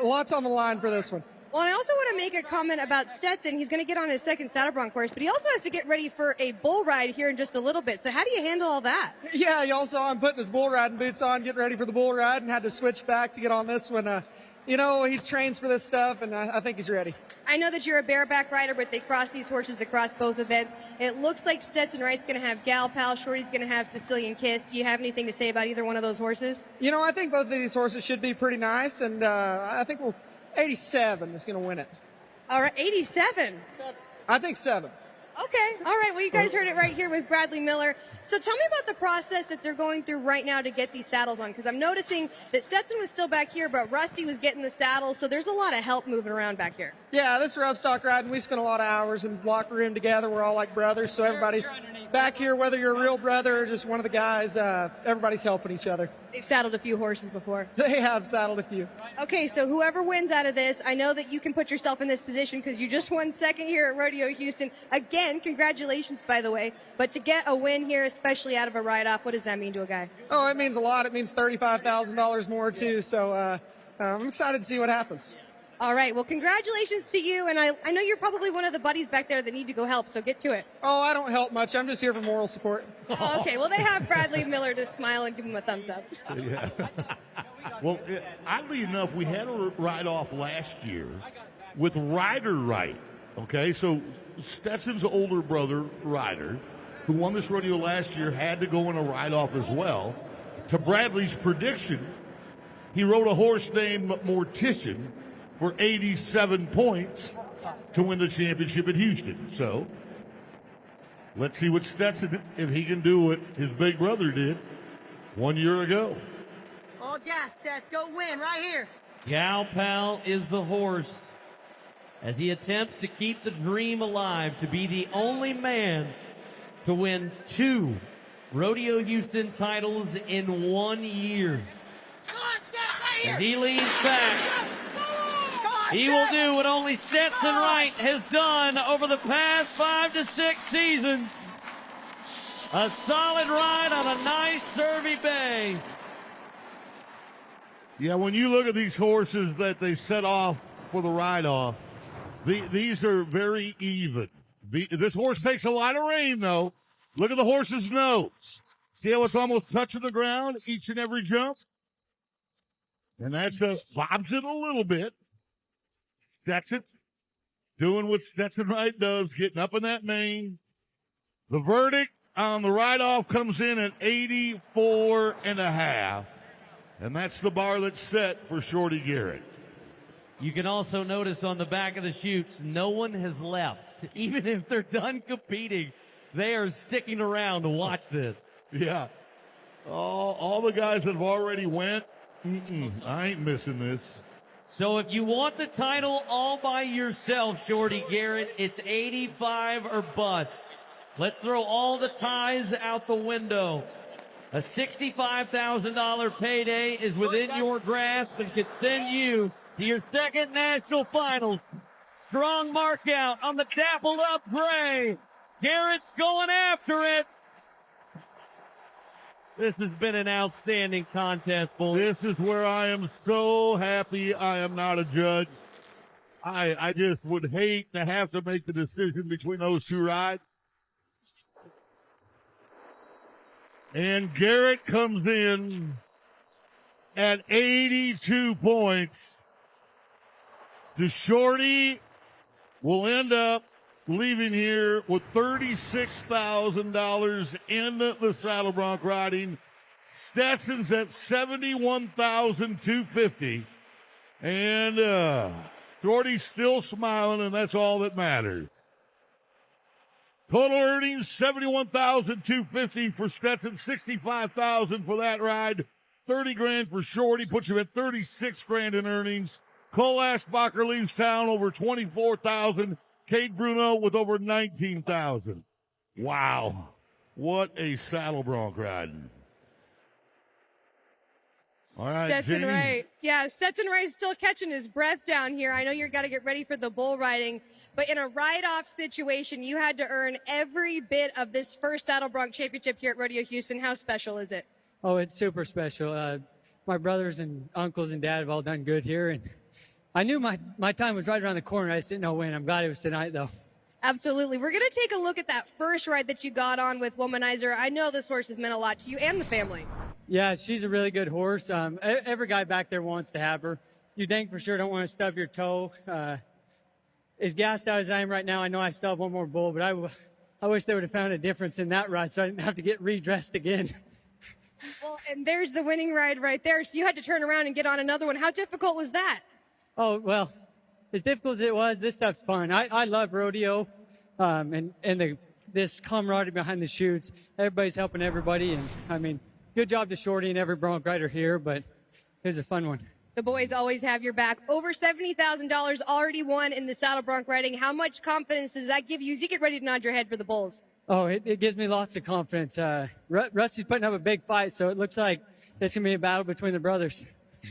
lots on the line for this one. Well, and I also want to make a comment about Stetson. He's going to get on his second saddle bronc horse, but he also has to get ready for a bull ride here in just a little bit. So how do you handle all that? Yeah, y'all saw him putting his bull riding boots on, getting ready for the bull ride, and had to switch back to get on this one. You know, he's trained for this stuff, and I think he's ready. I know that you're a bareback rider, but they cross these horses across both events. It looks like Stetson Wright's going to have Gal Pal, Shorty's going to have Sicilian Kiss. Do you have anything to say about either one of those horses? You know, I think both of these horses should be pretty nice, and I think 87 is going to win it. All right, 87. I think 7. Okay, all right. Well, you guys heard it right here with Bradley Miller. So tell me about the process that they're going through right now to get these saddles on, because I'm noticing that Stetson was still back here, but Rusty was getting the saddles, so there's a lot of help moving around back here. Yeah, this road stock riding, we spend a lot of hours in the locker room together. We're all like brothers, so everybody's back here, whether you're a real brother or just one of the guys, everybody's helping each other. They've saddled a few horses before. They have saddled a few. Okay, so whoever wins out of this, I know that you can put yourself in this position because you just won second here at RodeoHouston. Again, congratulations, by the way. But to get a win here, especially out of a ride-off, what does that mean to a guy? Oh, it means a lot. It means $35,000 more, too. So I'm excited to see what happens. All right. Well, congratulations to you. And I know you're probably one of the buddies back there that need to go help, so get to it. Oh, I don't help much. I'm just here for moral support. Oh, okay. Well, they have Bradley Miller to smile and give him a thumbs up. Yeah. Well, oddly enough, we had a ride-off last year with Ryder Wright. Okay, so Stetson's older brother, Ryder, who won this rodeo last year, had to go in a ride-off as well. To Bradley's prediction, he rode a horse named Mortician for 87 points to win the championship at Houston. So let's see what Stetson, if he can do what his big brother did 1 year ago. All gas, Stats. Go win right here. Gal Pal is the horse as he attempts to keep the dream alive to be the only man to win 2 RodeoHouston titles in 1 year. Come on, Stats, right As he leans back, he will do what only Stetson Wright has done over the past 5 to 6 seasons. A solid ride on a nice Survey Bay. Yeah, when you look at these horses that they set off for the ride-off, these are very even. This horse takes a lot of rain, though. Look at the horse's nose. See how it's almost touching the ground each and every jump? And that just bobs it a little bit. That's it. Doing what Stetson Wright does, getting up in that mane. The verdict on the ride-off comes in at 84.5. And that's the bar that's set for Shorty Garrett. You can also notice on the back of the chutes, no one has left. Even if they're done competing, they are sticking around to watch this. Yeah. All the guys that have already went, I ain't missing this. So if you want the title all by yourself, Shorty Garrett, it's 85 or bust. Let's throw all the ties out the window. A $65,000 payday is within your grasp and can send you to your second national finals. Strong mark out on the dappled up gray. Garrett's going after it. This has been an outstanding contest, boys. This is where I am so happy I am not a judge. I just would hate to have to make the decision between those two rides. And Garrett comes in at 82 points. The Shorty will end up leaving here with $36,000 in the saddle bronc riding. Stetson's at $71,250. And Shorty's still smiling, and that's all that matters. Total earnings, $71,250 for Stetson, $65,000 for that ride, $30,000 for Shorty, puts him at $36,000 in earnings. Cole Ashbacher leaves town over $24,000. Cade Bruno with over $19,000. Wow, what a saddle bronc riding! All right, Stetson Jamie. Wright. Yeah, Stetson Wright's still catching his breath down here. I know you've got to get ready for the bull riding, but in a ride-off situation, you had to earn every bit of this first Saddle Bronc Championship here at Rodeo Houston. How special is it? Oh, it's super special. My brothers and uncles and dad have all done good here, and I knew my time was right around the corner. I just didn't know when. I'm glad it was tonight, though. Absolutely. We're going to take a look at that first ride that you got on with Womanizer. I know this horse has meant a lot to you and the family. Yeah, she's a really good horse. Every guy back there wants to have her. You dang for sure don't want to stub your toe. As gassed out as I am right now, I know I still have one more bull, but I wish they would have found a difference in that ride so I didn't have to get redressed again. Well, and there's the winning ride right there. So you had to turn around and get on another one. How difficult was that? Oh, well, as difficult as it was, this stuff's fun. I love rodeo, and this camaraderie behind the chutes. Everybody's helping everybody, and I mean, good job to Shorty and every bronc rider here, but it was a fun one. The boys always have your back. Over $70,000 already won in the saddle bronc riding. How much confidence does that give you as you get ready to nod your head for the bulls? Oh, it gives me lots of confidence. Rusty's putting up a big fight, so it looks like it's going to be a battle between the brothers.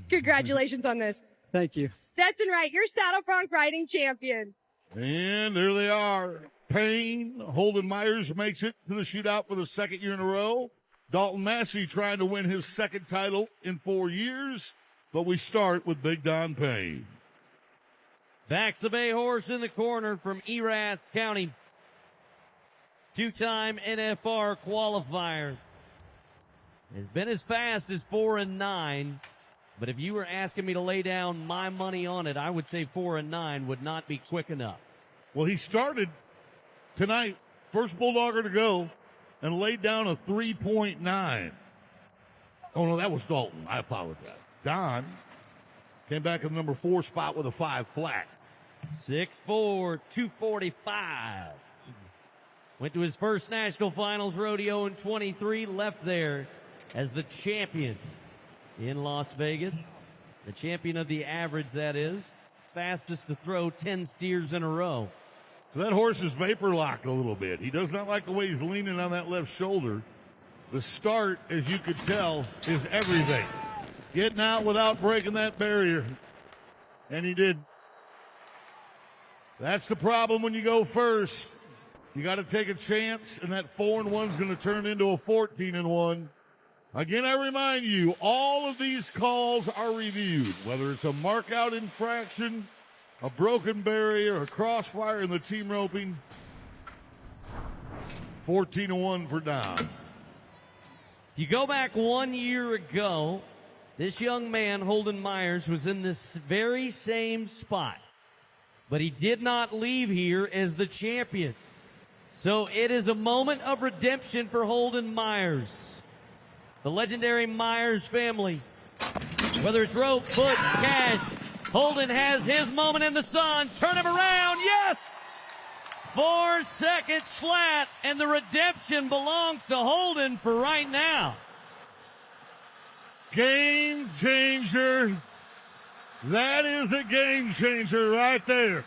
Congratulations on this. Thank you. Stetson Wright, your saddle bronc riding champion. And there they are. Payne, Holden Myers makes it to the shootout for the second year in a row. Dalton Massey trying to win his second title in 4 years. But we start with Big Don Payne. Backs the bay horse in the corner from Erath County. Two-time NFR qualifier. Has been as fast as 4-9. But if you were asking me to lay down my money on it, I would say 4-9 would not be quick enough. Well, he started tonight, first Bulldogger to go, and laid down a 3.9. Oh, no, that was Dalton. I apologize. Don came back in the number 4 spot with a 5 flat. 6'4", 245. Went to his first national finals rodeo in 23, left there as the champion in Las Vegas. The champion of the average, that is. Fastest to throw 10 steers in a row. So that horse is vapor locked a little bit. He does not like the way he's leaning on that left shoulder. The start, as you could tell, is everything. getting out without breaking that barrier. And he did. That's the problem when you go first. You got to take a chance, and that 4-1's going to turn into a 14-1. Again, I remind you, all of these calls are reviewed, whether it's a mark-out infraction, a broken barrier, a crossfire in the team roping. 14-1 for Don. If you go back 1 year ago, this young man, Holden Myers, was in this very same spot, but he did not leave here as the champion. So it is a moment of redemption for Holden Myers. The legendary Myers family. Whether it's rope, foots, cash, Holden has his moment in the sun. Turn him around, yes! 4 seconds flat, and the redemption belongs to Holden for right now. Game changer. That is a game changer right there.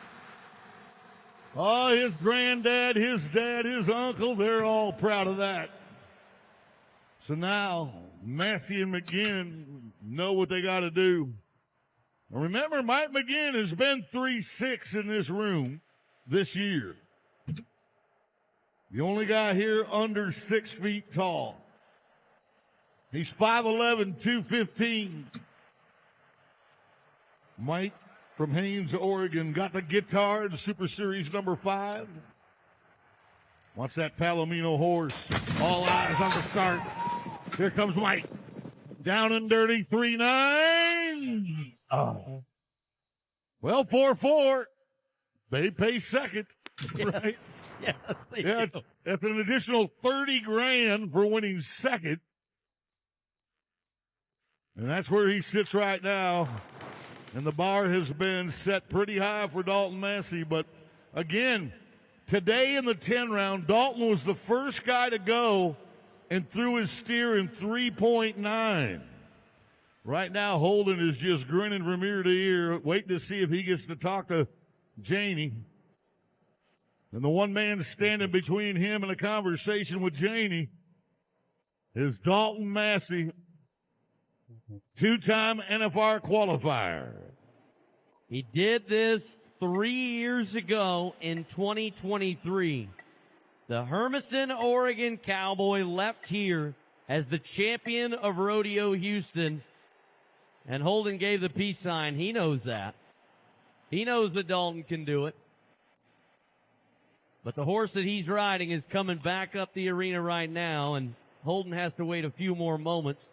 Oh, his granddad, his dad, his uncle, they're all proud of that. So now, Massey and McGinn know what they got to do. Now remember, Mike McGinn has been 3'6" in this room this year. The only guy here under 6 feet tall. He's 5'11", 215. Mike from Haines, Oregon, got the guitar in Super Series number 5. Watch that Palomino horse. All eyes on the start. Here comes Mike. Down and dirty, 3-9. Oh. Well, 4-4. They pay second, right? Yeah, that's an additional $30,000 for winning second. And that's where he sits right now. And the bar has been set pretty high for Dalton Massey. But again, today in the 10 round, Dalton was the first guy to go and threw his steer in 3.9. Right now, Holden is just grinning from ear to ear, waiting to see if he gets to talk to Janie. And the one man standing between him and a conversation with Janie is Dalton Massey, 2-time NFR qualifier. He did this 3 years ago in 2023. The Hermiston, Oregon Cowboy left here as the champion of Rodeo Houston, and Holden gave the peace sign. He knows that. He knows that Dalton can do it. But the horse that he's riding is coming back up the arena right now, and Holden has to wait a few more moments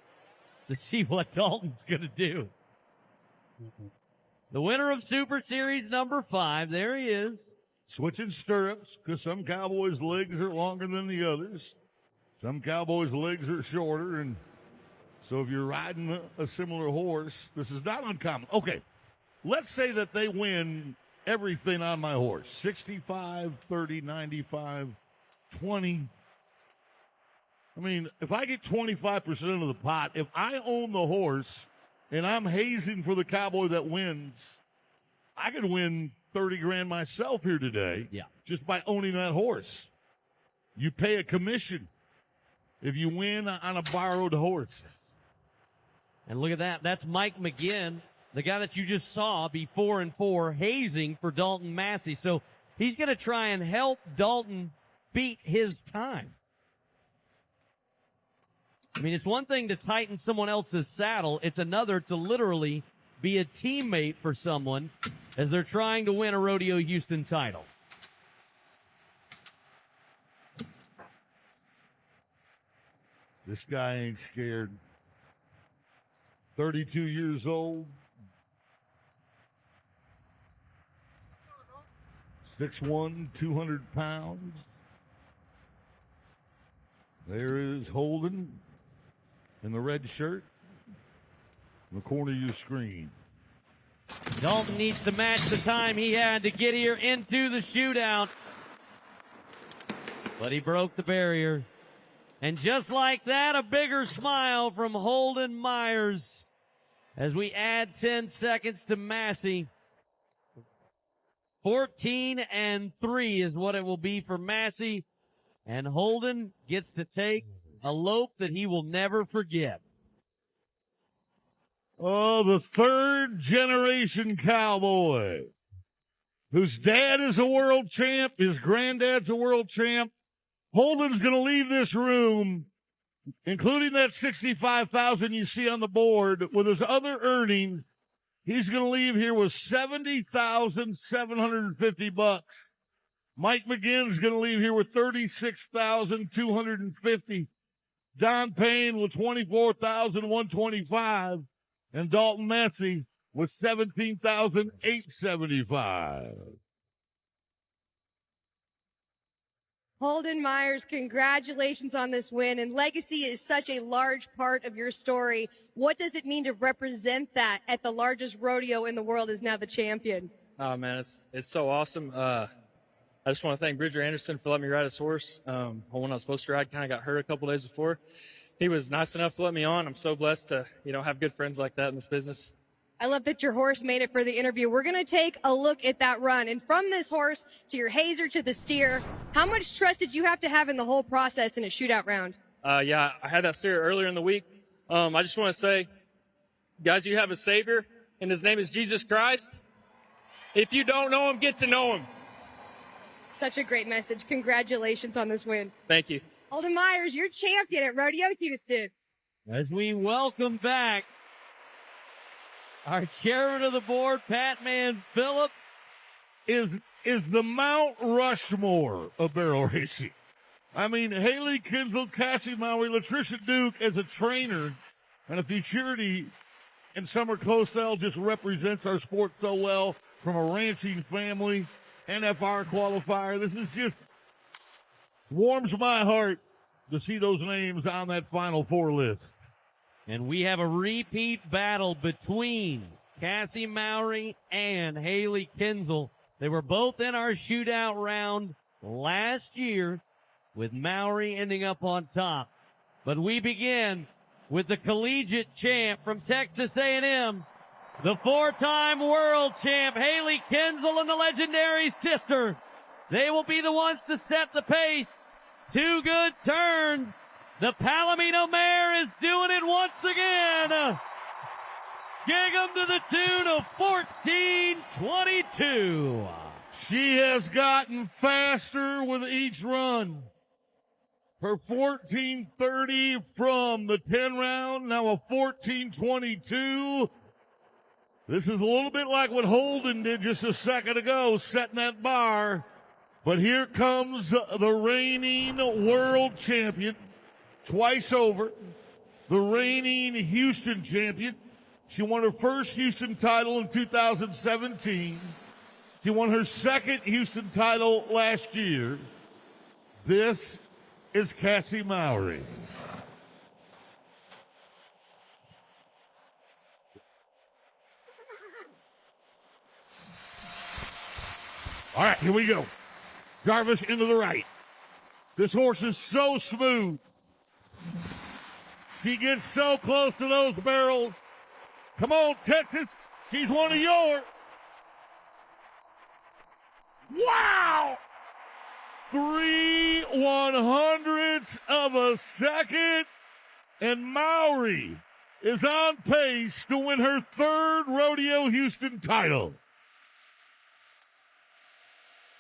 to see what Dalton's going to do. The winner of Super Series number 5, there he is. Switching stirrups, because some Cowboys' legs are longer than the others. Some Cowboys' legs are shorter, and so if you're riding a similar horse, this is not uncommon. Okay, let's say that they win everything on my horse. 65, 30, 95, 20. I mean, if I get 25% of the pot, if I own the horse and I'm hazing for the Cowboy that wins, I could win $30,000 myself here today. Yeah. Just by owning that horse. You pay a commission if you win on a borrowed horse. And look at that. That's Mike McGinn, the guy that you just saw be 4-4, hazing for Dalton Massey. So he's going to try and help Dalton beat his time. I mean, it's one thing to tighten someone else's saddle. It's another to literally be a teammate for someone as they're trying to win a Rodeo Houston title. This guy ain't scared. 32 years old. 6'1", 200 pounds. There is Holden in the red shirt in the corner of your screen. Dalton needs to match the time he had to get here into the shootout. But he broke the barrier. And just like that, a bigger smile from Holden Myers as we add 10 seconds to Massey. 14-3 is what it will be for Massey. And Holden gets to take a lope that he will never forget. Oh, the third generation Cowboy, whose dad is a world champ, his granddad's a world champ. Holden's going to leave this room, including that $65,000 you see on the board, with his other earnings. He's going to leave here with $70,750. Mike McGinn's going to leave here with $36,250. Don Payne with $24,125. And Dalton Massey with $17,875. Holden Myers, congratulations on this win. And legacy is such a large part of your story. What does it mean to represent that at the largest rodeo in the world as now the champion? Oh, man, it's so awesome. I just want to thank Bridger Anderson for letting me ride his horse. When I was supposed to ride, kind of got hurt a couple days before. He was nice enough to let me on. I'm so blessed to, have good friends like that in this business. I love that your horse made it for the interview. We're going to take a look at that run. And from this horse to your hazer to the steer, how much trust did you have to have in the whole process in a shootout round? Yeah, I had that steer earlier in the week. I just want to say, guys, you have a Savior, and his name is Jesus Christ. If you don't know him, get to know him. Such a great message. Congratulations on this win. Thank you. Holden Myers, your champion at Rodeo Houston. As we welcome back our chairman of the board, Pat Man Phillips, is the Mount Rushmore of barrel racing. I mean, Hali Kinsel, Kassie Mowry, Latricia Duke as a trainer and a futurity, and Summer Cosell just represents our sport so well from a ranching family, NFR qualifier. This is just warms my heart to see those names on that Final Four list. And we have a repeat battle between Kassie Mowry and Hali Kinsel. They were both in our shootout round last year, with Mowry ending up on top. But we begin with the collegiate champ from Texas A&M, the four-time world champ, Hali Kinsel, and the legendary sister. They will be the ones to set the pace. Two good turns. The Palomino mare is doing it once again. Gig 'em to the tune of 14:22. She has gotten faster with each run. Her 14:30 from the 10 round, now a 14:22. This is a little bit like what Holden did just a second ago, setting that bar. But here comes the reigning world champion, twice over, the reigning Houston champion. She won her first Houston title in 2017. She won her second Houston title last year. This is Kassie Mowry. All right, here we go. Jarvis into the right. This horse is so smooth. She gets so close to those barrels. Come on, Texas. She's one of yours. Wow! 3/100ths of a second. And Mowry is on pace to win her third Rodeo Houston title.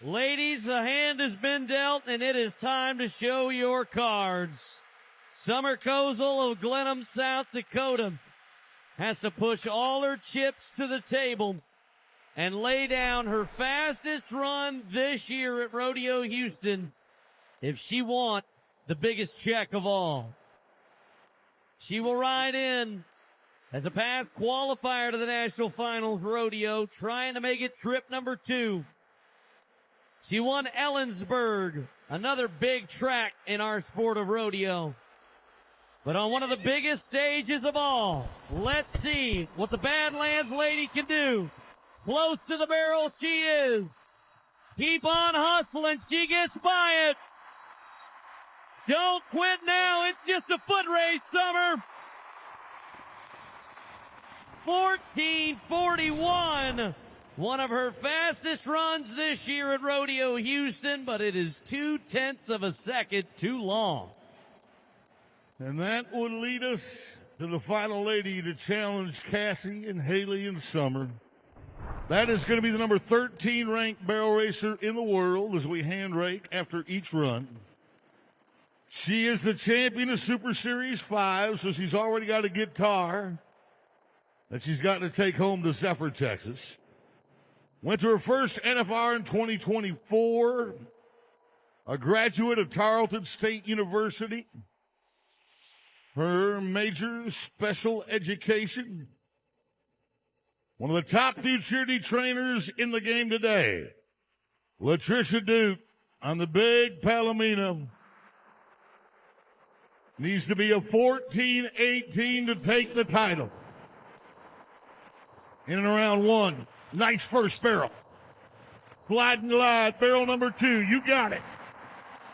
Ladies, the hand has been dealt, and it is time to show your cards. Summer Cosell of Glenham, South Dakota, has to push all her chips to the table and lay down her fastest run this year at Rodeo Houston if she wants the biggest check of all. She will ride in as a past qualifier to the National Finals Rodeo, trying to make it trip number 2. She won Ellensburg, another big track in our sport of rodeo. But on one of the biggest stages of all, let's see what the Badlands lady can do. Close to the barrel she is. Keep on hustling. She gets by it. Don't quit now. It's just a foot race, Summer. 14:41. One of her fastest runs this year at Rodeo Houston, but it is 0.2 of a second too long. And that would lead us to the final lady to challenge Kassie and Hali and Summer. That is going to be the number 13 ranked barrel racer in the world as we hand rake after each run. She is the champion of Super Series 5, so she's already got a guitar that she's got to take home to Zephyr, Texas. Went to her first NFR in 2024, a graduate of Tarleton State University. Her major, special education. One of the top futurity trainers in the game today, Latricia Duke on the big Palomino. Needs to be a 14-18 to take the title. In and around one. Nice first barrel. Slide and glide, barrel number 2. You got it.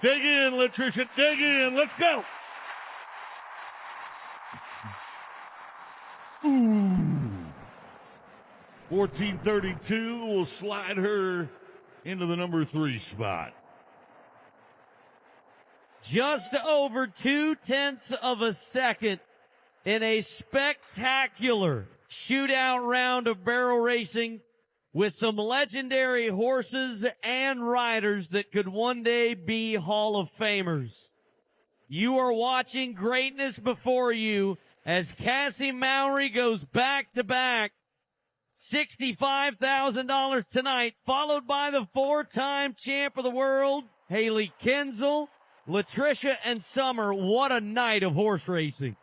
Dig in, Latricia, dig in. Let's go. Ooh. 1432 will slide her into the number 3 spot. Just over 0.2 of a second in a spectacular shootout round of barrel racing with some legendary horses and riders that could one day be Hall of Famers. You are watching greatness before you as Kassie Mowry goes back-to-back. $65,000 tonight, followed by the 4-time champ of the world, Hali Kinzel, Latricia, and Summer. What a night of horse racing.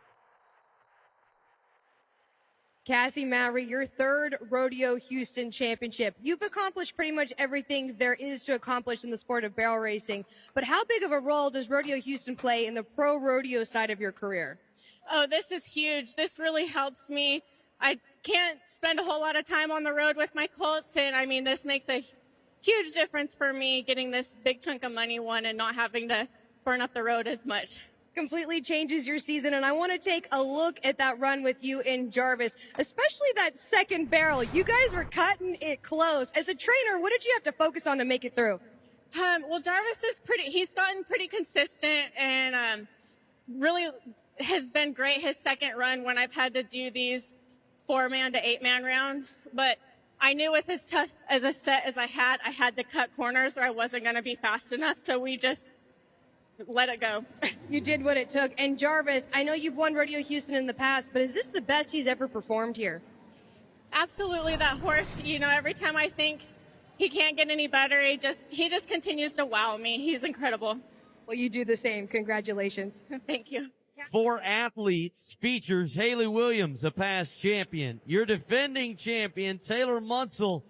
Kassie Mowry, your third Rodeo Houston championship. You've accomplished pretty much everything there is to accomplish in the sport of barrel racing. But how big of a role does Rodeo Houston play in the pro rodeo side of your career? Oh, this is huge. This really helps me. I can't spend a whole lot of time on the road with my colts, and I mean, this makes a huge difference for me getting this big chunk of money won and not having to burn up the road as much. Completely changes your season, and I want to take a look at that run with you in Jarvis, especially that second barrel. You guys were cutting it close. As a trainer, what did you have to focus on to make it through? Well, Jarvis is he's gotten pretty consistent and really has been great his second run when I've had to do these 4-man to 8-man round. But I knew with as tough as a set as I had to cut corners or I wasn't going to be fast enough. So we just let it go. You did what it took. And Jarvis, I know you've won Rodeo Houston in the past, but is this the best he's ever performed here? Absolutely. That horse, you know, every time I think he can't get any better, he just continues to wow me. He's incredible. Well, you do the same. Congratulations. Thank you. 4 athletes features Hali Williams, a past champion, your defending champion, Taylor Munsell,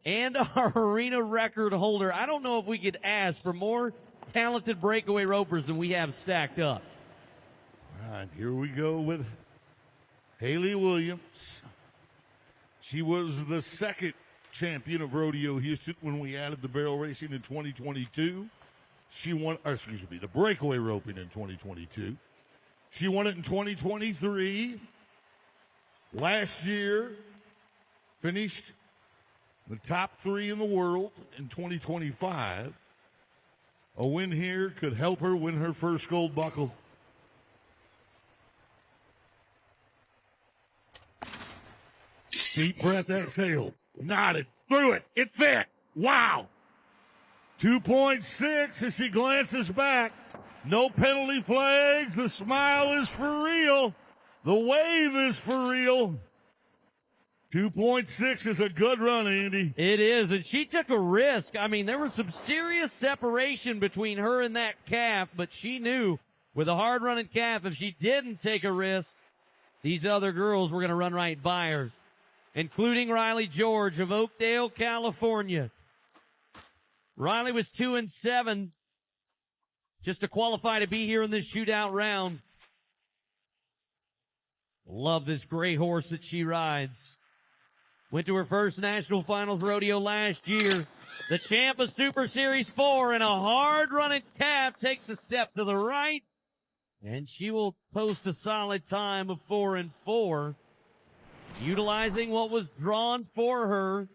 and our arena record holder. I don't know if we could ask for more talented breakaway ropers than we have stacked up. All right, here we go with Hali Williams. She was the second champion of Rodeo Houston when we added the barrel racing in 2022. She won, the breakaway roping in 2022. She won it in 2023. Last year, finished the top 3 in the world in 2025. A win here could help her win her first gold buckle. Deep breath, exhale. Nodded. Through it. It fit. Wow. 2.6 as she glances back. No penalty flags. The smile is for real. The wave is for real. 2.6 is a good run, Andy. It is, and she took a risk. I mean, there was some serious separation between her and that calf, but she knew with a hard-running calf, if she didn't take a risk, these other girls were going to run right by her, including Riley George of Oakdale, California. Riley was 2-7 just to qualify to be here in this shootout round. Love this great horse that she rides. Went to her first National Finals Rodeo last year. The champ of Super Series 4 and a hard-running calf takes a step to the right. And she will post a solid time of 4-4. Utilizing what was drawn for her.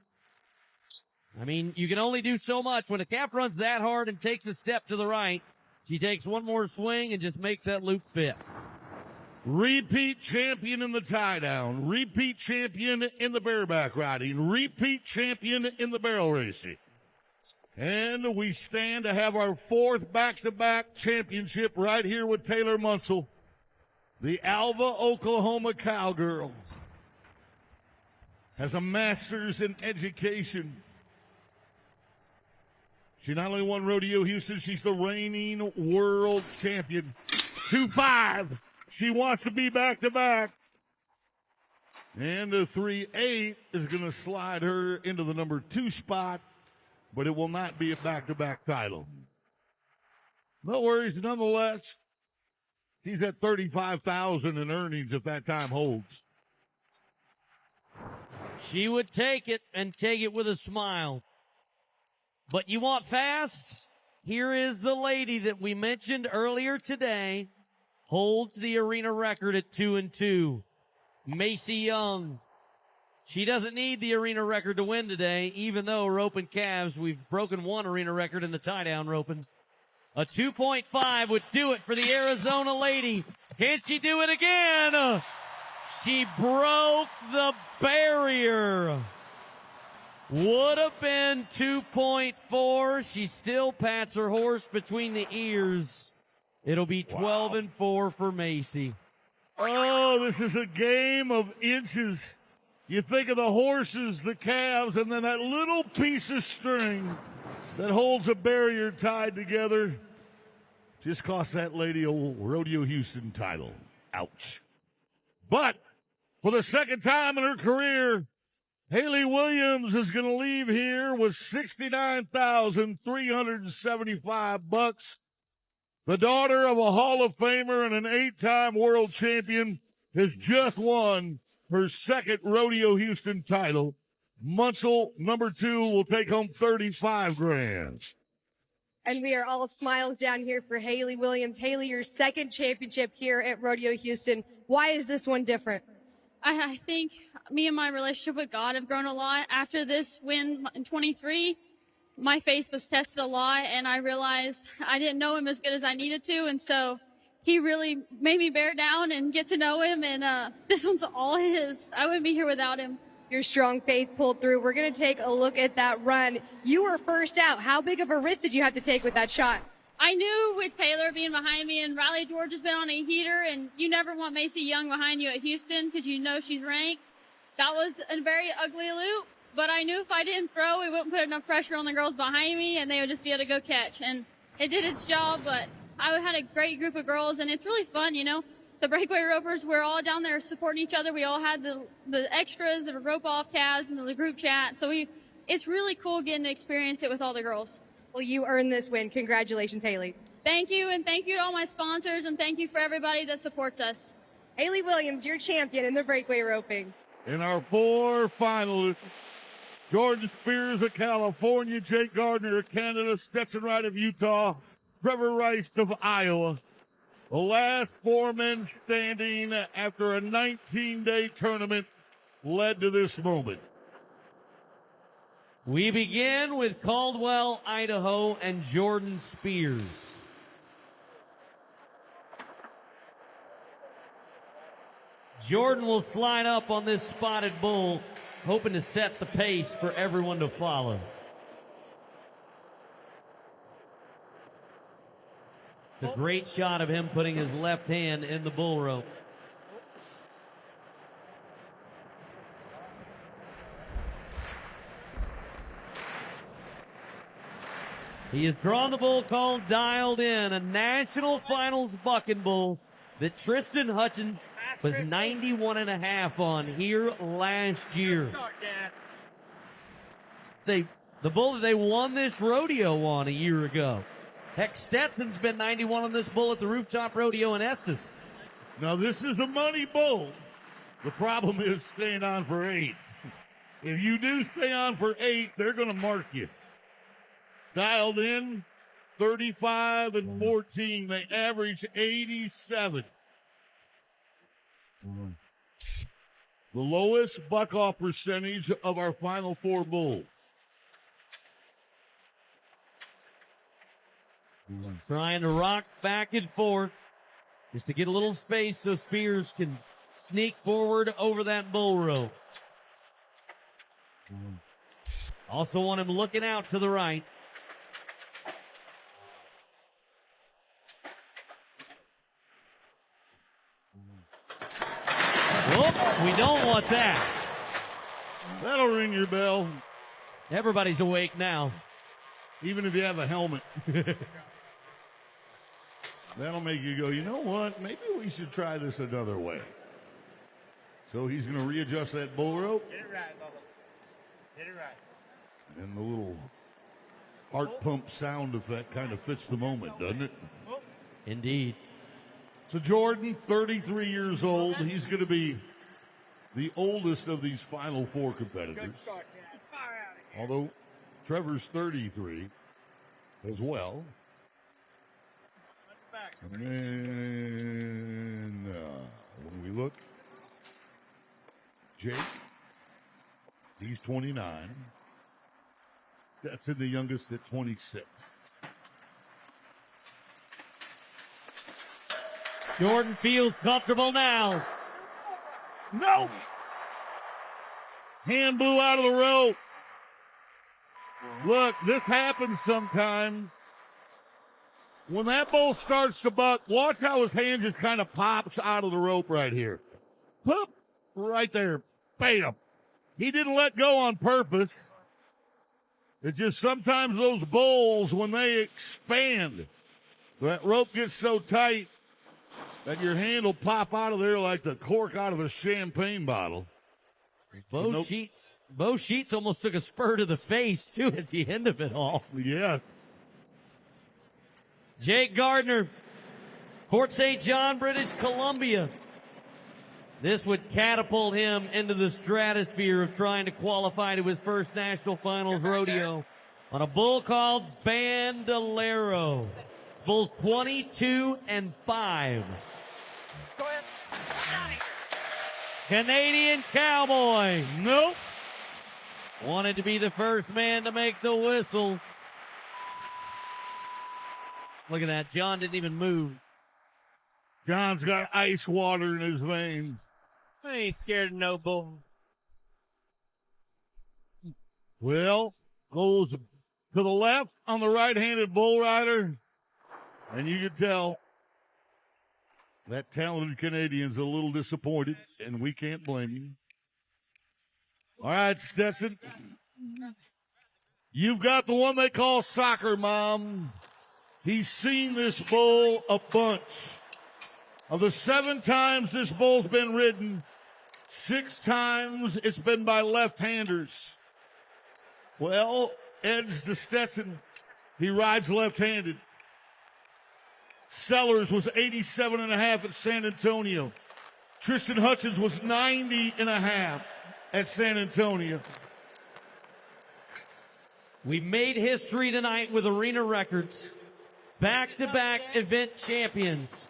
I mean, you can only do so much. When a calf runs that hard and takes a step to the right, she takes one more swing and just makes that loop fit. repeat champion in the tie down, repeat champion in the bareback riding, repeat champion in the barrel racing. And we stand to have our fourth back-to-back championship right here with Taylor Munsell, the Alva, Oklahoma cowgirl. Has a master's in education. She not only won Rodeo Houston, she's the reigning world champion. 2-5. She wants to be back-to-back. And the 3-8 is going to slide her into the number 2 spot, but it will not be a back-to-back title. No worries, nonetheless. She's at $35,000 in earnings if that time holds. She would take it and take it with a smile. But you want fast? Here is the lady that we mentioned earlier today. Holds the arena record at 2-2. Macy Young. She doesn't need the arena record to win today, even though roping calves, we've broken one arena record in the tie-down roping. A 2.5 would do it for the Arizona lady. Can she do it again? She broke the barrier. Would have been 2.4. She still pats her horse between the ears. It'll be 12-4 for Macy. Oh, this is a game of inches. You think of the horses, the calves, and then that little piece of string that holds a barrier tied together. Just cost that lady a Rodeo Houston title. Ouch. But for the second time in her career, Hali Williams is going to leave here with $69,375. The daughter of a Hall of Famer and an 8-time world champion has just won her second Rodeo Houston title. Munsell, number 2, will take home $35,000. And we are all smiles down here for Hali Williams. Hali, your second championship here at Rodeo Houston. Why is this one different? I think me and my relationship with God have grown a lot. After this win in 23, my faith was tested a lot, and I realized I didn't know him as good as I needed to, and so he really made me bear down and get to know him, and this one's all his. I wouldn't be here without him. Your strong faith pulled through. We're going to take a look at that run. You were first out. How big of a risk did you have to take with that shot? I knew with Taylor being behind me and Riley George has been on a heater, and you never want Macy Young behind you at Houston because you know she's ranked. That was a very ugly loop, but I knew if I didn't throw, it wouldn't put enough pressure on the girls behind me, and they would just be able to go catch. And it did its job, but I had a great group of girls, and it's really fun, you know. The Breakaway Ropers, we're all down there supporting each other. We all had the extras, the rope-off calves, and the group chat. So it's really cool getting to experience it with all the girls. Well, you earned this win. Congratulations, Hali. Thank you, and thank you to all my sponsors, and thank you for everybody that supports us. Hali Williams, your champion in the Breakaway Roping. In our 4 finalists, Jordan Spears of California, Jake Gardner of Canada, Stetson Wright of Utah, Trevor Rice of Iowa. The last 4 men standing after a 19-day tournament led to this moment. We begin with Caldwell, Idaho, and Jordan Spears. Jordan will slide up on this spotted bull, hoping to set the pace for everyone to follow. It's a great shot of him putting his left hand in the bull rope. He has drawn the bull called Dialed In, a national finals bucking bull that Tristan Hutchins was 91.5 on here last year. The bull that they won this rodeo on a year ago. Heck, Stetson's been 91 on this bull at the Rooftop Rodeo in Estes. Now, this is a money bull. The problem is staying on for 8. If you do stay on for 8, they're going to mark you. Dialed In, 35 and 14. They average 87. The lowest buck-off percentage of our final 4 bulls. Trying to rock back and forth. just to get a little space so Spears can sneak forward over that bull rope. Also want him looking out to the right. Oh, we don't want that. That'll ring your bell. Everybody's awake now. Even if you have a helmet. That'll make you go, you know what? Maybe we should try this another way. So he's going to readjust that bull rope. Get it right, Bubba. Get it right. And the little heart pump sound effect kind of fits the moment, doesn't it? Indeed. So Jordan, 33 years old. He's going to be the oldest of these Final Four competitors. Although Trevor's 33 as well. And then when we look, Jake, he's 29. Stetson, the youngest, at 26. Jordan feels comfortable now. No! Hand blew out of the rope. Look, this happens sometimes. When that bull starts to buck, watch how his hand just kind of pops out of the rope right here. Poop! Right there. Bam! He didn't let go on purpose. It's just sometimes those bulls, when they expand, that rope gets so tight that your hand will pop out of there like the cork out of a champagne bottle. Bo Sheets almost took a spur to the face, too, at the end of it all. Yes. Jake Gardner, Port St. John, British Columbia. This would catapult him into the stratosphere of trying to qualify to his first National Finals Rodeo on a bull called Bandolero. Bulls 22 and 5. Canadian Cowboy. Nope. Wanted to be the first man to make the whistle. Look at that. John didn't even move. John's got ice water in his veins. I ain't scared of no bull. Well, goes to the left on the right-handed bull rider. And you can tell that talented Canadian's a little disappointed, and we can't blame him. All right, Stetson. You've got the one they call Soccer Mom. He's seen this bull a bunch. Of the 7 times this bull's been ridden, 6 times it's been by left-handers. Well, edge to Stetson. He rides left-handed. Sellers was 87.5 at San Antonio. Tristan Hutchins was 90.5 at San Antonio. We made history tonight with arena records. Back-to-back event champions.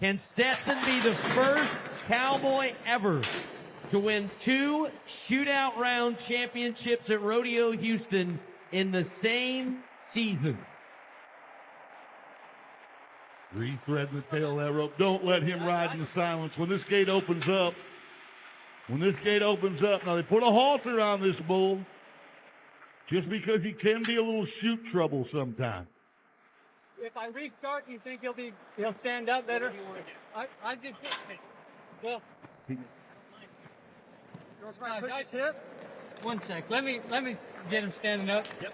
Can Stetson be the first Cowboy ever to win 2 shootout round championships at Rodeo Houston in the same season? Rethread the tail of that rope. Don't let him ride in the silence. When this gate opens up, now they put a halter on this bull just because he can be a little shoot trouble sometimes. If I restart, you think he'll stand up better? I just well. Nice hit. 1 sec. Let me get him standing up. Yep.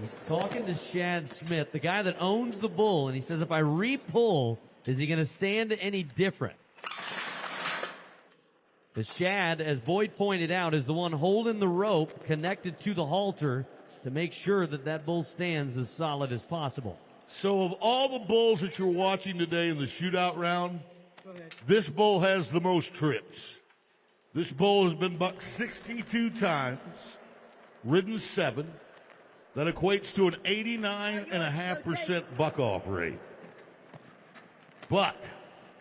He's talking to Shad Smith, the guy that owns the bull, and he says, if I re-pull, is he going to stand any different? The Shad, as Boyd pointed out, is the one holding the rope connected to the halter to make sure that that bull stands as solid as possible. So of all the bulls that you're watching today in the shootout round, this bull has the most trips. This bull has been bucked 62 times, ridden 7. That equates to an 89.5% buck-off rate. But,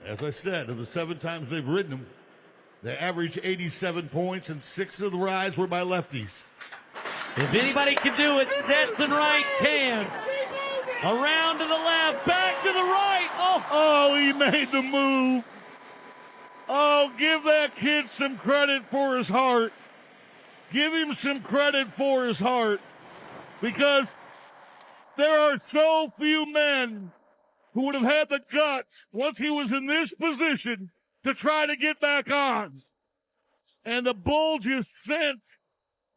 as I said, of the 7 times they've ridden him, they average 87 points, and 6 of the rides were by lefties. If anybody can do it, Stetson Wright can. Around to the left, back to the right. Oh, he made the move. Oh, give that kid some credit for his heart. Give him some credit for his heart, because there are so few men who would have had the guts once he was in this position to try to get back on. And the bull just sensed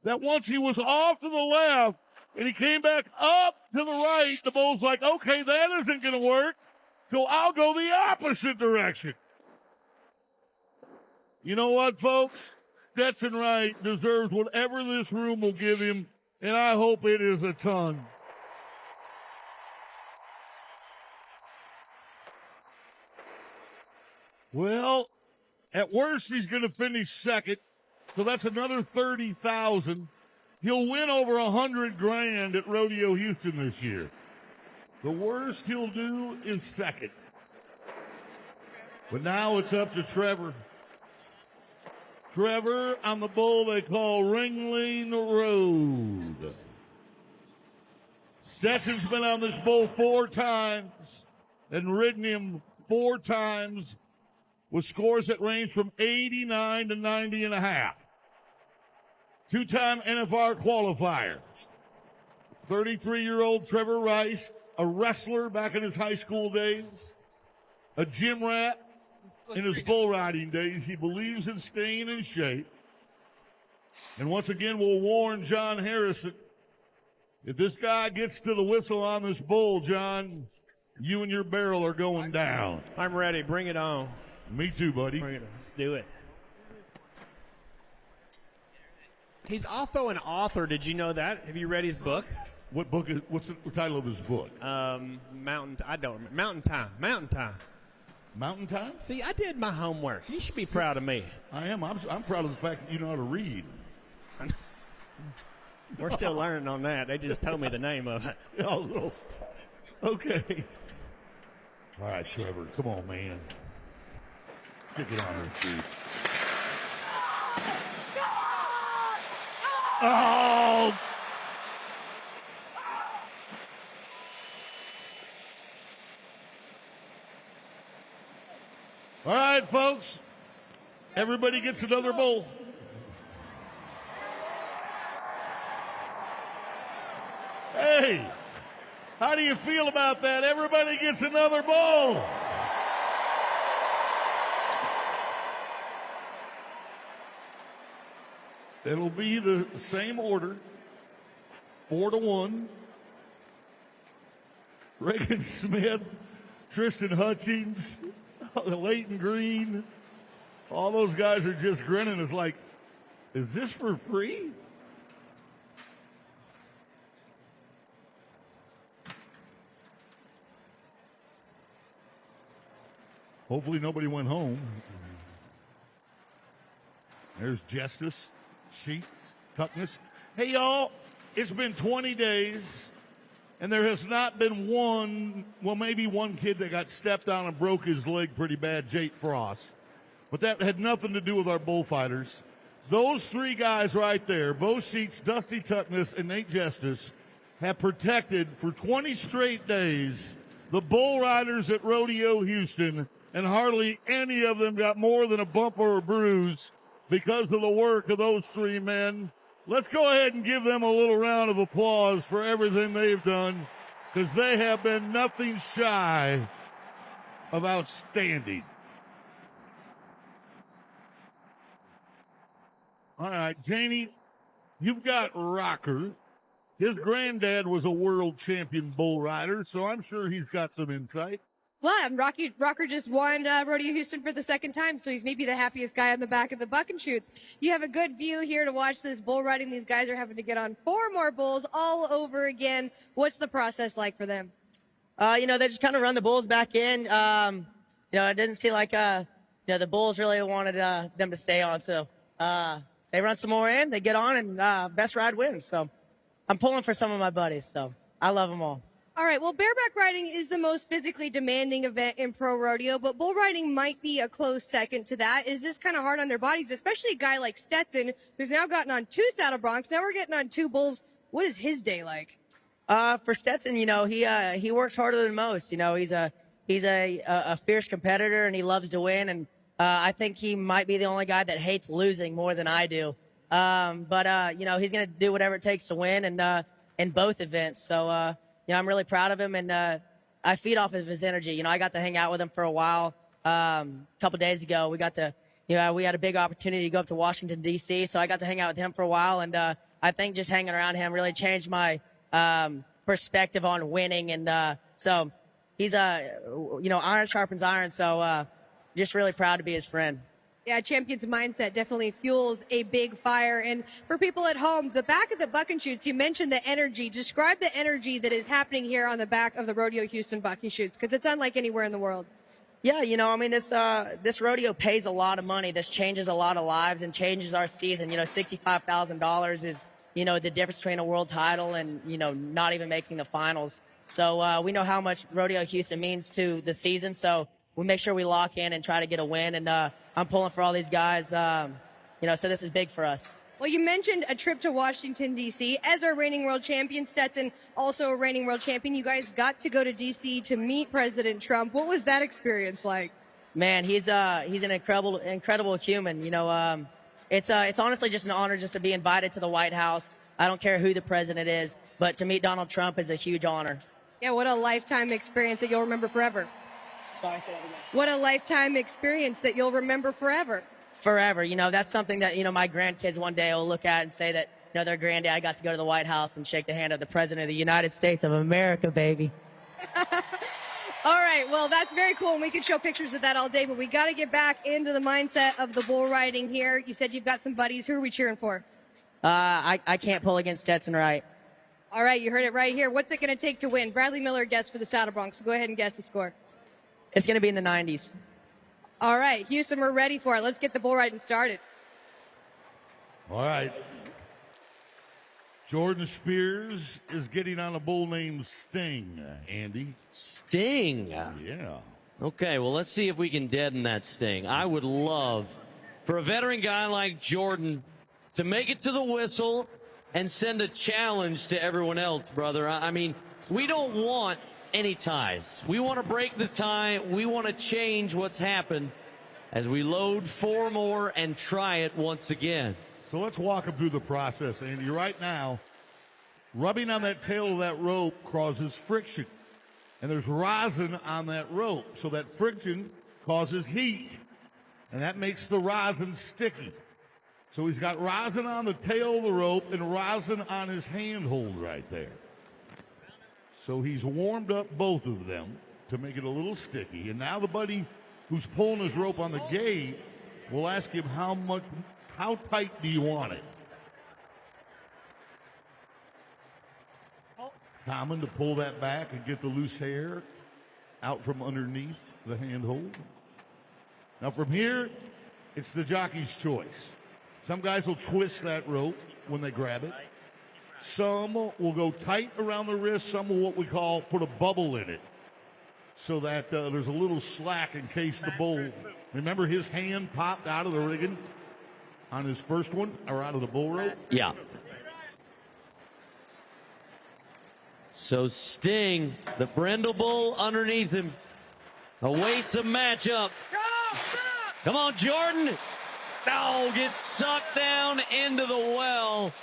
that once he was off to the left and he came back up to the right, the bull's like, okay, that isn't going to work, so I'll go the opposite direction. You know what, folks? Stetson Wright deserves whatever this room will give him, and I hope it is a ton. Well, at worst, he's going to finish second, so that's another $30,000. He'll win over $100,000 at Rodeo Houston this year. The worst he'll do is second. But now it's up to Trevor. Trevor on the bull they call Ringling Road. Stetson's been on this bull 4 times and ridden him 4 times with scores that range from 89 to 90.5. 2-time NFR qualifier. 33-year-old Trevor Rice, a wrestler back in his high school days, a gym rat in his bull riding days. He believes in staying in shape. And once again, we'll warn John Harrison, if this guy gets to the whistle on this bull, John, you and your barrel are going down. I'm ready. Bring it on. Me too, buddy. Bring it on. Let's do it. He's also an author. Did you know that? Have you read his book? What book is? What's the title of his book? Mountain. I don't remember. Mountain Time. Mountain Time. Mountain Time? See, I did my homework. You should be proud of me. I am. I'm proud of the fact that you know how to read. We're still learning on that. They just told me the name of it. Oh, okay. All right, Trevor. Come on, man. Stick it on her feet. Oh! All right, folks. Everybody gets another bowl. Hey, how do you feel about that? Everybody gets another bowl. It'll be the same order, 4-1. Reagan Smith, Tristan Hutchings, Leighton Green, all those guys are just grinning. It's like, is this for free? Hopefully nobody went home. There's Justice, Sheets, Tuckness. Hey, y'all, it's been 20 days, and there has not been maybe one kid that got stepped on and broke his leg pretty bad, Jake Frost. But that had nothing to do with our bullfighters. Those 3 guys right there, Bo Sheets, Dusty Tuckness, and Nate Justice, have protected for 20 straight days the bull riders at Rodeo Houston, and hardly any of them got more than a bump or a bruise because of the work of those 3 men. Let's go ahead and give them a little round of applause for everything they've done, because they have been nothing shy of outstanding. All right, Janie, you've got Rocker. His granddad was a world champion bull rider, so I'm sure he's got some insight. Well, Rocker just won Rodeo Houston for the 2nd time, so he's maybe the happiest guy on the back of the buck and shoots. You have a good view here to watch this bull riding. These guys are having to get on 4 more bulls all over again. What's the process like for them? They just kind of run the bulls back in. It didn't seem like, the bulls really wanted them to stay on. So they run some more in, they get on, and best ride wins. So I'm pulling for some of my buddies, so I love them all. All right, well, bareback riding is the most physically demanding event in pro rodeo, but bull riding might be a close second to that. Is this kind of hard on their bodies, especially a guy like Stetson, who's now gotten on 2 saddle broncs? Now we're getting on 2 bulls. What is his day like? For Stetson, he works harder than most. He's a fierce competitor, and he loves to win. And I think he might be the only guy that hates losing more than I do. But he's going to do whatever it takes to win, and in both events. So I'm really proud of him, and I feed off of his energy. I got to hang out with him for a while. A couple days ago, we got to, we had a big opportunity to go up to Washington D.C. So I got to hang out with him for a while, and I think just hanging around him really changed my perspective on winning. And so he's iron sharpens iron. So just really proud to be his friend. Yeah, champion's mindset definitely fuels a big fire. And for people at home, the back of the buck and shoots, you mentioned the energy. Describe the energy that is happening here on the back of the Rodeo Houston buck and shoots, because it's unlike anywhere in the world. Yeah, this rodeo pays a lot of money. This changes a lot of lives and changes our season. $65,000 is, the difference between a world title and, not even making the finals. So we know how much Rodeo Houston means to the season. So we make sure we lock in and try to get a win. And I'm pulling for all these guys, so this is big for us. Well, you mentioned a trip to Washington, D.C. As our reigning world champion, Stetson, also a reigning world champion, you guys got to go to D.C. to meet President Trump. What was that experience like? Man, he's an incredible human. It's honestly just an honor just to be invited to the White House. I don't care who the president is, but to meet Donald Trump is a huge honor. Yeah, what a lifetime experience that you'll remember forever. Sorry, say that again. What a lifetime experience that you'll remember forever. Forever. That's something that, my grandkids one day will look at and say that, their granddad got to go to the White House and shake the hand of the President of the United States of America, baby. All right, well, that's very cool, and we could show pictures of that all day, but we got to get back into the mindset of the bull riding here. You said you've got some buddies. Who are we cheering for? I can't pull against Stetson Wright. All right, you heard it right here. What's it going to take to win? Bradley Miller guessed for the Saddle Bronc, so go ahead and guess the score. It's going to be in the 90s. All right, Houston, we're ready for it. Let's get the bull riding started. All right. Jordan Spears is getting on a bull named Sting, Andy. Sting? Yeah. Okay, well, let's see if we can deaden that sting. I would love for a veteran guy like Jordan to make it to the whistle and send a challenge to everyone else, brother. I mean, we don't want any ties. We want to break the tie. We want to change what's happened as we load 4 more and try it once again. So let's walk them through the process, Andy. Right now, rubbing on that tail of that rope causes friction. And there's rosin on that rope, so that friction causes heat. And that makes the rosin sticky. So he's got rosin on the tail of the rope and rosin on his handhold right there. So he's warmed up both of them to make it a little sticky. And now the buddy who's pulling his rope on the gate will ask him how tight do you want it? Common to pull that back and get the loose hair out from underneath the handhold. Now from here, it's the jockey's choice. Some guys will twist that rope when they grab it. Some will go tight around the wrist. Some will what we call put a bubble in it so that there's a little slack in case the bull. Remember his hand popped out of the rigging on his first one, or out of the bull rope? Yeah. So Sting, the brindle bull underneath him, awaits a matchup. Come on, Jordan. Oh, gets sucked down into the well.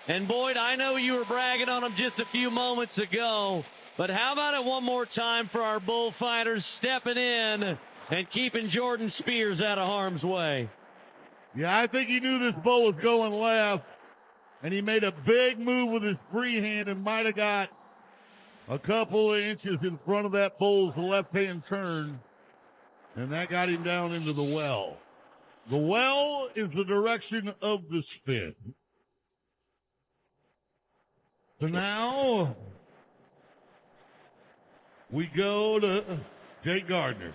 And Boyd, I know you were bragging on him just a few moments ago, but how about it one more time for our bullfighters stepping in and keeping Jordan Spears out of harm's way? Yeah, I think he knew this bull was going left, and he made a big move with his free hand and might have got a couple of inches in front of that bull's left-hand turn, and that got him down into the well. The well is the direction of the spin. So now we go to Jake Gardner.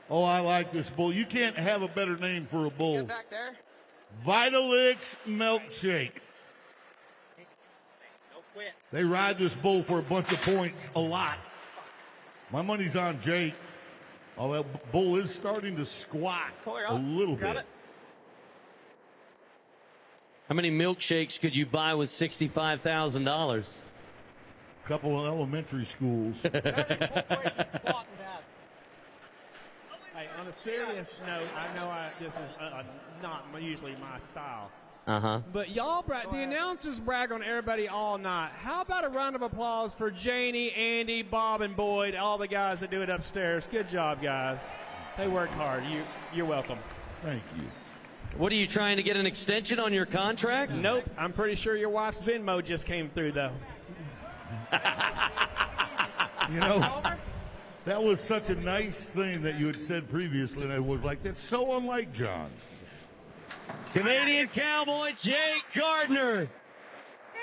Oh, I like this bull. You can't have a better name for a bull. Get back there. Vitalix Milkshake. They ride this bull for a bunch of points a lot. My money's on Jake. Oh, that bull is starting to squat a little bit. How many milkshakes could you buy with $65,000? couple of elementary schools. Hey, on a serious note, I know this is not usually my style. Uh-huh. But the announcers brag on everybody all night. How about a round of applause for Janie, Andy, Bob, and Boyd, all the guys that do it upstairs. Good job, guys. They work hard. You're welcome. Thank you. What are you trying to get an extension on your contract? Nope. I'm pretty sure your wife's Venmo just came through, though. You know, that was such a nice thing that you had said previously, and I was like, that's so unlike John. Canadian Cowboy Jake Gardner.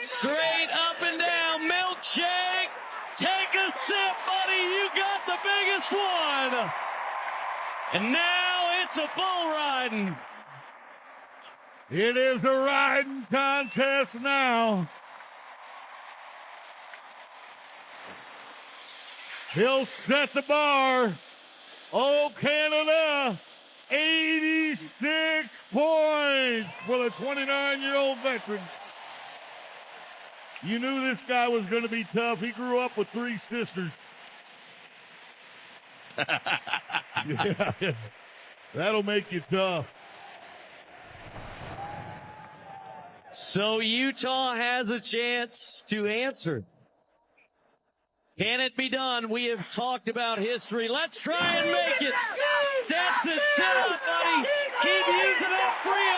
Straight up and down, milkshake. Take a sip, buddy. You got the biggest one. And now it's a bull riding. It is a riding contest now. He'll set the bar. Oh, Canada, 86 points for the 29-year-old veteran. You knew this guy was going to be tough. He grew up with 3 sisters. Yeah, that'll make you tough. So Utah has a chance to answer. Can it be done? We have talked about history. Let's try and make it. That's it. Sit up, buddy. Keep using that free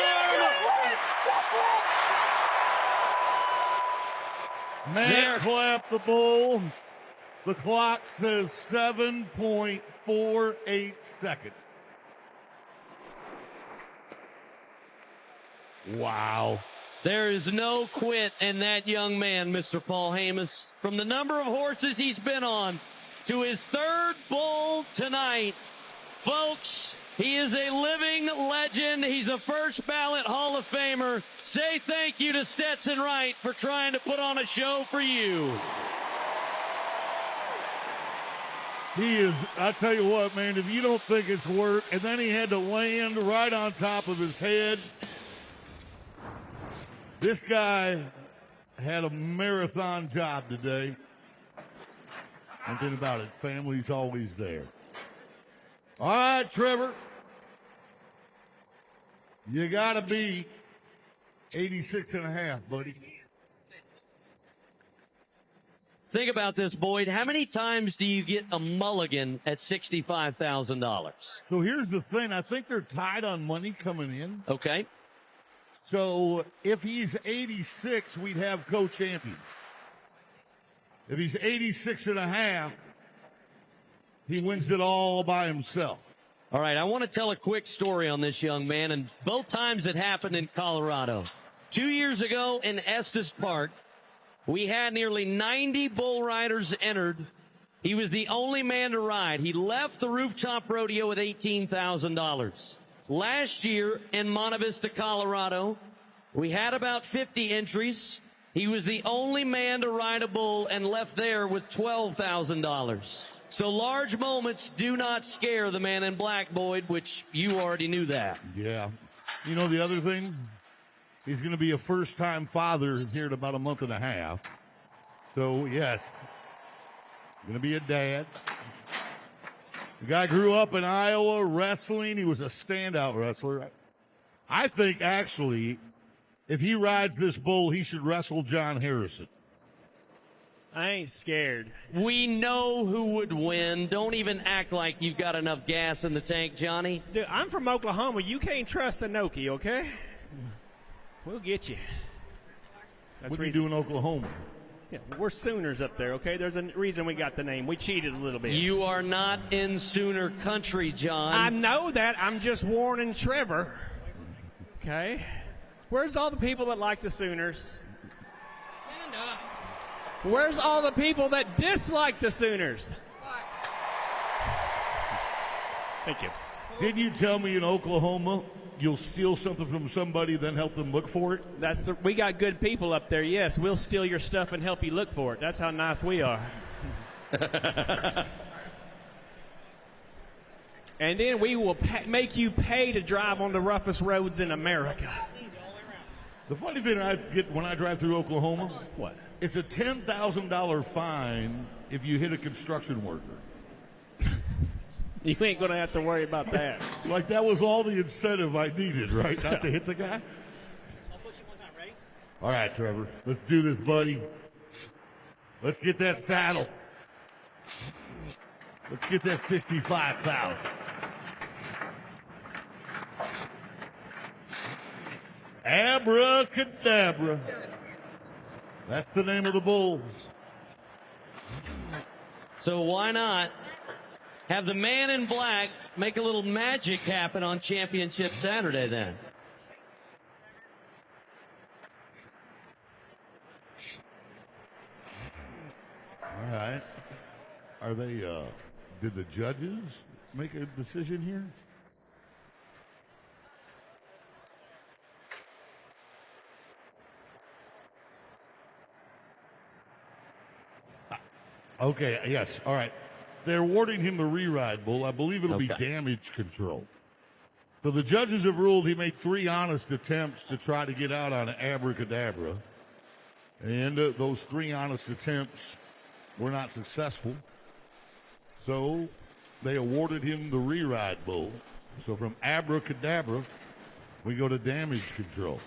arm. Man, clap the bull. The clock says 7.48 seconds. Wow. There is no quit in that young man, Mr. Paul Hamas. From the number of horses he's been on to his 3rd bull tonight, folks, he is a living legend. He's a first ballot Hall of Famer. Say thank you to Stetson Wright for trying to put on a show for you. He is, I tell you what, man, if you don't think it's work, and then he had to land right on top of his head. This guy had a marathon job today. One thing about it, family's always there. All right, Trevor. You got to be 86.5, buddy. Think about this, Boyd. How many times do you get a mulligan at $65,000? So here's the thing. I think they're tied on money coming in. Okay. So if he's 86, we'd have co-champions. If he's 86.5, he wins it all by himself. All right, I want to tell a quick story on this young man, and both times it happened in Colorado. 2 years ago in Estes Park, we had nearly 90 bull riders entered. He was the only man to ride. He left the rooftop rodeo with $18,000. Last year in Monte Vista, Colorado, we had about 50 entries. He was the only man to ride a bull and left there with $12,000. So large moments do not scare the man in black, Boyd, which you already knew that. Yeah. You know the other thing? He's going to be a first-time father here in about a month and a half. So, yes, going to be a dad. The guy grew up in Iowa wrestling. He was a standout wrestler. I think, actually, if he rides this bull, he should wrestle John Harrison. I ain't scared. We know who would win. Don't even act like you've got enough gas in the tank, Johnny. Dude, I'm from Oklahoma. You can't trust the Noki, okay? We'll get you. What do you do in Oklahoma? Yeah, we're Sooners up there, okay? There's a reason we got the name. We cheated a little bit. You are not in Sooner country, John. I know that. I'm just warning Trevor. Okay? Where's all the people that like the Sooners? Stand up. Where's all the people that dislike the Sooners? Thank you. Didn't you tell me in Oklahoma you'll steal something from somebody, then help them look for it? We got good people up there, yes. We'll steal your stuff and help you look for it. That's how nice we are. And then we will make you pay to drive on the roughest roads in America. The funny thing I get when I drive through Oklahoma, what? It's a $10,000 fine if you hit a construction worker. You ain't going to have to worry about that. Like that was all the incentive I needed, right? Not to hit the guy. I'll push you one time, ready? All right, Trevor. Let's do this, buddy. Let's get that saddle. Let's get that 65,000. Abracadabra. That's the name of the bull. So why not have the man in black make a little magic happen on Championship Saturday then? All right. Are they, did the judges make a decision here? Okay, yes, all right. They're awarding him the re-ride bull. I believe it'll be damage control. So the judges have ruled he made 3 honest attempts to try to get out on Abracadabra. And those 3 honest attempts were not successful. So they awarded him the re-ride bull. So from Abracadabra, we go to damage control.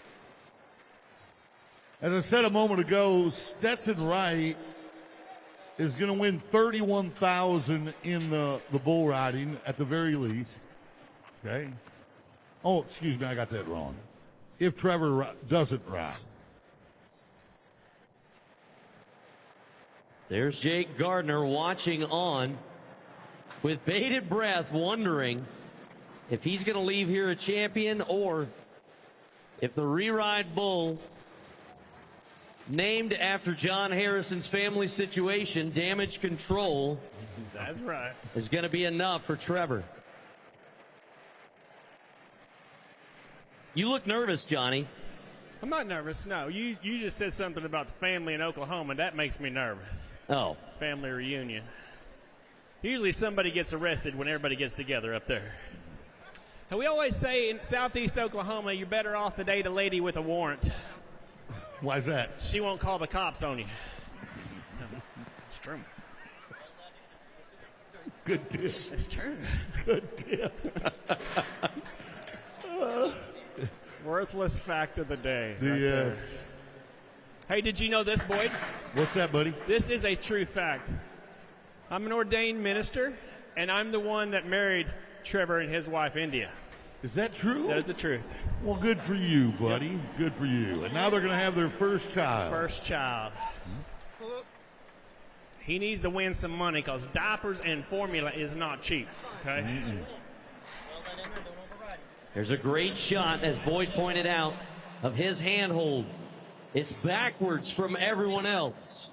As I said a moment ago, Stetson Wright is going to win $31,000 in the bull riding at the very least. Okay. Oh, excuse me, I got that wrong. If Trevor doesn't ride. There's Jake Gardner watching on with bated breath, wondering if he's going to leave here a champion or if the re-ride bull, named after John Harrison's family situation, damage control, that's right, is going to be enough for Trevor. You look nervous, Johnny. I'm not nervous, no. You just said something about the family in Oklahoma. That makes me nervous. Oh. Family reunion. Usually somebody gets arrested when everybody gets together up there. And we always say in southeast Oklahoma, you're better off to date a lady with a warrant. Why's that? She won't call the cops on you. It's true. Good tip. It's true. Good tip. Worthless fact of the day. Yes. Hey, did you know this, Boyd? What's that, buddy? This is a true fact. I'm an ordained minister, and I'm the one that married Trevor and his wife, India. Is that true? That is the truth. Well, good for you, buddy. Yep. Good for you. And now they're going to have their first child. First child. He needs to win some money because diapers and formula is not cheap. Okay. There's a great shot, as Boyd pointed out, of his handhold. It's backwards from everyone else.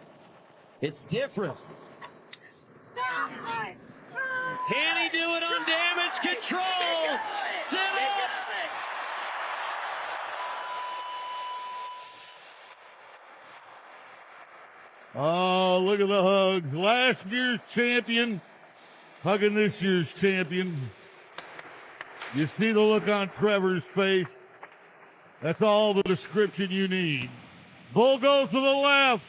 It's different. Can he do it on damage control? Sit up! Oh, look at the hugs. Last year's champion hugging this year's champion. You see the look on Trevor's face. That's all the description you need. Bull goes to the left.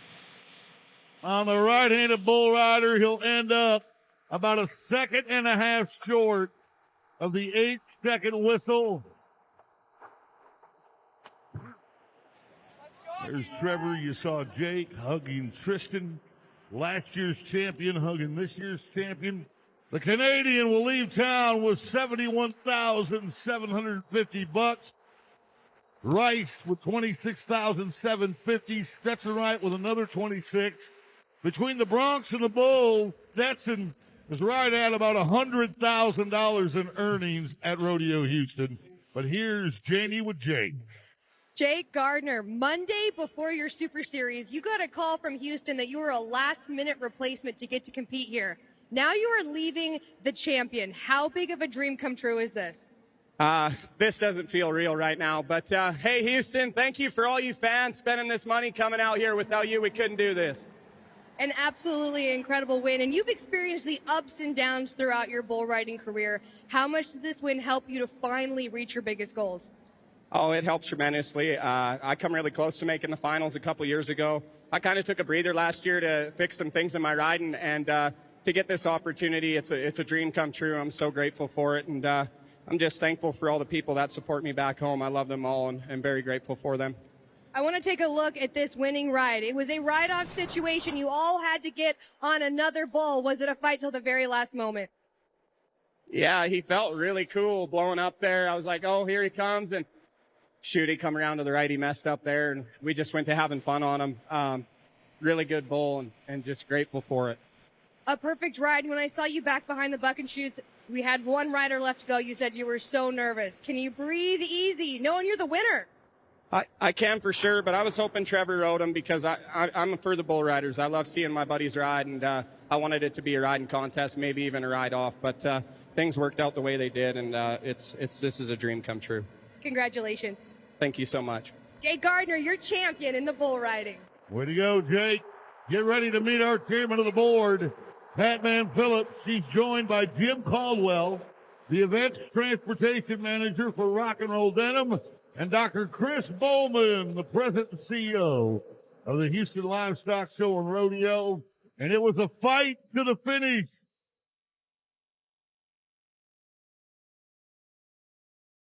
On the right-handed bull rider, he'll end up about 1.5 seconds short of the 8-second whistle. There's Trevor. You saw Jake hugging Tristan. Last year's champion hugging this year's champion. The Canadian will leave town with $71,750. Rice with $26,750. Stetson Wright with another 26. Between the Broncs and the Bulls, Stetson is right at about $100,000 in earnings at Rodeo Houston. But here's Janie with Jake. Jake Gardner, Monday before your Super Series, you got a call from Houston that you were a last-minute replacement to get to compete here. Now you are leaving the champion. How big of a dream come true is this? This doesn't feel real right now, but hey, Houston, thank you for all you fans spending this money coming out here. Without you, we couldn't do this. An absolutely incredible win, and you've experienced the ups and downs throughout your bull riding career. How much does this win help you to finally reach your biggest goals? Oh, it helps tremendously. I come really close to making the finals a couple years ago. I kind of took a breather last year to fix some things in my riding, and to get this opportunity, it's a dream come true. I'm so grateful for it, and I'm just thankful for all the people that support me back home. I love them all, and I'm very grateful for them. I want to take a look at this winning ride. It was a ride-off situation. You all had to get on another bull. Was it a fight till the very last moment? Yeah, he felt really cool blowing up there. I was like, oh, here he comes, and shoot, he come around to the right. He messed up there, and we just went to having fun on him. Really good bull, and just grateful for it. A perfect ride. When I saw you back behind the buck and shoots, we had one rider left to go. You said you were so nervous. Can you breathe easy knowing you're the winner? I can for sure, but I was hoping Trevor rode him because I'm for the bull riders. I love seeing my buddies ride, and I wanted it to be a riding contest, maybe even a ride off. But things worked out the way they did, and this is a dream come true. Congratulations. Thank you so much. Jake Gardner, you're champion in the bull riding. Way to go, Jake. Get ready to meet our chairman of the board, Patman Phillips. She's joined by Jim Caldwell, the event's transportation manager for Rock and Roll Denim, and Dr. Chris Bowman, the president and CEO of the Houston Livestock Show and Rodeo. And it was a fight to the finish.